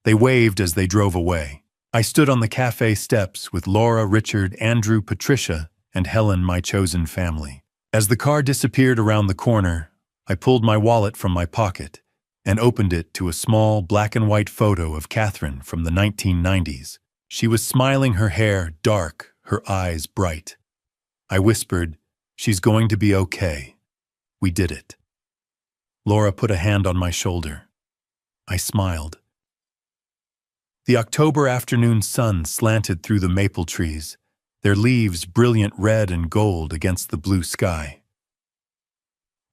They waved as they drove away. I stood on the cafe steps with Laura, Richard, Andrew, Patricia, and Helen, my chosen family. As the car disappeared around the corner, I pulled my wallet from my pocket and opened it to a small black-and-white photo of Catherine from the 1990s. She was smiling, her hair dark, her eyes bright. I whispered, "She's going to be okay. We did it." Laura put a hand on my shoulder. I smiled. The October afternoon sun slanted through the maple trees, their leaves brilliant red and gold against the blue sky.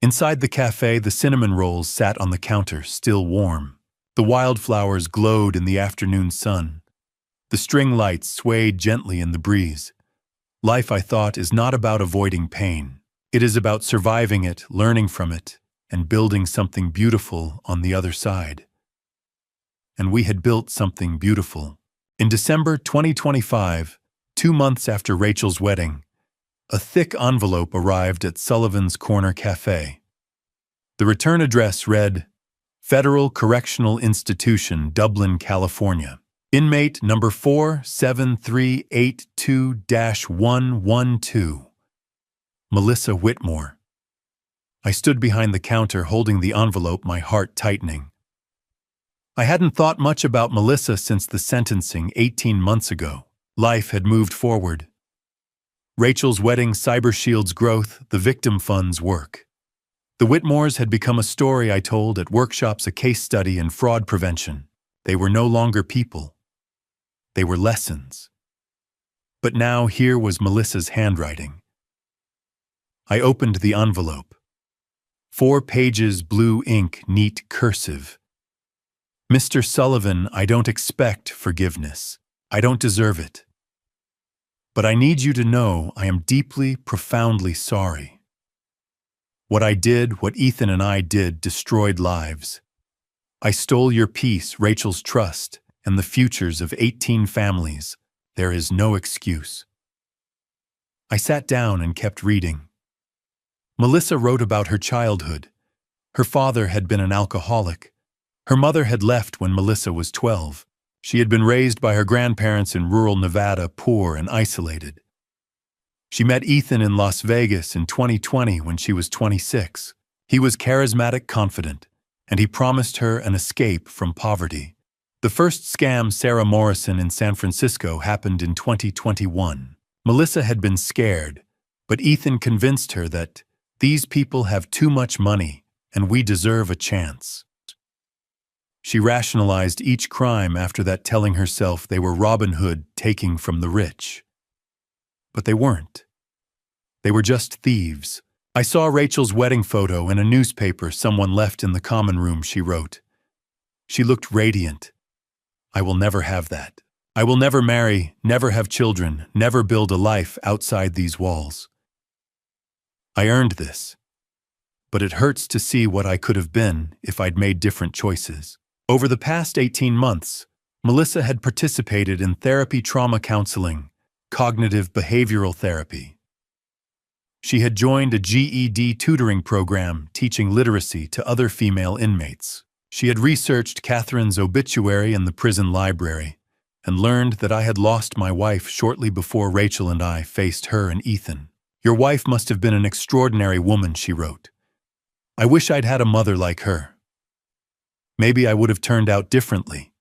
Inside the cafe, the cinnamon rolls sat on the counter, still warm. The wildflowers glowed in the afternoon sun. The string lights swayed gently in the breeze. Life, I thought, is not about avoiding pain. It is about surviving it, learning from it, and building something beautiful on the other side. And we had built something beautiful. In December 2025, 2 months after Rachel's wedding, a thick envelope arrived at Sullivan's Corner Cafe. The return address read, Federal Correctional Institution, Dublin, California. Inmate number 47382-112. Melissa Whitmore. I stood behind the counter holding the envelope, my heart tightening. I hadn't thought much about Melissa since the sentencing 18 months ago. Life had moved forward. Rachel's wedding, CyberShield's growth, the victim fund's work. The Whitmores had become a story I told at workshops, a case study in fraud prevention. They were no longer people. They were lessons. But now here was Melissa's handwriting. I opened the envelope. 4 pages, blue ink, neat cursive. Mr. Sullivan, I don't expect forgiveness. I don't deserve it. But I need you to know I am deeply, profoundly sorry. What I did, what Ethan and I did, destroyed lives. I stole your peace, Rachel's trust, and the futures of 18 families. There is no excuse. I sat down and kept reading. Melissa wrote about her childhood. Her father had been an alcoholic. Her mother had left when Melissa was 12. She had been raised by her grandparents in rural Nevada, poor and isolated. She met Ethan in Las Vegas in 2020 when she was 26. He was charismatic, confident, and he promised her an escape from poverty. The first scam, Sarah Morrison in San Francisco, happened in 2021. Melissa had been scared, but Ethan convinced her that these people have too much money and we deserve a chance. She rationalized each crime after that, telling herself they were Robin Hood taking from the rich. But they weren't. They were just thieves. I saw Rachel's wedding photo in a newspaper someone left in the common room, she wrote. She looked radiant. I will never have that. I will never marry, never have children, never build a life outside these walls. I earned this. But it hurts to see what I could have been if I'd made different choices. Over the past 18 months, Melissa had participated in therapy, trauma counseling, cognitive behavioral therapy. She had joined a GED tutoring program teaching literacy to other female inmates. She had researched Catherine's obituary in the prison library and learned that I had lost my wife shortly before Rachel and I faced her and Ethan. Your wife must have been an extraordinary woman, she wrote. I wish I'd had a mother like her. Maybe I would have turned out differently.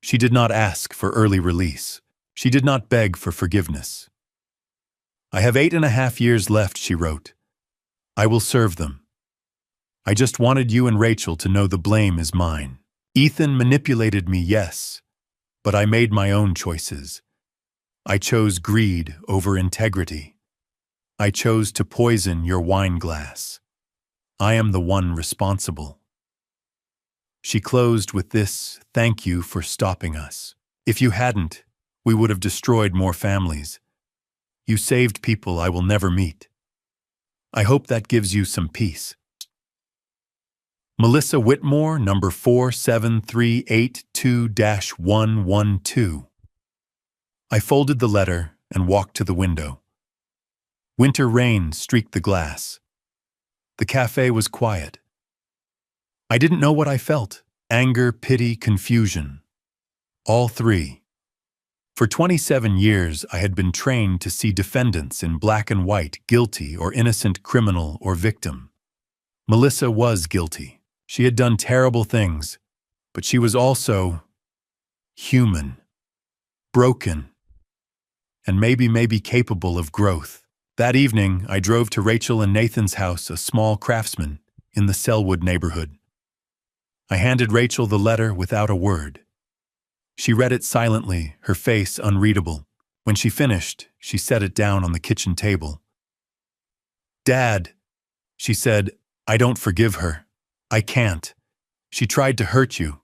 She did not ask for early release. She did not beg for forgiveness. I have 8.5 years left, she wrote. I will serve them. I just wanted you and Rachel to know the blame is mine. Ethan manipulated me, yes, but I made my own choices. I chose greed over integrity. I chose to poison your wine glass. I am the one responsible. She closed with this, thank you for stopping us. If you hadn't, we would have destroyed more families. You saved people I will never meet. I hope that gives you some peace. Melissa Whitmore, number 47382-112. I folded the letter and walked to the window. Winter rain streaked the glass. The cafe was quiet. I didn't know what I felt. Anger, pity, confusion. All three. For 27 years, I had been trained to see defendants in black and white, guilty or innocent, criminal or victim. Melissa was guilty. She had done terrible things, but she was also human, broken, and maybe capable of growth. That evening, I drove to Rachel and Nathan's house, a small craftsman, in the Selwood neighborhood. I handed Rachel the letter without a word. She read it silently, her face unreadable. When she finished, she set it down on the kitchen table. Dad, she said, I don't forgive her. I can't. She tried to hurt you.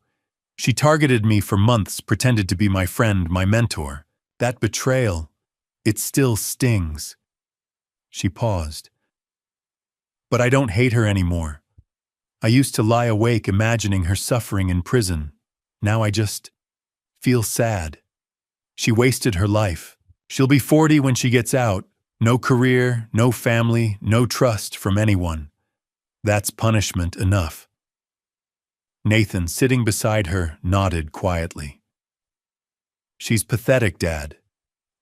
She targeted me for months, pretended to be my friend, my mentor. That betrayal, it still stings. She paused. But I don't hate her anymore. I used to lie awake imagining her suffering in prison. Now I just feel sad. She wasted her life. She'll be 40 when she gets out. No career, no family, no trust from anyone. That's punishment enough. Nathan, sitting beside her, nodded quietly. She's pathetic, Dad,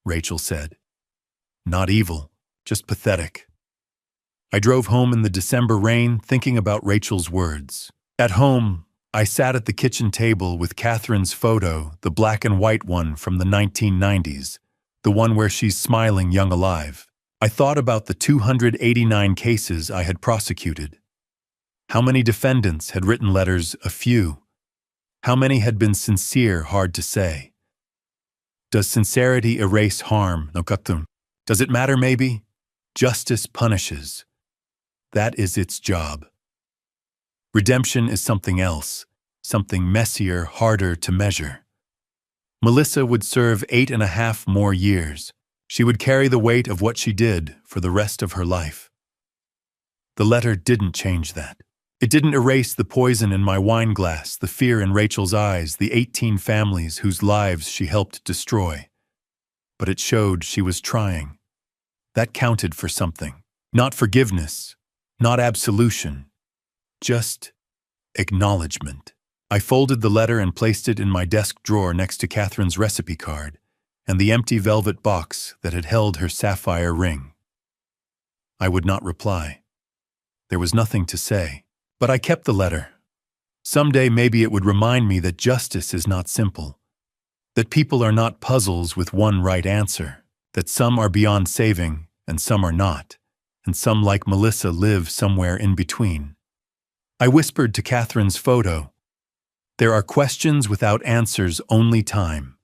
Rachel said. Not evil, just pathetic. I drove home in the December rain, thinking about Rachel's words. At home, I sat at the kitchen table with Catherine's photo, the black and white one from the 1990s, the one where she's smiling young alive. I thought about the 289 cases I had prosecuted. How many defendants had written letters? A few. How many had been sincere? Hard to say. Does sincerity erase harm? Does it matter maybe? Justice punishes. That is its job. Redemption is something else, something messier, harder to measure. Melissa would serve 8.5 more years. She would carry the weight of what she did for the rest of her life. The letter didn't change that. It didn't erase the poison in my wine glass, the fear in Rachel's eyes, the 18 families whose lives she helped destroy. But it showed she was trying. That counted for something. Not forgiveness, not absolution, just acknowledgement. I folded the letter and placed it in my desk drawer next to Catherine's recipe card and the empty velvet box that had held her sapphire ring. I would not reply. There was nothing to say. But I kept the letter. Someday maybe it would remind me that justice is not simple, that people are not puzzles with one right answer, that some are beyond saving and some are not, and some, like Melissa, live somewhere in between. I whispered to Catherine's photo, there are questions without answers, only time.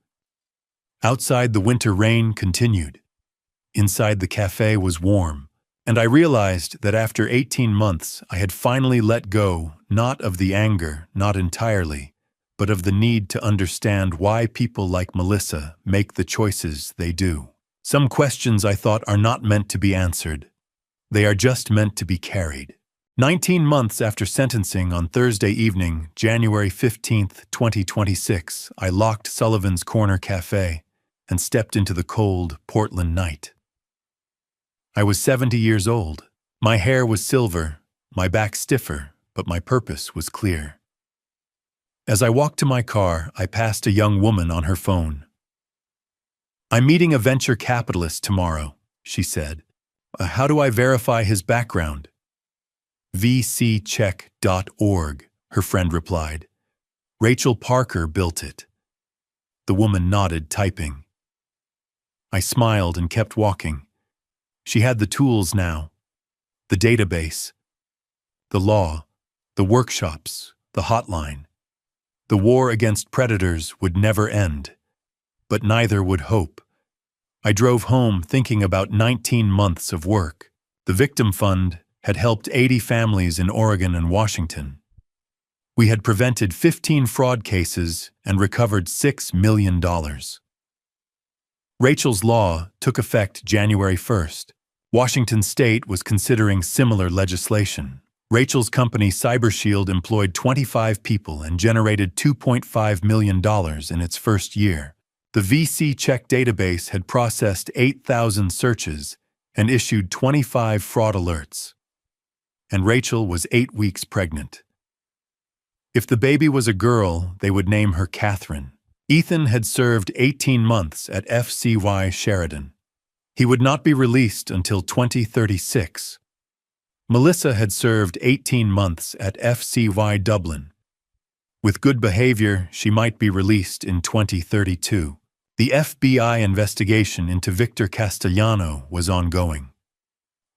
Outside, the winter rain continued. Inside, the cafe was warm. And I realized that after 18 months, I had finally let go, not of the anger, not entirely, but of the need to understand why people like Melissa make the choices they do. Some questions I thought are not meant to be answered. They are just meant to be carried. 19 months after sentencing on Thursday evening, January 15, 2026, I locked Sullivan's Corner Cafe and stepped into the cold Portland night. I was 70 years old. My hair was silver, my back stiffer, but my purpose was clear. As I walked to my car, I passed a young woman on her phone. I'm meeting a venture capitalist tomorrow, she said. How do I verify his background? vccheck.org, her friend replied. Rachel Parker built it. The woman nodded, typing. I smiled and kept walking. She had the tools now. The database, the law, the workshops, the hotline. The war against predators would never end. But neither would hope. I drove home thinking about 19 months of work. The Victim Fund had helped 80 families in Oregon and Washington. We had prevented 15 fraud cases and recovered $6 million. Rachel's law took effect January 1st. Washington State was considering similar legislation. Rachel's company CyberShield employed 25 people and generated $2.5 million in its first year. The VC check database had processed 8,000 searches and issued 25 fraud alerts. And Rachel was 8 weeks pregnant. If the baby was a girl, they would name her Catherine. Ethan had served 18 months at FCY Sheridan. He would not be released until 2036. Melissa had served 18 months at FCY Dublin. With good behavior, she might be released in 2032. The FBI investigation into Victor Castellano was ongoing.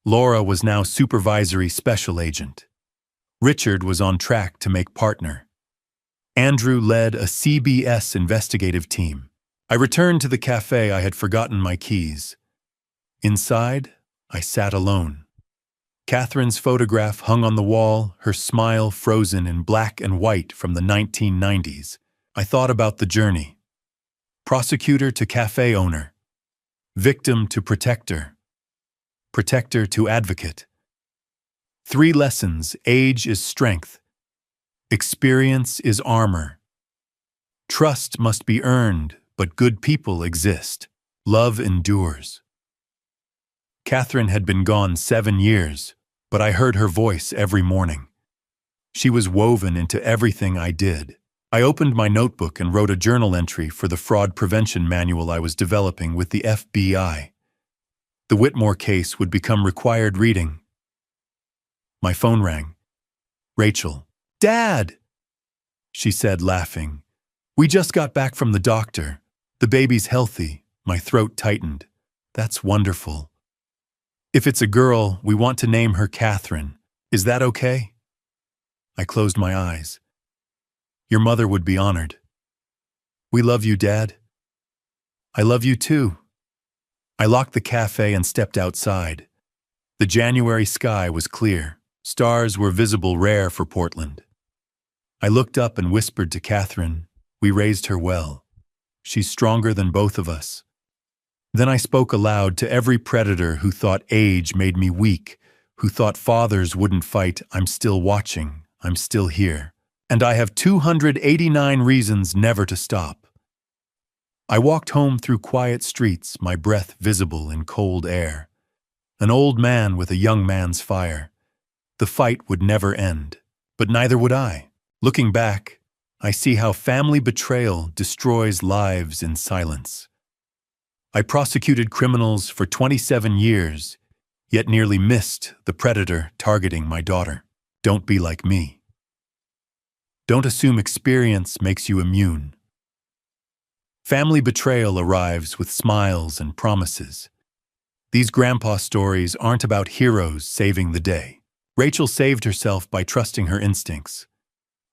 Laura was now supervisory special agent. Richard was on track to make partner. Andrew led a CBS investigative team. I returned to the cafe. I had forgotten my keys. Inside, I sat alone. Catherine's photograph hung on the wall, her smile frozen in black and white from the 1990s. I thought about the journey. Prosecutor to cafe owner. Victim to protector. Protector to advocate. 3 lessons: age is strength. Experience is armor. Trust must be earned, but good people exist. Love endures. Catherine had been gone 7 years, but I heard her voice every morning. She was woven into everything I did. I opened my notebook and wrote a journal entry for the fraud prevention manual I was developing with the FBI. The Whitmore case would become required reading. My phone rang. Rachel. Dad! She said, laughing. We just got back from the doctor. The baby's healthy. My throat tightened. That's wonderful. If it's a girl, we want to name her Catherine. Is that okay? I closed my eyes. Your mother would be honored. We love you, Dad. I love you too. I locked the cafe and stepped outside. The January sky was clear. Stars were visible, rare for Portland. I looked up and whispered to Catherine, we raised her well. She's stronger than both of us. Then I spoke aloud to every predator who thought age made me weak, who thought fathers wouldn't fight. I'm still watching. I'm still here. And I have 289 reasons never to stop. I walked home through quiet streets, my breath visible in cold air. An old man with a young man's fire. The fight would never end, but neither would I. Looking back, I see how family betrayal destroys lives in silence. I prosecuted criminals for 27 years, yet nearly missed the predator targeting my daughter. Don't be like me. Don't assume experience makes you immune. Family betrayal arrives with smiles and promises. These grandpa stories aren't about heroes saving the day. Rachel saved herself by trusting her instincts.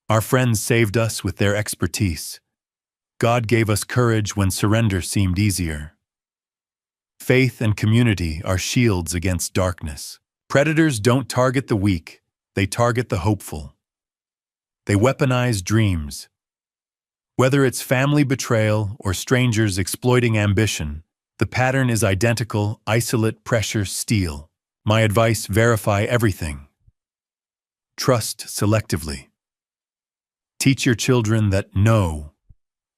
Our friends saved us with their expertise. God gave us courage when surrender seemed easier. Faith and community are shields against darkness. Predators don't target the weak, they target the hopeful. They weaponize dreams. Whether it's family betrayal or strangers exploiting ambition, the pattern is identical: isolate, pressure, steal. My advice: verify everything. Trust selectively. Teach your children that no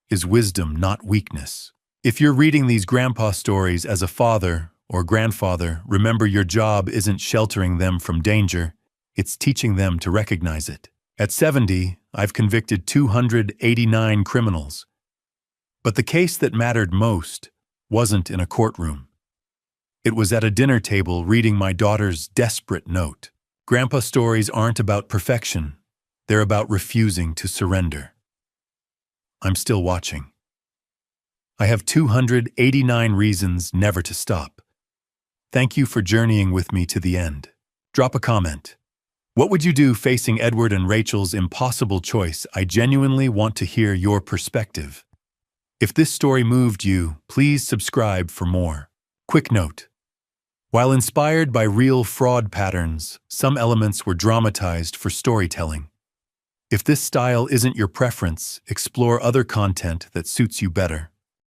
is wisdom, not weakness. If you're reading these grandpa stories as a father or grandfather, remember your job isn't sheltering them from danger, it's teaching them to recognize it. At 70, I've convicted 289 criminals. But the case that mattered most wasn't in a courtroom. It was at a dinner table reading my daughter's desperate note. Grandpa stories aren't about perfection. They're about refusing to surrender. I'm still watching. I have 289 reasons never to stop. Thank you for journeying with me to the end. Drop a comment. What would you do facing Edward and Rachel's impossible choice? I genuinely want to hear your perspective. If this story moved you, please subscribe for more. Quick note. While inspired by real fraud patterns, some elements were dramatized for storytelling. If this style isn't your preference, explore other content that suits you better.